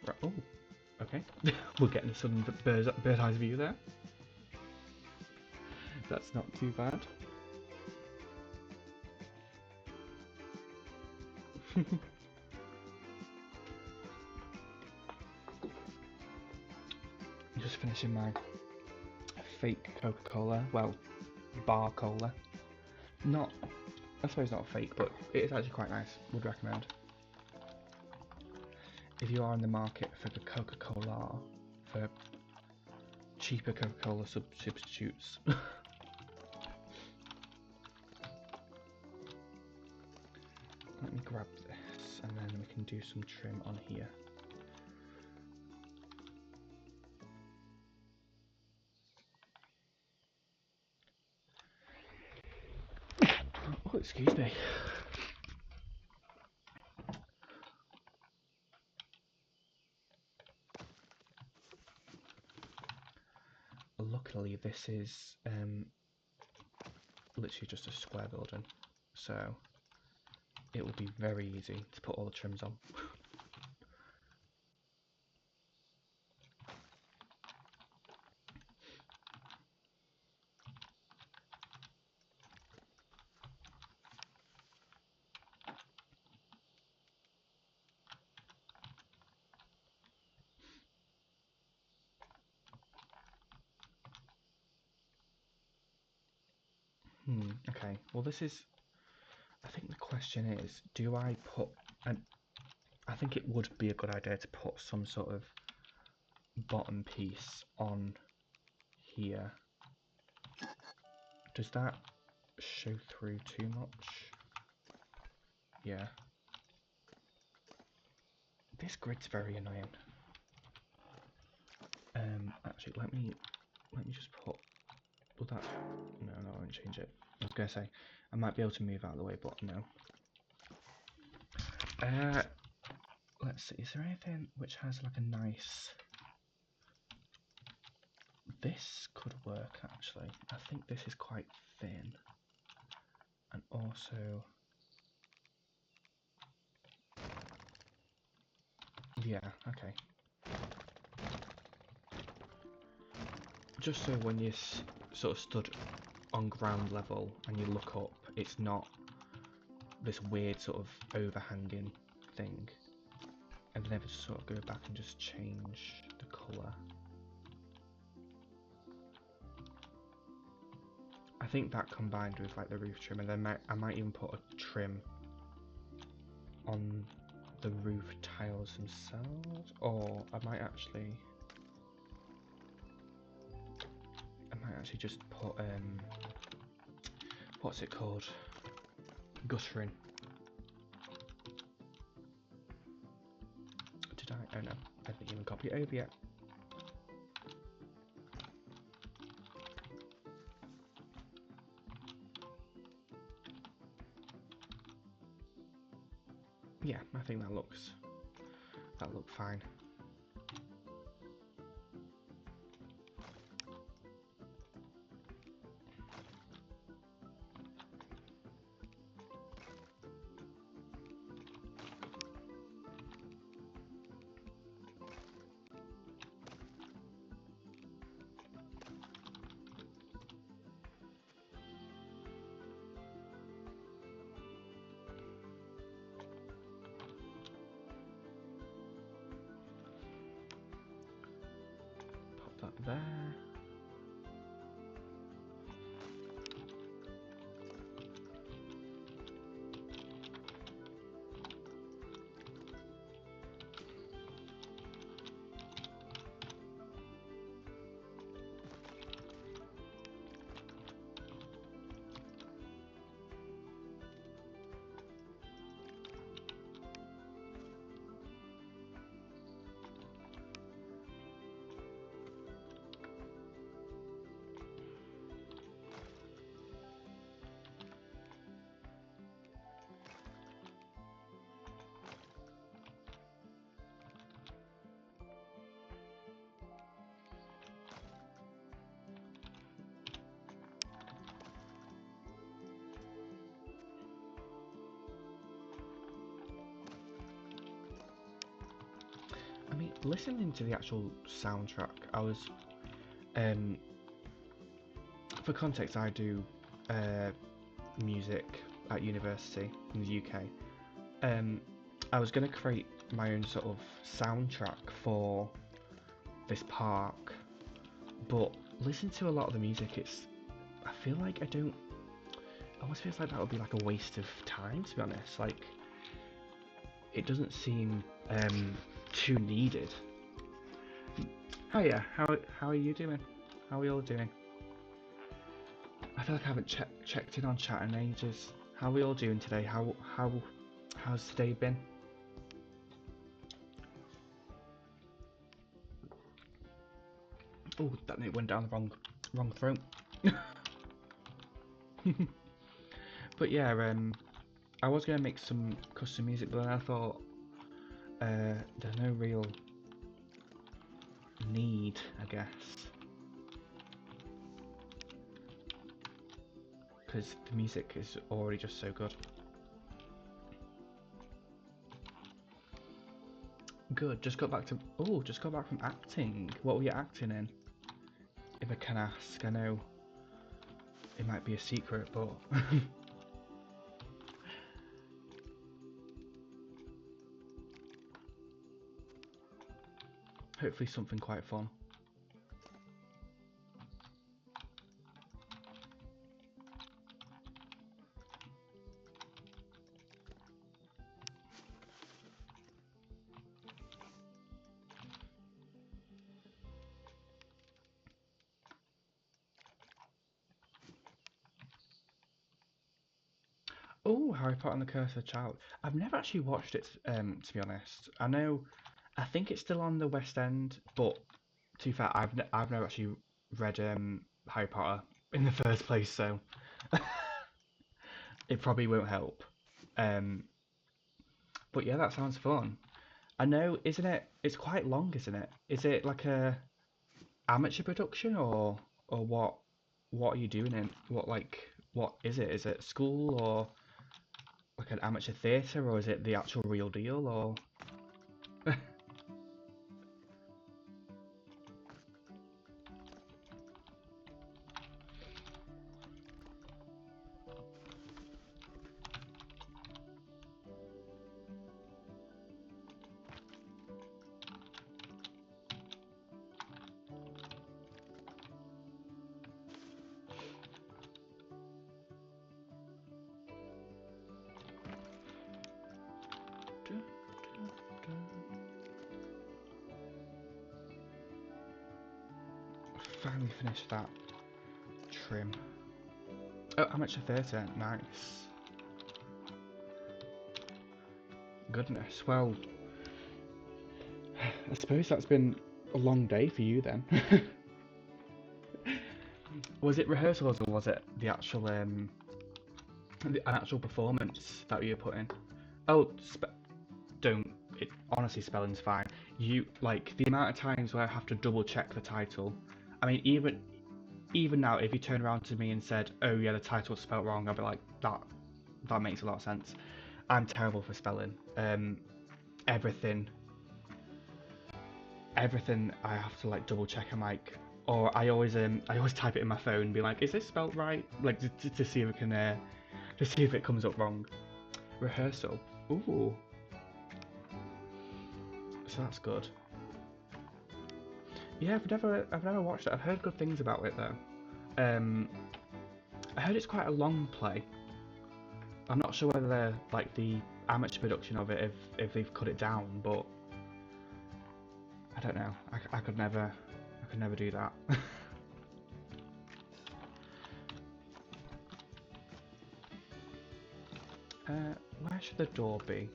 Right, oh, okay. We're getting a sudden bird's eye view there. That's not too bad. I'm just finishing my fake Coca-Cola, well, bar cola. Not, I suppose not fake, but it is actually quite nice. Would recommend. If you are in the market for the Coca-Cola, for cheaper Coca-Cola substitutes. Let me grab this and then we can do some trim on here. Oh, excuse me. Luckily this is literally just a square building, so it will be very easy to put all the trims on. Okay, well this is, I think the question is, do I put, I think it would be a good idea to put some sort of bottom piece on here. Does that show through too much? Yeah. This grid's very annoying. Actually, let me just put, will that, no, I won't change it. I was gonna say, I might be able to move out of the way, but no. Let's see, is there anything which has like a nice, this could work actually. I think this is quite thin. And also, yeah, okay. Just so when you're sort of stood on ground level and you look up, it's not this weird sort of overhanging thing. And then just sort of go back and just change the colour. I think that combined with like the roof trim, and then I might even put a trim on the roof tiles themselves, or I might actually just put what's it called, guttering. Did I? Oh no, I didn't even copy it over yet. Yeah, I think that looks fine. Pop that there. listening to the actual soundtrack, I was, um, for context, I do music at university in the UK. I was going to create my own sort of soundtrack for this park, but listen to a lot of the music. I feel like it almost feels like that would be like a waste of time, to be honest. Like, it doesn't seem too needed. Hiya, how are you doing? How are we all doing? I feel like I haven't checked in on chat in ages. How are we all doing today? How's today been? Oh, that note went down the wrong throat. But yeah, I was gonna make some custom music, but then I thought there's no real need, I guess, because the music is already just so good. Good. Just got back from acting. What were you acting in? If I can ask, I know it might be a secret, but hopefully something quite fun. Oh, Harry Potter and the Curse of the Child. I've never actually watched it, to be honest. I think it's still on the West End, but to be fair, I've never actually read Harry Potter in the first place, so it probably won't help. Um, but yeah, that sounds fun. I know, isn't it? It's quite long, isn't it? Is it like a amateur production or what? What are you doing in? What is it? Is it school or like an amateur theatre, or is it the actual real deal, or? Finally finished that trim. Oh, amateur theatre, nice. Goodness, well, I suppose that's been a long day for you then. Was it rehearsals or was it the actual an actual performance that you put in? Oh, don't. Honestly, spelling's fine. You like the amount of times where I have to double check the title. I mean, even now, if you turn around to me and said, "Oh yeah, the title's spelled wrong," I'll be like, "That makes a lot of sense." I'm terrible for spelling. Everything, everything I have to like double check. I'm like, or I always type it in my phone and be like, "Is this spelled right?" Like to see if it can to see if it comes up wrong. Rehearsal. Ooh, so that's good. Yeah, I've never watched it. I've heard good things about it though. Um, I heard it's quite a long play. I'm not sure whether they're like the amateur production of it if they've cut it down, but I don't know. I could never do that. Where should the door be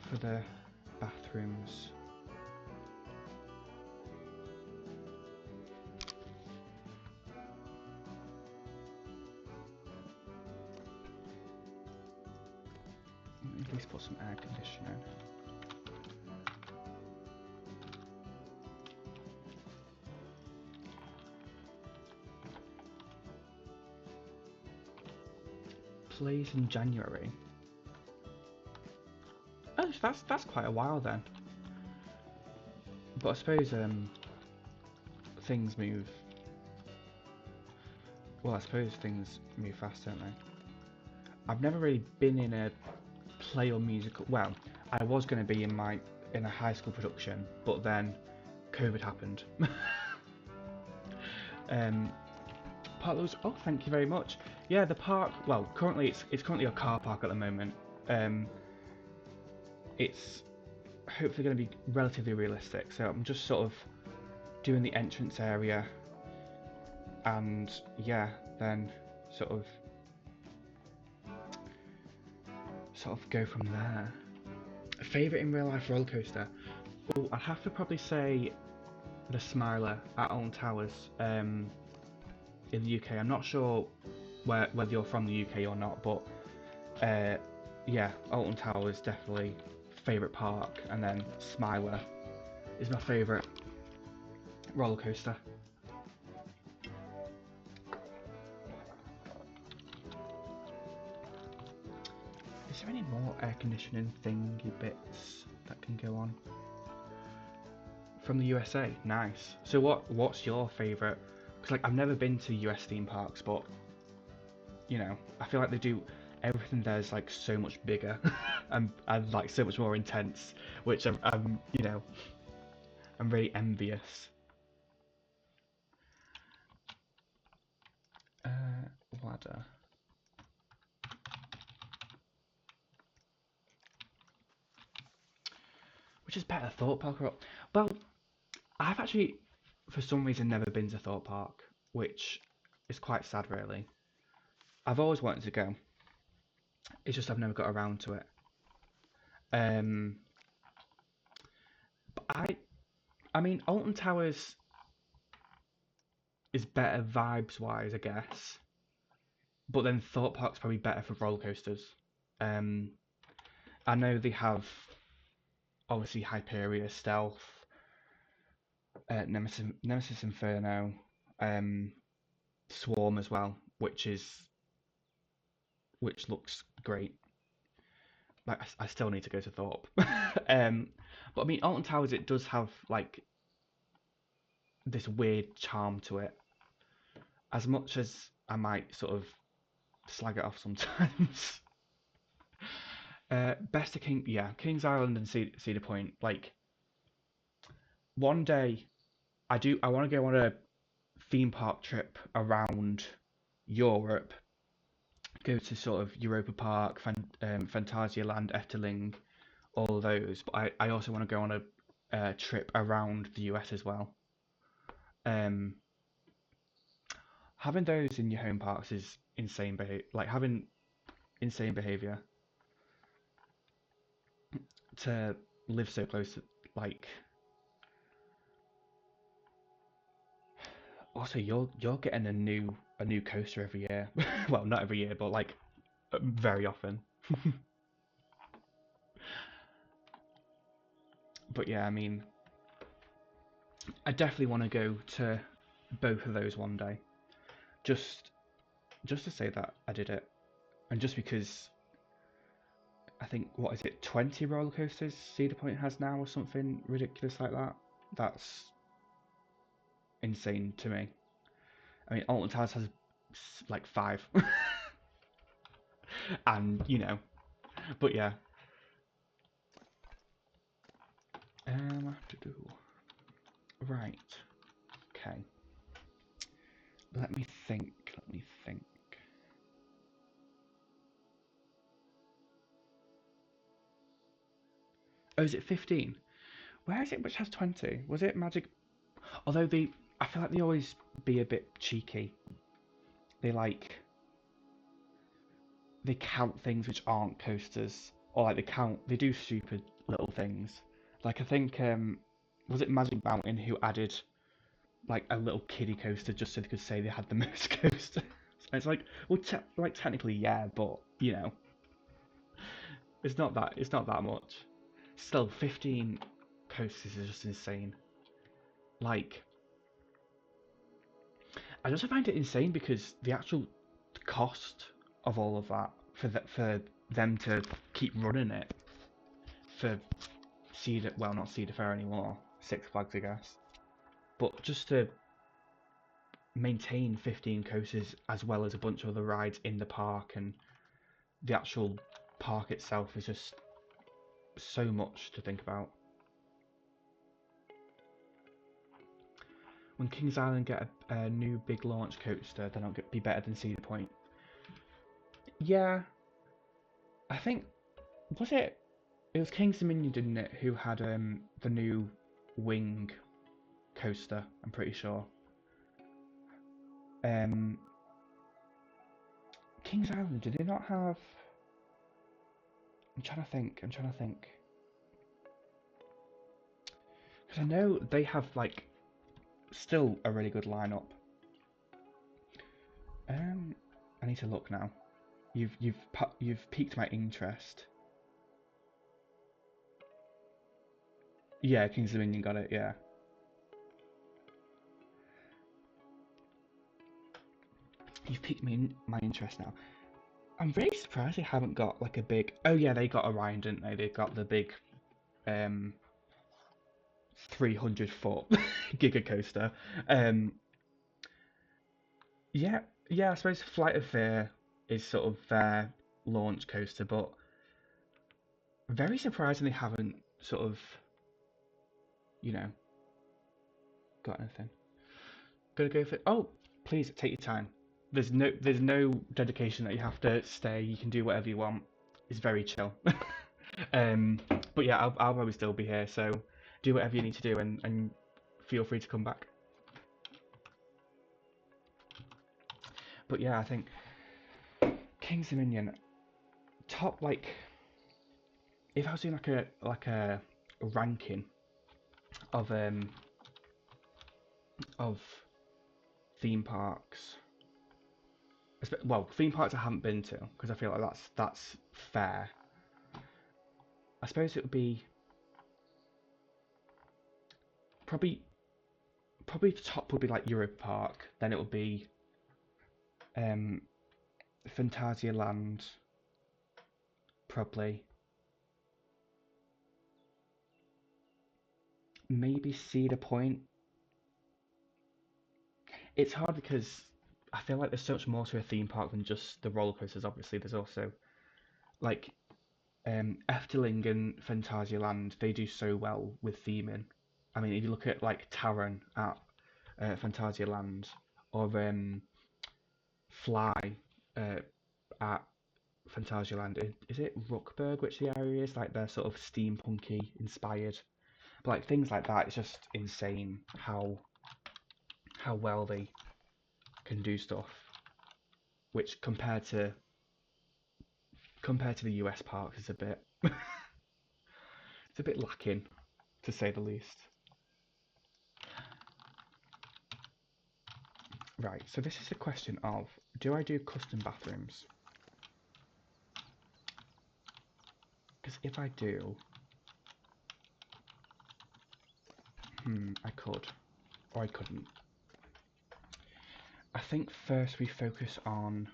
for the bathrooms? At least put some air conditioning. Plays in January. Oh, that's quite a while then. But I suppose things move. Well, I suppose things move fast, don't they? I've never really been in a play or musical. Well, I was going to be in a high school production, but then COVID happened. Park looks. Oh, thank you very much. Yeah, the park. Well, currently it's currently a car park at the moment. It's hopefully going to be relatively realistic. So I'm just sort of doing the entrance area, and yeah, then sort of go from there. Favorite in real life roller coaster? Oh, I'd have to probably say the Smiler at Alton Towers in the UK. I'm not sure whether you're from the UK or not, but yeah, Alton Towers definitely favourite park, and then Smiler is my favourite roller coaster. Is there any more air conditioning thingy bits that can go on? From the USA, nice. So what's your favourite? Because like I've never been to US theme parks, but you know, I feel like they do everything there's like so much bigger and like so much more intense, which I'm you know, I'm really envious. Ladder. Which is better, Thought Park or... Well, I've actually, for some reason, never been to Thought Park, which is quite sad, really. I've always wanted to go. It's just I've never got around to it. But I mean, Alton Towers is better vibes-wise, I guess. But then Thought Park's probably better for roller coasters. I know they have, obviously, Hyperia, Stealth, Nemesis Inferno, Swarm as well, which looks great. Like I still need to go to Thorpe. But I mean, Alton Towers, it does have like this weird charm to it. As much as I might sort of slag it off sometimes. Best of Kings Island and Cedar Point. Like one day, I want to go on a theme park trip around Europe. Go to sort of Europa Park, Phantasialand, Efteling, all of those. But I also want to go on a trip around the US as well. Having those in your home parks is insane behavior. Like having insane behavior to live so close to, like. Also, you're getting a new coaster every year. Well, not every year, but like very often. But yeah, I mean, I definitely want to go to both of those one day. Just to say that I did it, and just because I think what is it, 20 roller coasters Cedar Point has now, or something ridiculous like that. That's insane to me. I mean, Alton Towers has like 5, and you know, but yeah. I have to do right. Okay. Let me think. Oh, is it 15? Where is it which has 20? Was it Magic? Although I feel like they always be a bit cheeky. They they count things which aren't coasters, or like they do stupid little things. Like I think was it Magic Mountain who added like a little kiddie coaster just so they could say they had the most coasters. And it's like, well, like technically yeah, but you know, it's not that much. Still, 15 coasters is just insane. Like, I just find it insane because the actual cost of all of that for them to keep running it for Cedar, well, not Cedar Fair anymore, Six Flags, I guess, but just to maintain 15 coasters as well as a bunch of other rides in the park, and the actual park itself is just so much to think about. When Kings Island get a new big launch coaster, then it'll be better than Cedar Point. Yeah, I think, it was King's Dominion, didn't it, who had the new wing coaster, I'm pretty sure. Kings Island, did they not have... I'm trying to think. Because I know they have, like, still a really good lineup. I need to look now. You've piqued my interest. Yeah, Kings Dominion got it, yeah. You've piqued my interest now. I'm very surprised they haven't got like a big... Oh yeah, they got Orion, didn't they? They got the big 300-foot Giga Coaster. Yeah, I suppose Flight of Fear is sort of their launch coaster, but very surprising they haven't sort of, got anything. Gonna go for... Oh, please take your time. There's no dedication that you have to stay. You can do whatever you want. It's very chill. But yeah, I'll probably still be here. So do whatever you need to do, and feel free to come back. But yeah, I think King's Dominion top, like, if I was doing like a ranking of theme parks. Well, theme parks I haven't been to, because I feel like that's fair. I suppose it would be probably the top would be like Europa Park. Then it would be Phantasialand, probably. Maybe Cedar Point. It's hard because I feel like there's so much more to a theme park than just the roller coasters. Obviously, there's also like Efteling and Phantasialand. They do so well with theming. I mean, if you look at like Taron at Phantasialand, or Fly at Phantasialand, is it Ruckberg, which the area is? Like they're sort of steampunky inspired. But like things like that, it's just insane how well they can do stuff. Which compared to the US parks is a bit it's a bit lacking, to say the least. Right, so this is a question of, do I do custom bathrooms? Because if I do, I could, or I couldn't. I think first we focus on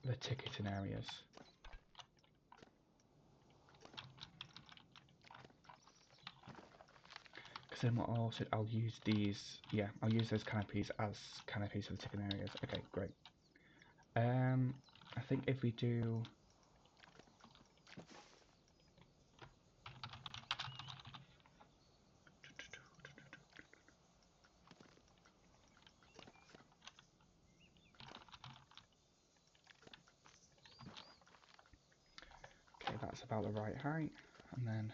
the ticketing areas. Because then I'll use these, yeah, I'll use those canopies as canopies for the ticketing areas. Okay, great. I think if we do... Okay, that's about the right height, and then...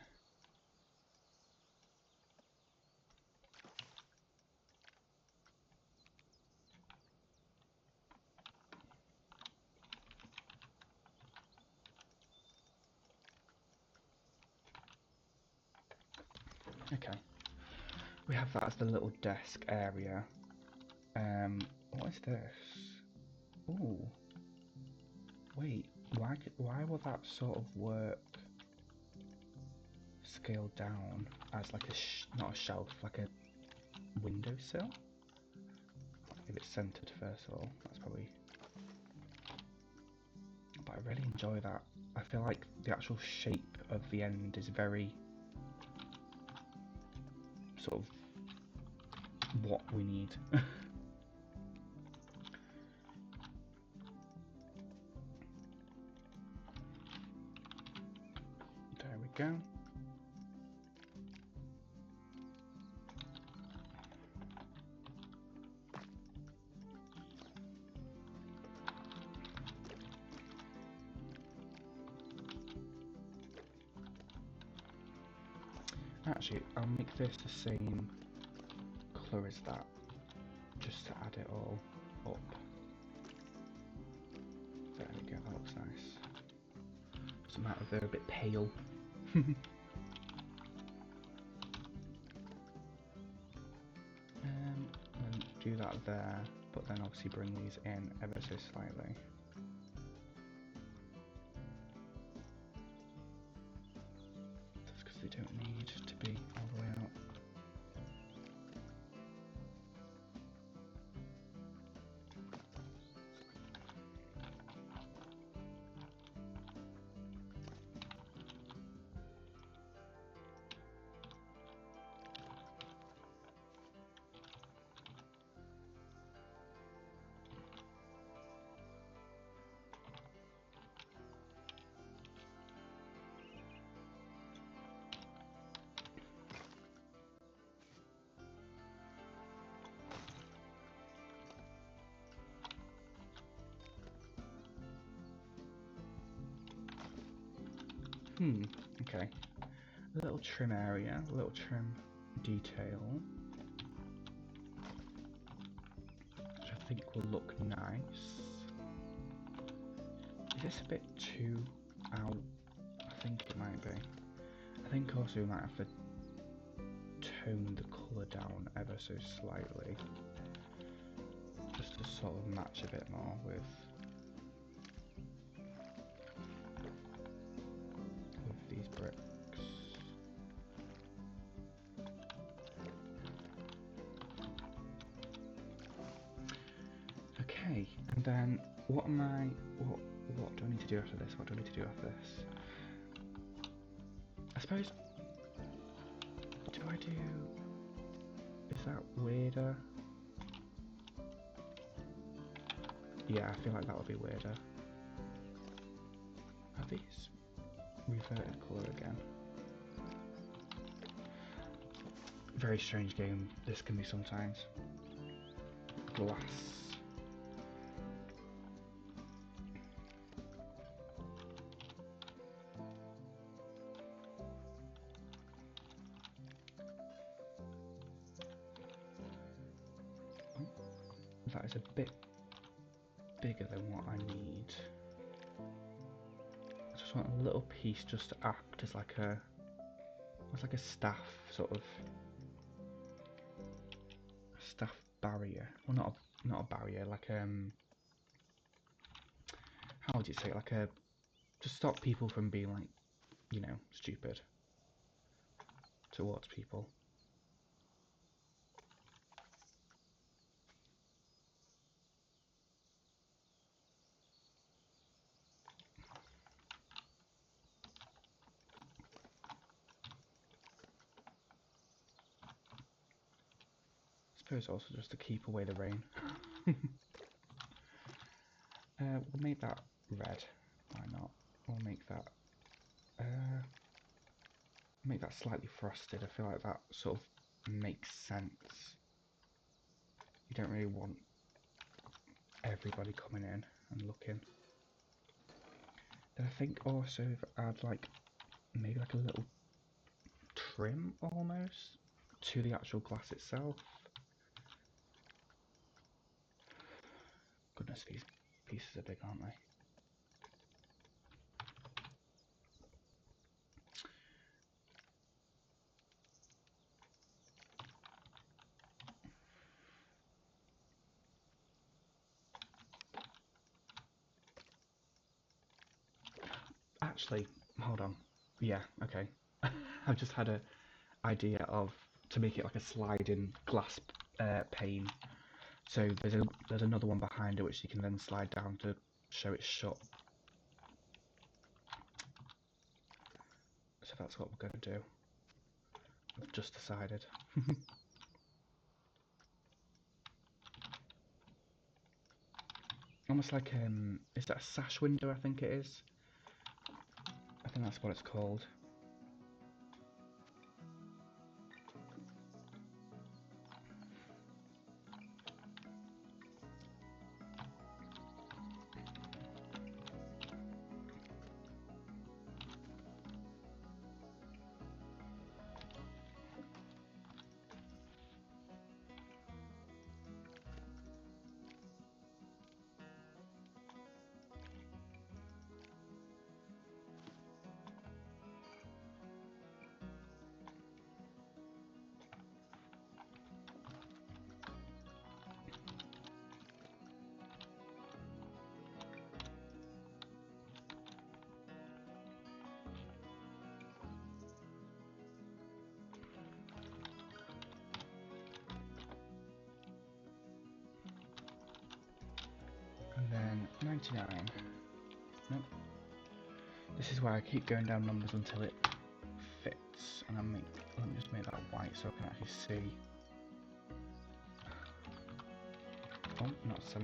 Okay, we have that as the little desk area. What is this? Ooh, wait, why will that sort of work scaled down as like not a shelf, like a windowsill? If it's centered first of all, that's probably... But I really enjoy that. I feel like the actual shape of the end is very sort of what we need. There we go. Actually, I'll make this the same colour as that, just to add it all up. There we go, that looks nice. Doesn't matter if they're a bit pale. And do that there, but then obviously bring these in ever so slightly. Just because they don't need to be all the way out. Okay. A little trim area, a little trim detail, which I think will look nice. Is this a bit too out? I think it might be. I think also we might have to tone the colour down ever so slightly, just to sort of match a bit more with these bricks. Okay, and then what do I need to do after this? What do I need to do after this? I suppose, is that weirder? Yeah, I feel like that would be weirder. Are these reverted colour again? Very strange game this can be sometimes. Glass. That is a bit bigger than what I need. I just want a little piece just to act as like a, almost like a staff sort of staff barrier. Well, not a barrier, like how would you say it? Like a, to stop people from being like, you know, stupid towards people. I suppose also just to keep away the rain. We'll make that red. Why not? We'll make that slightly frosted. I feel like that sort of makes sense. You don't really want everybody coming in and looking. Then I think also if I add like maybe like a little trim almost to the actual glass itself. Goodness, these pieces are big, aren't they? Actually, hold on. Yeah, okay. I've just had a idea of to make it like a sliding glass pane. So there's another one behind it which you can then slide down to show it's shut. that's what we're going to do. I've just decided. Almost like, is that a sash window? I think it is. I think that's what it's called. And then 99. Nope. This is where I keep going down numbers until it fits. And let me just make that white so I can actually see. Oh, not 7%.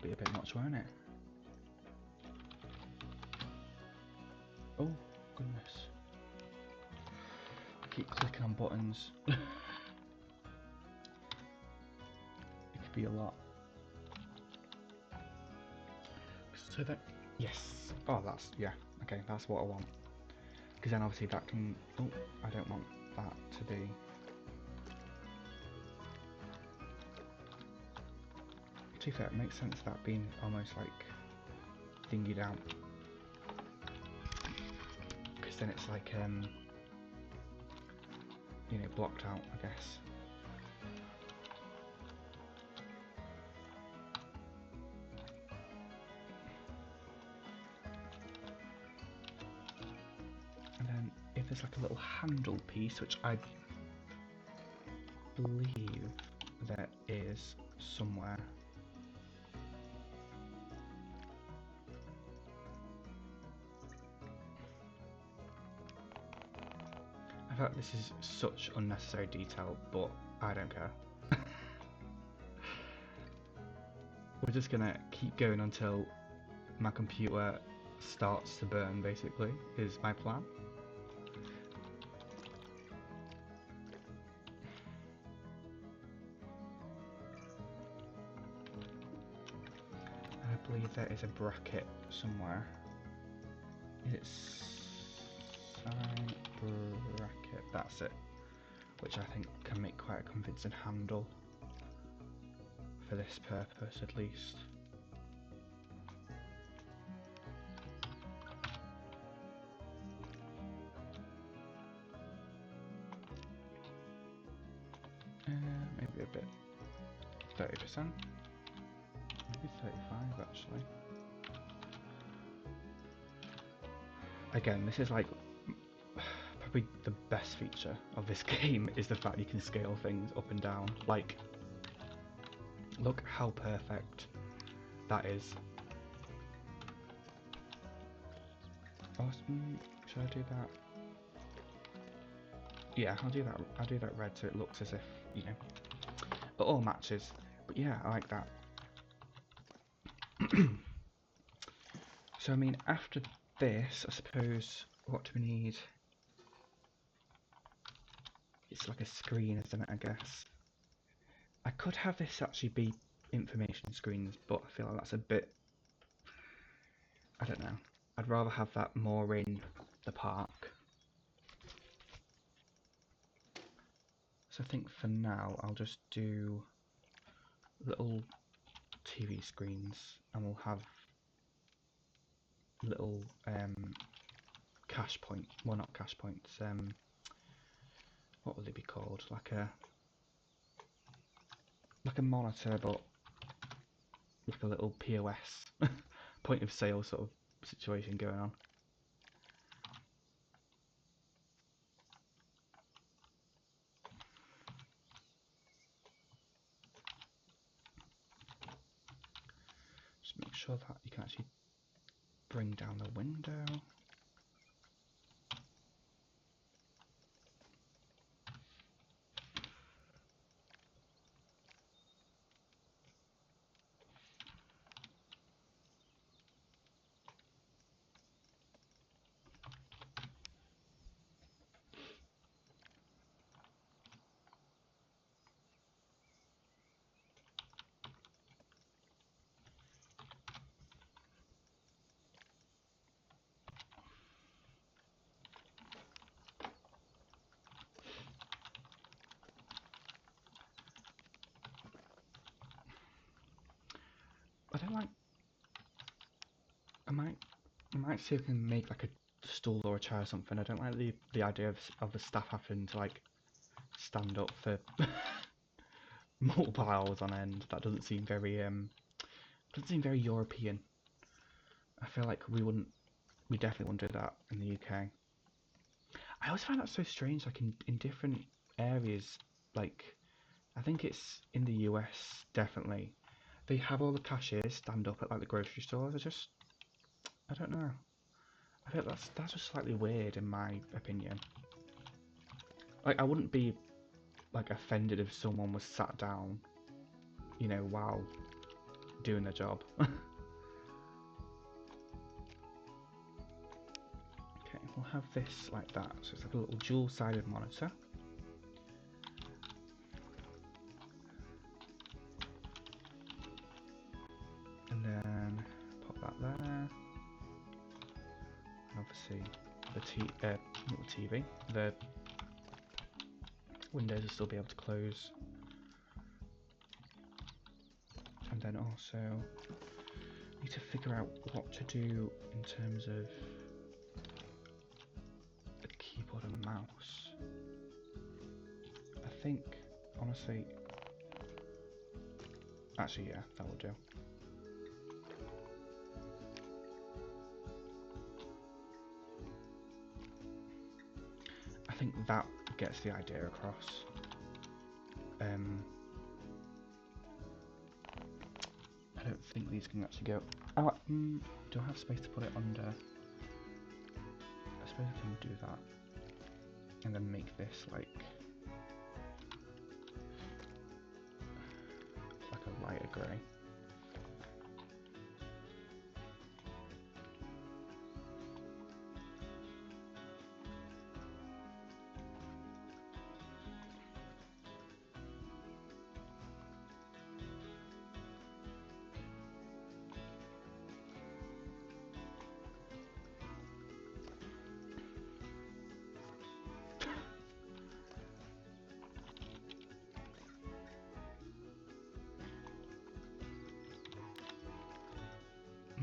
Be a bit much, won't it? Oh, goodness. I keep clicking on buttons. It could be a lot. So that, yes. Oh, that's, yeah. Okay, that's what I want. Because then obviously that can, oh, I don't want that to be. To be fair, it makes sense that being almost like thingied out. Because then it's like, you know, blocked out, I guess. And then if there's like a little handle piece, which I believe there is somewhere. I thought this is such unnecessary detail, but I don't care. We're just gonna keep going until my computer starts to burn, basically, is my plan. I believe there is a bracket somewhere. Is it sign bracket? That's it. Which I think can make quite a convincing handle for this purpose, at least. Maybe a bit, 30%, maybe 35 actually. Again, this is like probably the best feature of this game is the fact you can scale things up and down. Like, look how perfect that is. Awesome. Should I do that? Yeah, I'll do that. I'll do that red so it looks as if, you know, it all matches. But yeah, I like that. So I mean, after this, I suppose, what do we need? It's like a screen, isn't it, I guess. I could have this actually be information screens, but I feel like that's a bit, I don't know. I'd rather have that more in the park. So I think for now, I'll just do little TV screens, and we'll have little cache point, well, not cache points, what would they be called? Like a monitor, but like a little POS point of sale sort of situation going on. Just make sure that you can actually bring down the window. don't like. I might see if I can make like a stool or a chair or something. I don't like the idea of the staff having to like stand up for multiple hours on end. That doesn't seem very European. I feel like we definitely wouldn't do that in the UK. I always find that so strange, like in different areas, like I think it's in the US definitely. They have all the cashiers stand up at like the grocery stores. I don't know. I feel that's just slightly weird in my opinion. Like I wouldn't be like offended if someone was sat down, you know, while doing their job. Okay, we'll have this like that. So it's like a little dual-sided monitor. And then pop that there. And obviously the not the TV, the windows will still be able to close. And then also need to figure out what to do in terms of the keyboard and mouse. I think, honestly, actually yeah, that will do. I think that gets the idea across. I don't think these can actually go. Oh, do I have space to put it under? I suppose I can do that, and then make this like a lighter grey.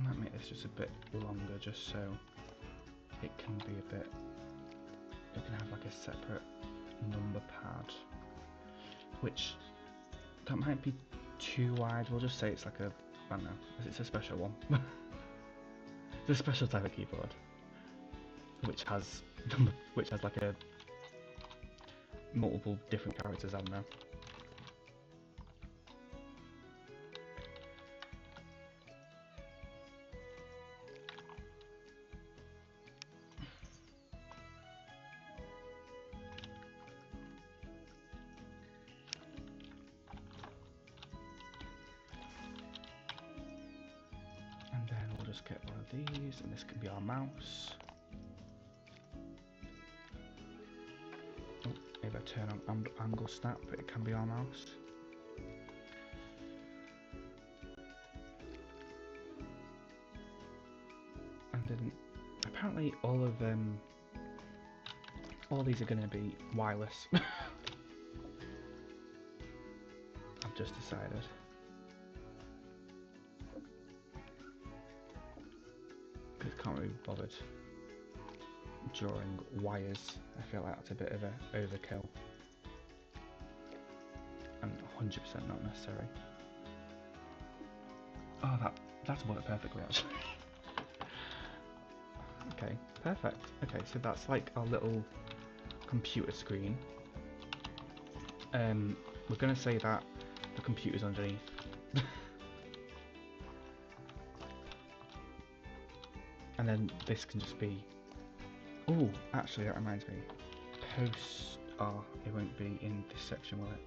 Might make this just a bit longer, just so it can be a bit. It can have like a separate number pad, which that might be too wide. We'll just say it's like a. I don't know. It's a special one. It's a special type of keyboard, which has like a multiple different characters on there. And then we'll just get one of these, and this can be our mouse. Oh, maybe I turn on angle snap, but it can be our mouse. And then apparently all these are going to be wireless. I've just decided. Because I can't really be bothered drawing wires. I feel like that's a bit of an overkill. And 100% not necessary. Oh, that's worked perfectly actually. Okay, perfect. Okay, so that's like our little computer screen. We're going to say that the computer's underneath. And then this can just be. Oh, actually, that reminds me. Post. Oh, it won't be in this section, will it?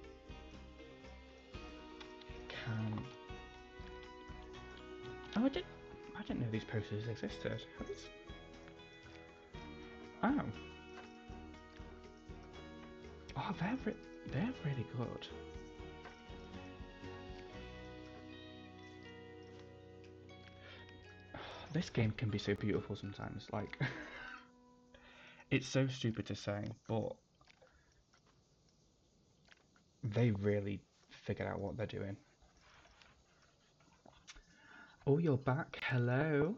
Can. Oh, I didn't know these posters existed. Oh. Oh, they're really good. This game can be so beautiful sometimes. Like, it's so stupid to say, but they really figured out what they're doing. Oh, you're back. Hello.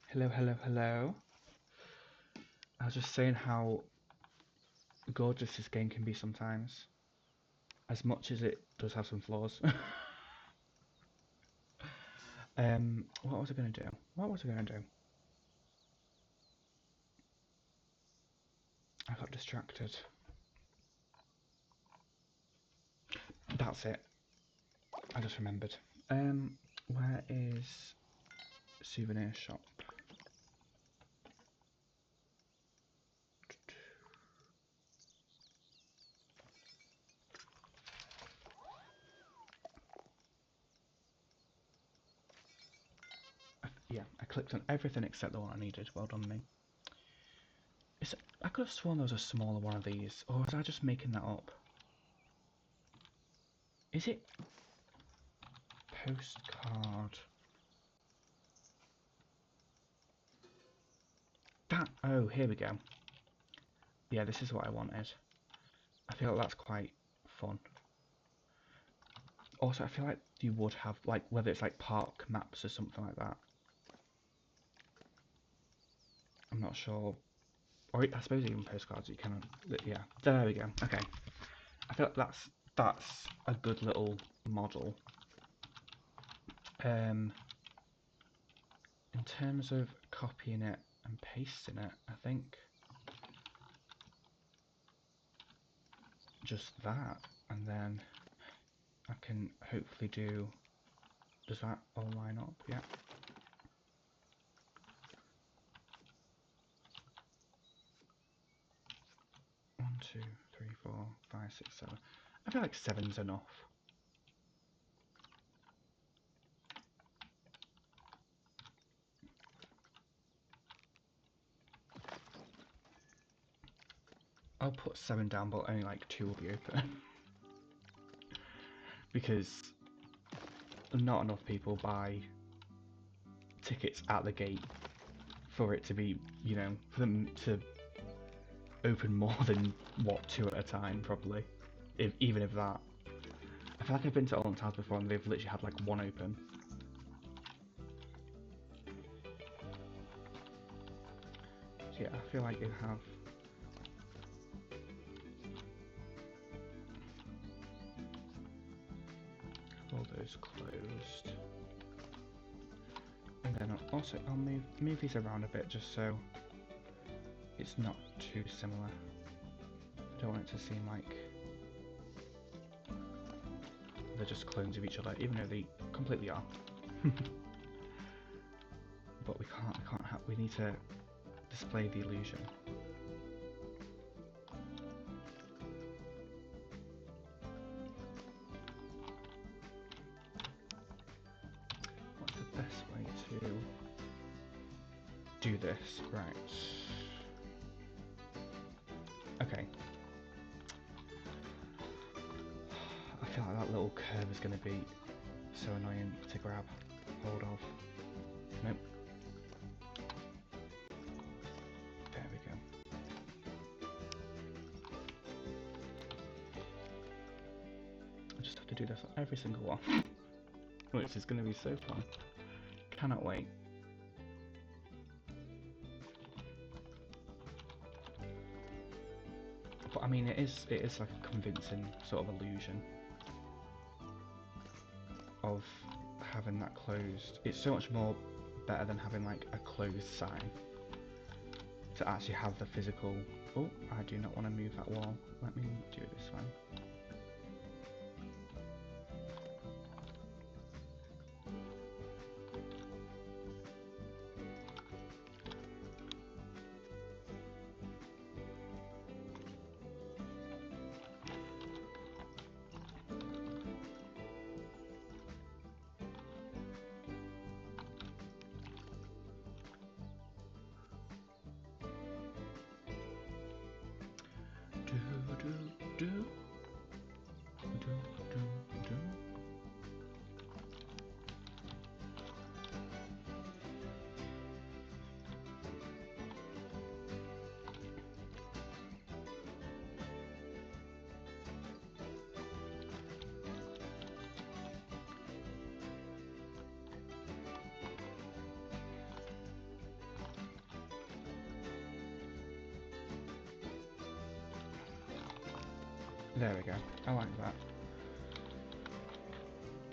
Hello, hello, hello. I was just saying how gorgeous this game can be sometimes, as much as it does have some flaws. What was I gonna do? What was I gonna do? I got distracted. That's it. I just remembered. Where is souvenir shop? Yeah, I clicked on everything except the one I needed. Well done, me. I could have sworn there was a smaller one of these, or was I just making that up? Is it postcard? That, oh, here we go. Yeah, this is what I wanted. I feel like that's quite fun. Also, I feel like you would have, like, whether it's like park maps or something like that. I'm not sure. Or I suppose even postcards you can, yeah. There we go. Okay. I feel like that's a good little model. In terms of copying it and pasting it, I think just that, and then I can hopefully do. Does that all line up? Yeah. 1, 2, 3, 4, 5, 6, 7. I feel like 7's enough. I'll put 7 down, but only like 2 will be open. Because not enough people buy tickets at the gate for it to be, you know, for them to open more than, what, 2 at a time, probably. Even if that. I feel like I've been to Alton Towers before and they've literally had like 1 open. So yeah, I feel like you have all those closed. And then I'll move these around a bit just so it's not too similar. I don't want it to seem like they're just clones of each other, even though they completely are. But we can't have. We need to display the illusion. What's the best way to do this? Right. Okay. I feel like that little curve is going to be so annoying to grab hold of. Nope. There we go. I just have to do this on every single one, which is going to be so fun. Cannot wait. But I mean, it is like a convincing sort of illusion of having that closed. It's so much more better than having like a closed sign. To actually have the physical. Oh, I do not want to move that wall. Let me do it this way. Do, do, do. There we go. I like that.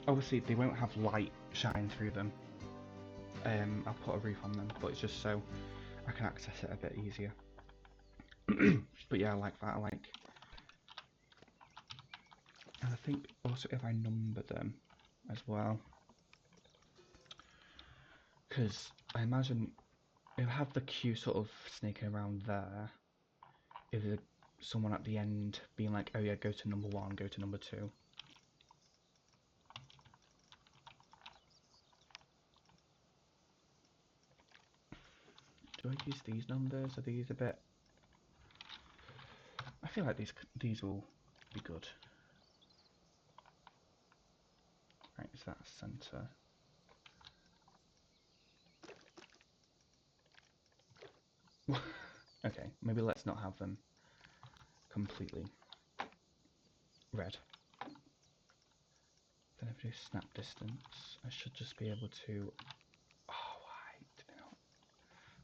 Obviously, they won't have light shine through them. I'll put a roof on them, but it's just so I can access it a bit easier. But yeah, I like that. And I think also if I number them as well, because I imagine if I have the queue sort of snaking around there, if there's someone at the end being like, oh yeah, go to number 1, go to number 2. Do I use these numbers? Are these a bit... I feel like these will be good. Right, is that centre? Okay, maybe let's not have them completely red. Then if I do snap distance, I should just be able to... Oh,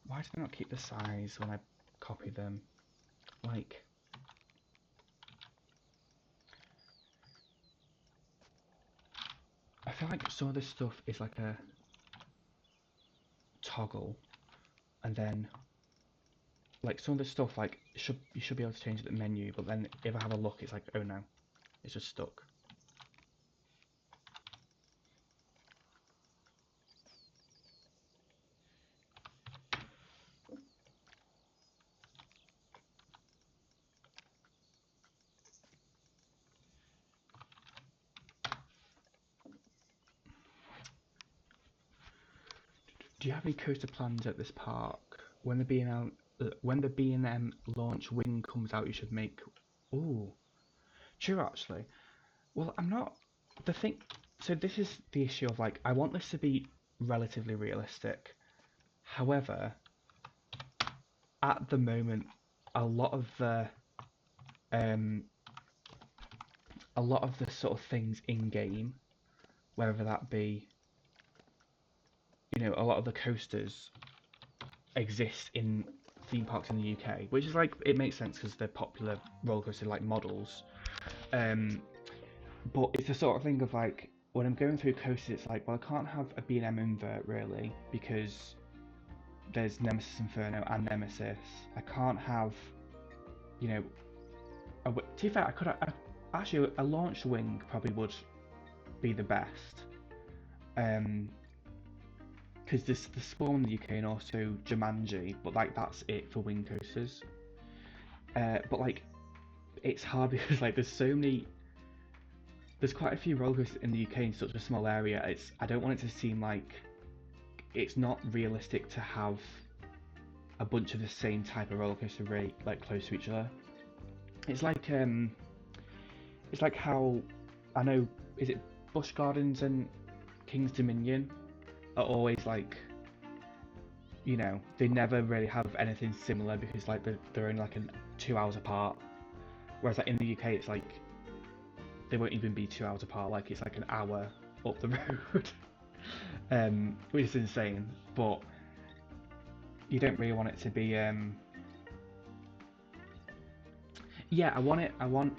why did they not keep the size when I copy them? Like... I feel like some of this stuff is like a toggle, and then like some of this stuff like you should be able to change the menu, but then if I have a look, it's like, oh no, it's just stuck. Do you have any coaster plans at this park? When the B&M launch wing comes out, you should make... Ooh, true actually. Well, I'm not... The thing... So this is the issue of like, I want this to be relatively realistic. However, at the moment, a lot of the sort of things in game, whether that be, you know, a lot of the coasters exist in theme parks in the UK, which is like, it makes sense because they're popular roller coaster like models. But it's the sort of thing of like, when I'm going through coasters, it's like, well, I can't have a B&M invert really because there's Nemesis Inferno and Nemesis. I can't have, you know, to be fair, I could actually a launch wing probably would be the best. Because there's the Spawn in the UK and also Jumanji, but like that's it for wing coasters. But like it's hard because like there's quite a few roller coasters in the UK in such a small area. I don't want it to seem like it's not realistic to have a bunch of the same type of roller coaster rate like close to each other. It's like how I know, is it Busch Gardens and King's Dominion are always like, you know, they never really have anything similar because like they're only like 2 hours apart. Whereas like in the UK, it's like they won't even be 2 hours apart. Like it's like an hour up the road, which is insane. But you don't really want it to be. Yeah, I want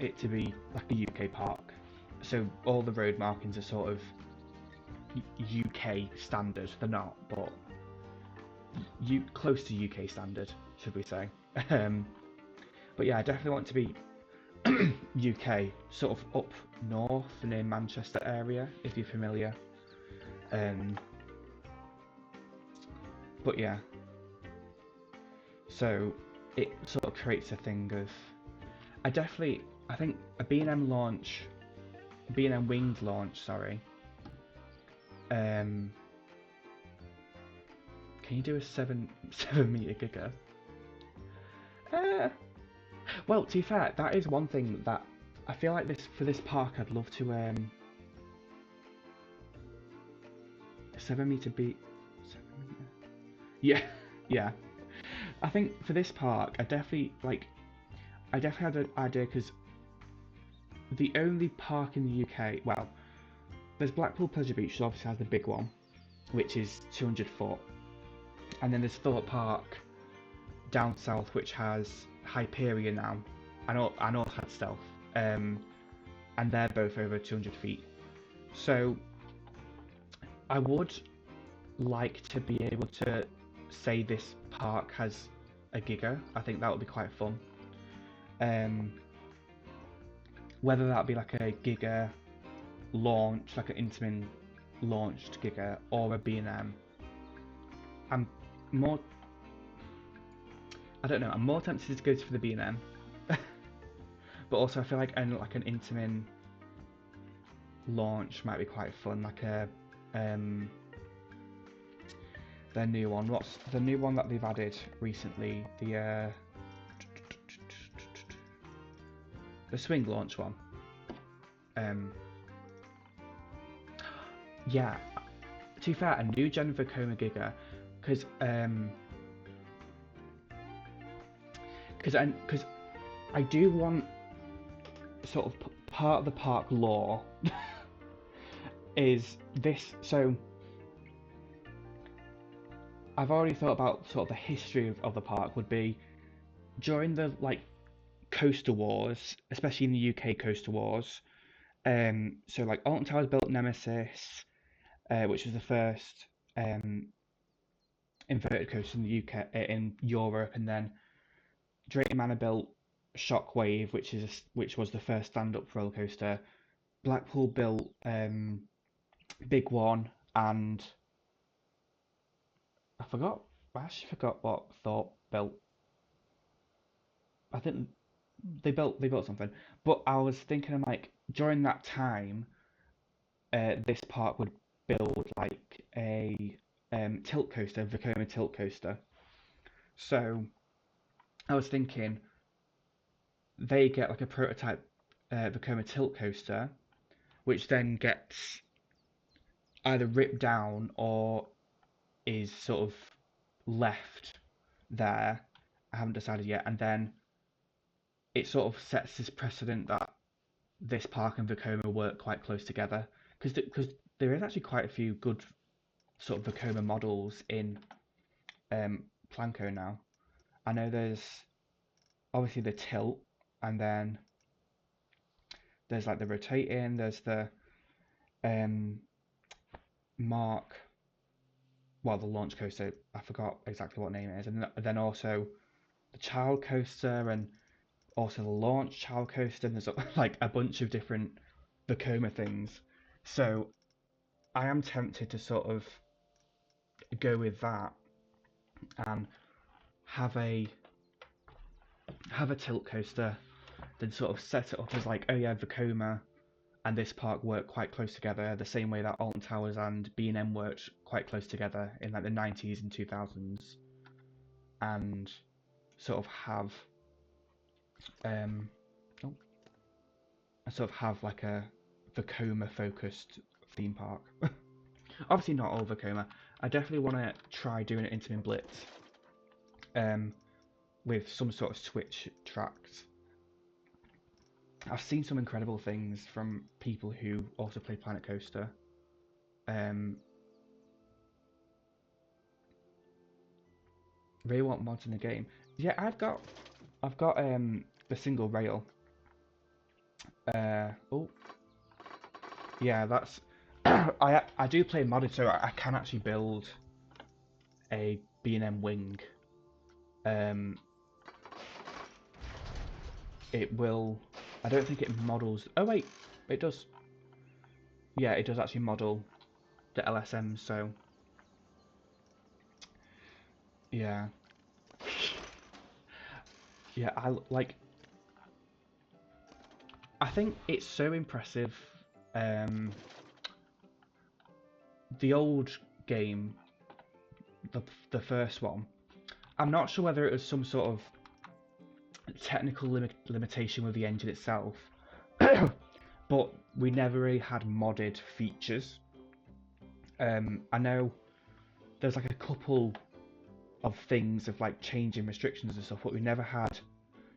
it to be like a UK park. So all the road markings are sort of UK standard. They're not, but close to UK standard, should we say? But yeah, I definitely want it to be UK, sort of up north near Manchester area, if you're familiar. But yeah, so it sort of creates a thing of, I think a B&M launch, B&M winged launch, sorry. Can you do a 7 meter giga? Well, to be fair, that is one thing that I feel like for this park, I'd love to 7 meter beat. 7 meter. Yeah, yeah. I think for this park, I definitely had an idea because the only park in the UK, well, there's Blackpool Pleasure Beach, which obviously has the big one, which is 200 foot, and then there's Thorpe Park down south, which has Hyperion now. I know it had Stealth, and they're both over 200 feet. So I would like to be able to say this park has a giga. I think that would be quite fun. Whether that be like a giga launch, like an Intamin launched giga, or a B&M, I'm more, I don't know, I'm more tempted to go for the B&M, but also I feel like an Intamin launch might be quite fun, like a their new one. What's the new one that they've added recently? The swing launch one. Yeah. To be fair, a new gen Vekoma Giga, because I do want sort of part of the park lore is this. So I've already thought about sort of the history of the park would be during the like coaster wars, especially in the UK coaster wars. So like Alton Towers built Nemesis, which was the first inverted coaster in the UK in Europe, and then Drayton Manor built Shockwave, which was the first stand-up roller coaster. Blackpool built Big One, and I actually forgot what Thorpe built. I think they built something, but I was thinking like during that time, this park would build like a tilt coaster, Vekoma tilt coaster. So I was thinking they get like a prototype Vekoma tilt coaster, which then gets either ripped down or is sort of left there. I haven't decided yet, and then it sort of sets this precedent that this park and Vekoma work quite close together because there is actually quite a few good sort of Vekoma models in Planco now. I know there's obviously the tilt, and then there's like the rotating, there's the um, Mark, well, the launch coaster, I forgot exactly what name it is, and then also the child coaster, and also the launch child coaster, and there's like a bunch of different Vekoma things. So I am tempted to sort of go with that and have a tilt coaster, then sort of set it up as like, oh yeah, Vekoma and this park work quite close together, the same way that Alton Towers and B&M worked quite close together in like the 90s and 2000s, and sort of have um, oh, and sort of have like a Vekoma focused theme park. Obviously not all Vekoma. I definitely want to try doing it Intamin Blitz with some sort of switch tracks. I've seen some incredible things from people who also play Planet Coaster. Really want mods in the game. Yeah, I've got the single rail. Oh, yeah, that's I do play modded, so I can actually build a B&M wing. It will. I don't think it models. Oh wait, it does. Yeah, it does actually model the LSM. So yeah, yeah. I like. I think it's so impressive. The old game, the first one. I'm not sure whether it was some sort of technical limitation with the engine itself, but we never really had modded features. I know there's like a couple of things of like changing restrictions and stuff, but we never had,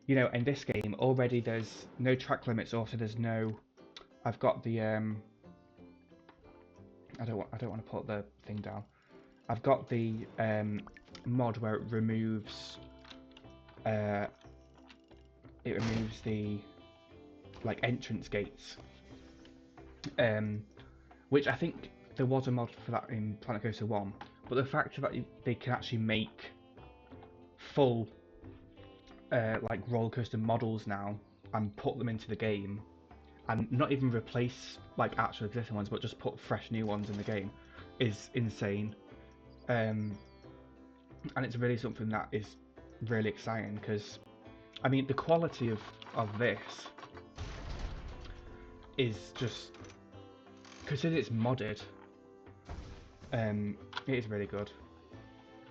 you know, in this game already there's no track limits. Also, there's no. I've got the I don't want to put the thing down. I've got the mod where it removes the like entrance gates, which I think there was a mod for that in Planet Coaster 1, but the fact that they can actually make full like roller coaster models now and put them into the game, and not even replace like actual existing ones, but just put fresh new ones in the game, is insane. And it's really something that is really exciting, because I mean the quality of this is just, consider it's modded, it is really good.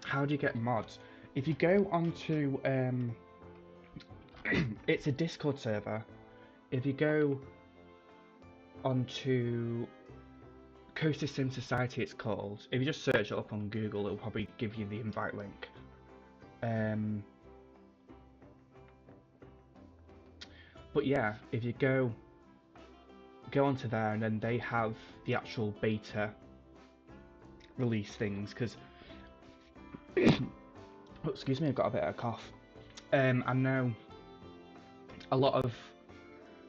How do you get mods? If you go onto it's a Discord server. If you go onto Coaster Sim Society, it's called. If you just search it up on Google, it'll probably give you the invite link. But yeah, if you go onto there, and then they have the actual beta release things, because oh, excuse me, I've got a bit of a cough. I know a lot of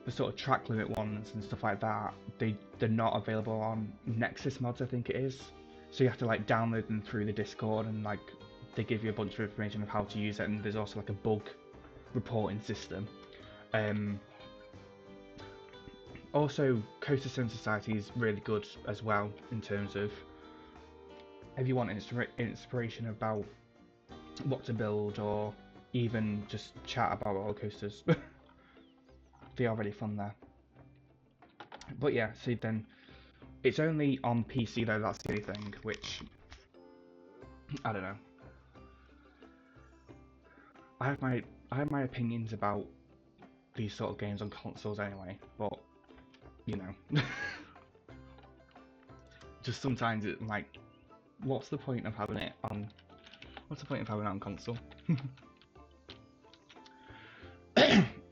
the sort of track limit ones and stuff like that, they're not available on Nexus mods, I think it is. So you have to like download them through the Discord, and like they give you a bunch of information of how to use it, and there's also like a bug reporting system. Also, Coaster Sim Society is really good as well in terms of if you want inspiration about what to build, or even just chat about roller coasters. They are really fun there. But yeah, see, then it's only on PC though, that's the only thing, which I don't know. I have my opinions about these sort of games on consoles anyway, but you know, just sometimes it's like, what's the point of having it on? What's the point of having it on console?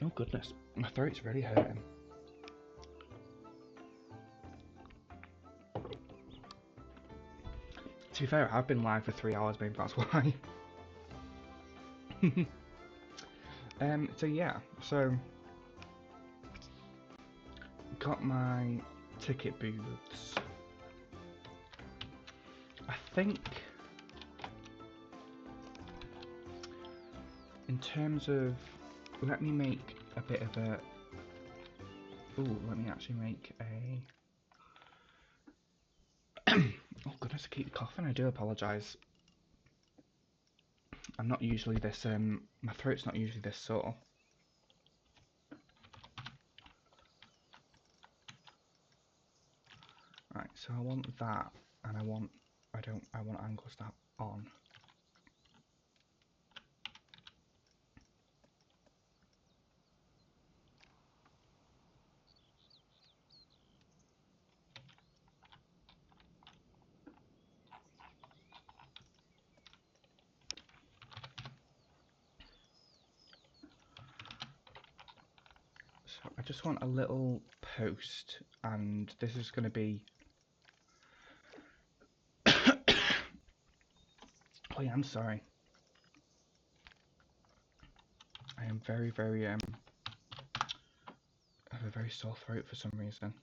Oh goodness, my throat's really hurting. To be fair, I've been live for 3 hours, maybe that's why. So yeah, so got my ticket booths. I think in terms of, let me make a bit of a, let me actually make a, oh goodness, I keep coughing, I do apologise. I'm not usually this, my throat's not usually this sore. Right, so I want that, and I want angle snap on. So I just want a little post, and this is going to be, oh yeah, I'm sorry. I am very, I have a very sore throat for some reason.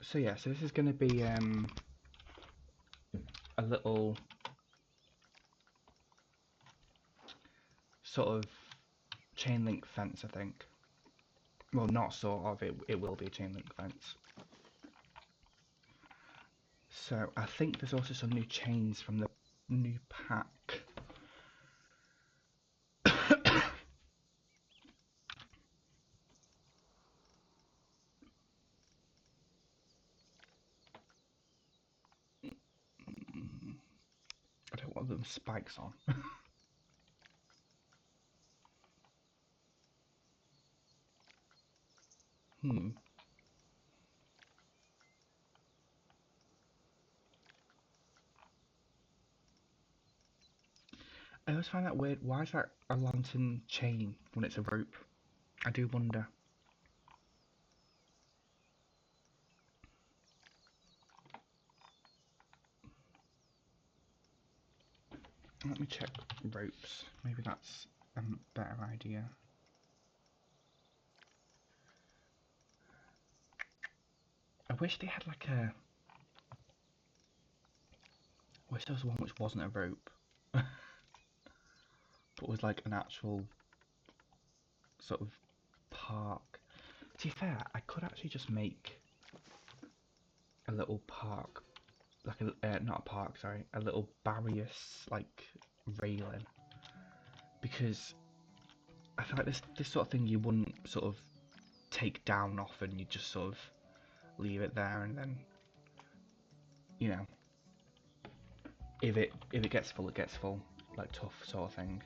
So yeah, so this is going to be a little sort of chain link fence, I think. Well, not sort of, it will be a chain link fence. So I think there's also some new chains from the new pack. I don't want them spikes on. I always find that weird. Why is that a lantern chain when it's a rope? I do wonder. Let me check ropes. Maybe that's a better idea. I wish they had like a... I wish there was one which wasn't a rope. But was like an actual sort of park. To be fair, I could actually just make a little park, like a not a park, sorry, a little barrier like railing, because I feel like this sort of thing you wouldn't sort of take down often. You just sort of leave it there, and then you know, if it gets full, it gets full, like tough sort of thing.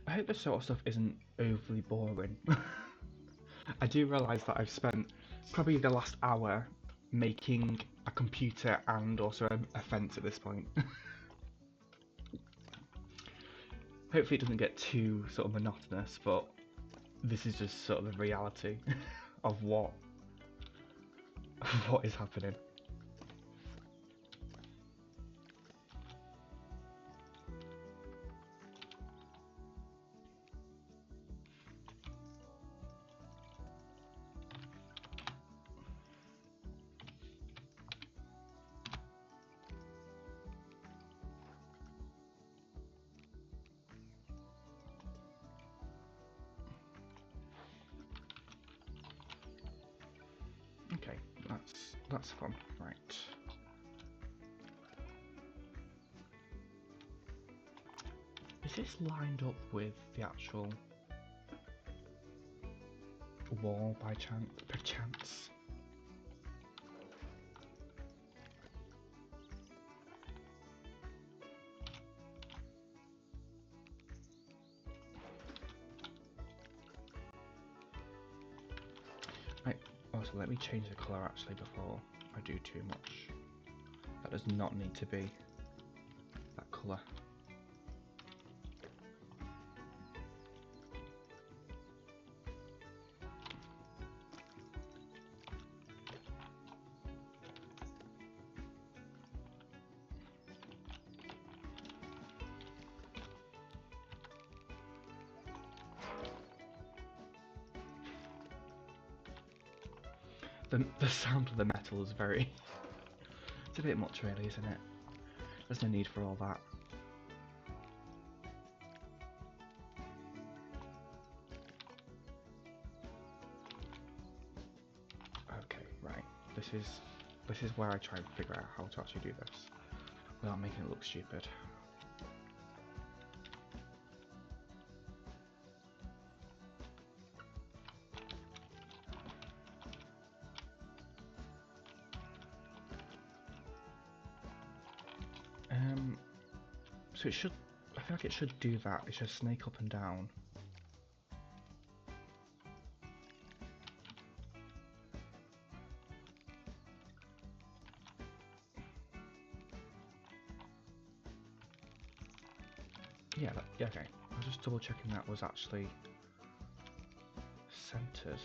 I hope this sort of stuff isn't overly boring. I do realise that I've spent probably the last hour making a computer and also a fence at this point. Hopefully it doesn't get too sort of monotonous, but this is just sort of the reality of what is happening. Okay, that's fun, right. Is this lined up with the actual wall by perchance? Right, also let me change the colour actually before I do too much. That does not need to be that colour. The sound of the metal is very... it's a bit much really, isn't it? There's no need for all that. Okay, right. This is where I try and figure out how to actually do this without making it look stupid. So it should, I feel like it should do that. It should snake up and down. Yeah, yeah, okay. I was just double checking that was actually centered.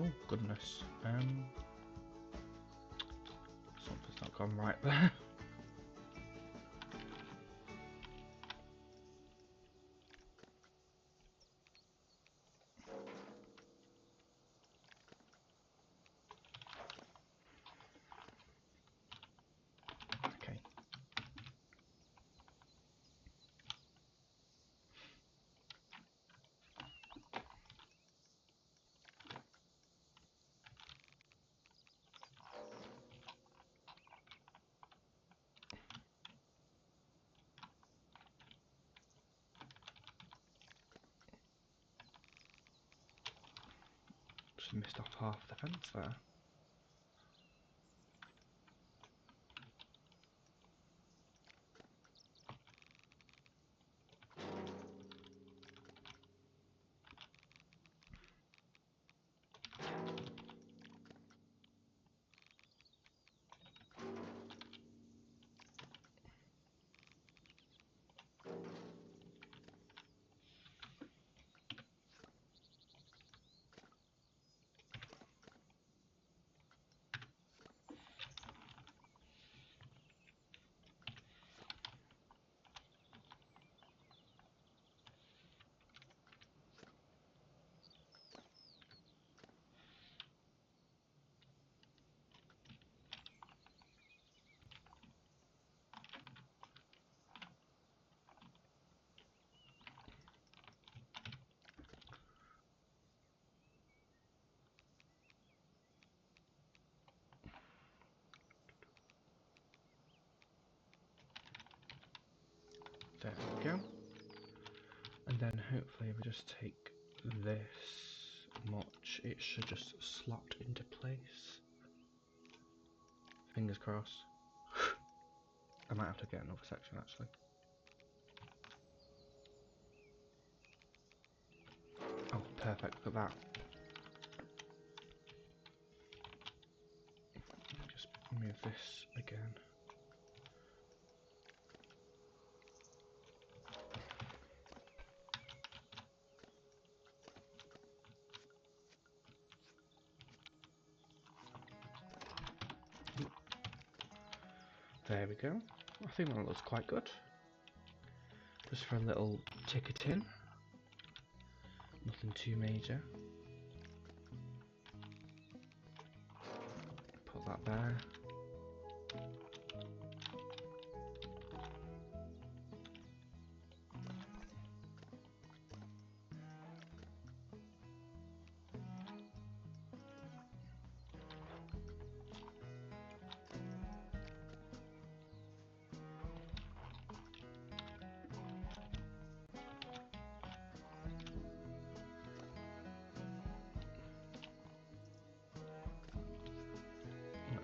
Oh goodness. Something's not gone right there. Okay. just missed off half the fence there. There we go. And then hopefully if we just take this much, it should just slot into place. Fingers crossed. I might have to get another section actually. Oh, perfect, look at that. Just move this again. There we go. I think that looks quite good. Just for a little ticketing. Nothing too major. Put that there.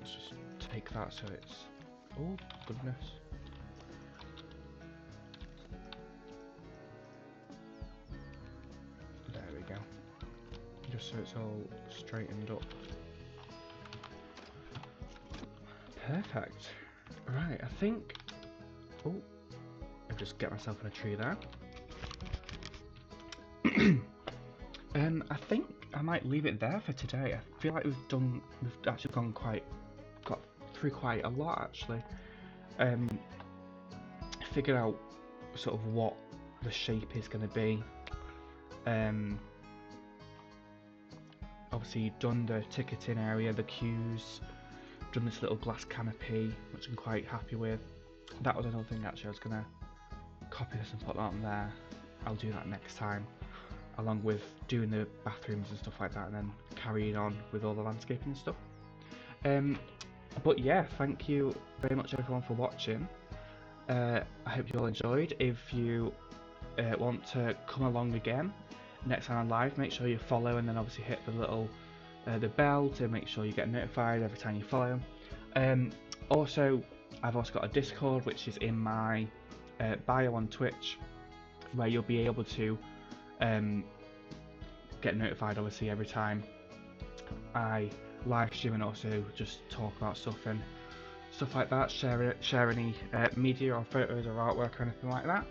Let's just take that so it's... oh, goodness. There we go. Just so it's all straightened up. Perfect. Right, I think... oh, I'll just get myself in a tree there. I think I might leave it there for today. I feel like we've actually got through quite a lot actually. Figured out sort of what the shape is going to be. Obviously done the ticketing area, the queues, done this little glass canopy, which I'm quite happy with. That was another thing actually, I was going to copy this and put that on there. I'll do that next time, along with doing the bathrooms and stuff like that, and then carrying on with all the landscaping and stuff. But yeah, thank you very much everyone for watching. I hope you all enjoyed. If you want to come along again next time I'm live, make sure you follow and then obviously hit the little the bell to make sure you get notified every time you follow. Also, I've also got a Discord which is in my bio on Twitch, where you'll be able to get notified obviously every time I live stream, and also just talk about stuff and stuff like that, share any media or photos or artwork or anything like that.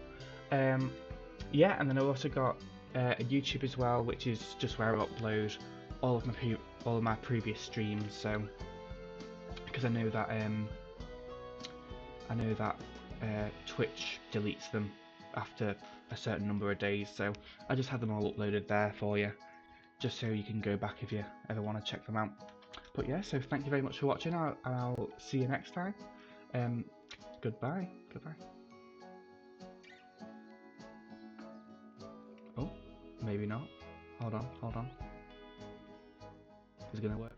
Yeah, and then I've also got a YouTube as well, which is just where I upload all of my previous streams. So because I know that Twitch deletes them after a certain number of days, so I just have them all uploaded there for you, just so you can go back if you ever want to check them out. But yeah, so thank you very much for watching, and I'll see you next time. Goodbye. Oh, maybe not. Hold on. Is it gonna work?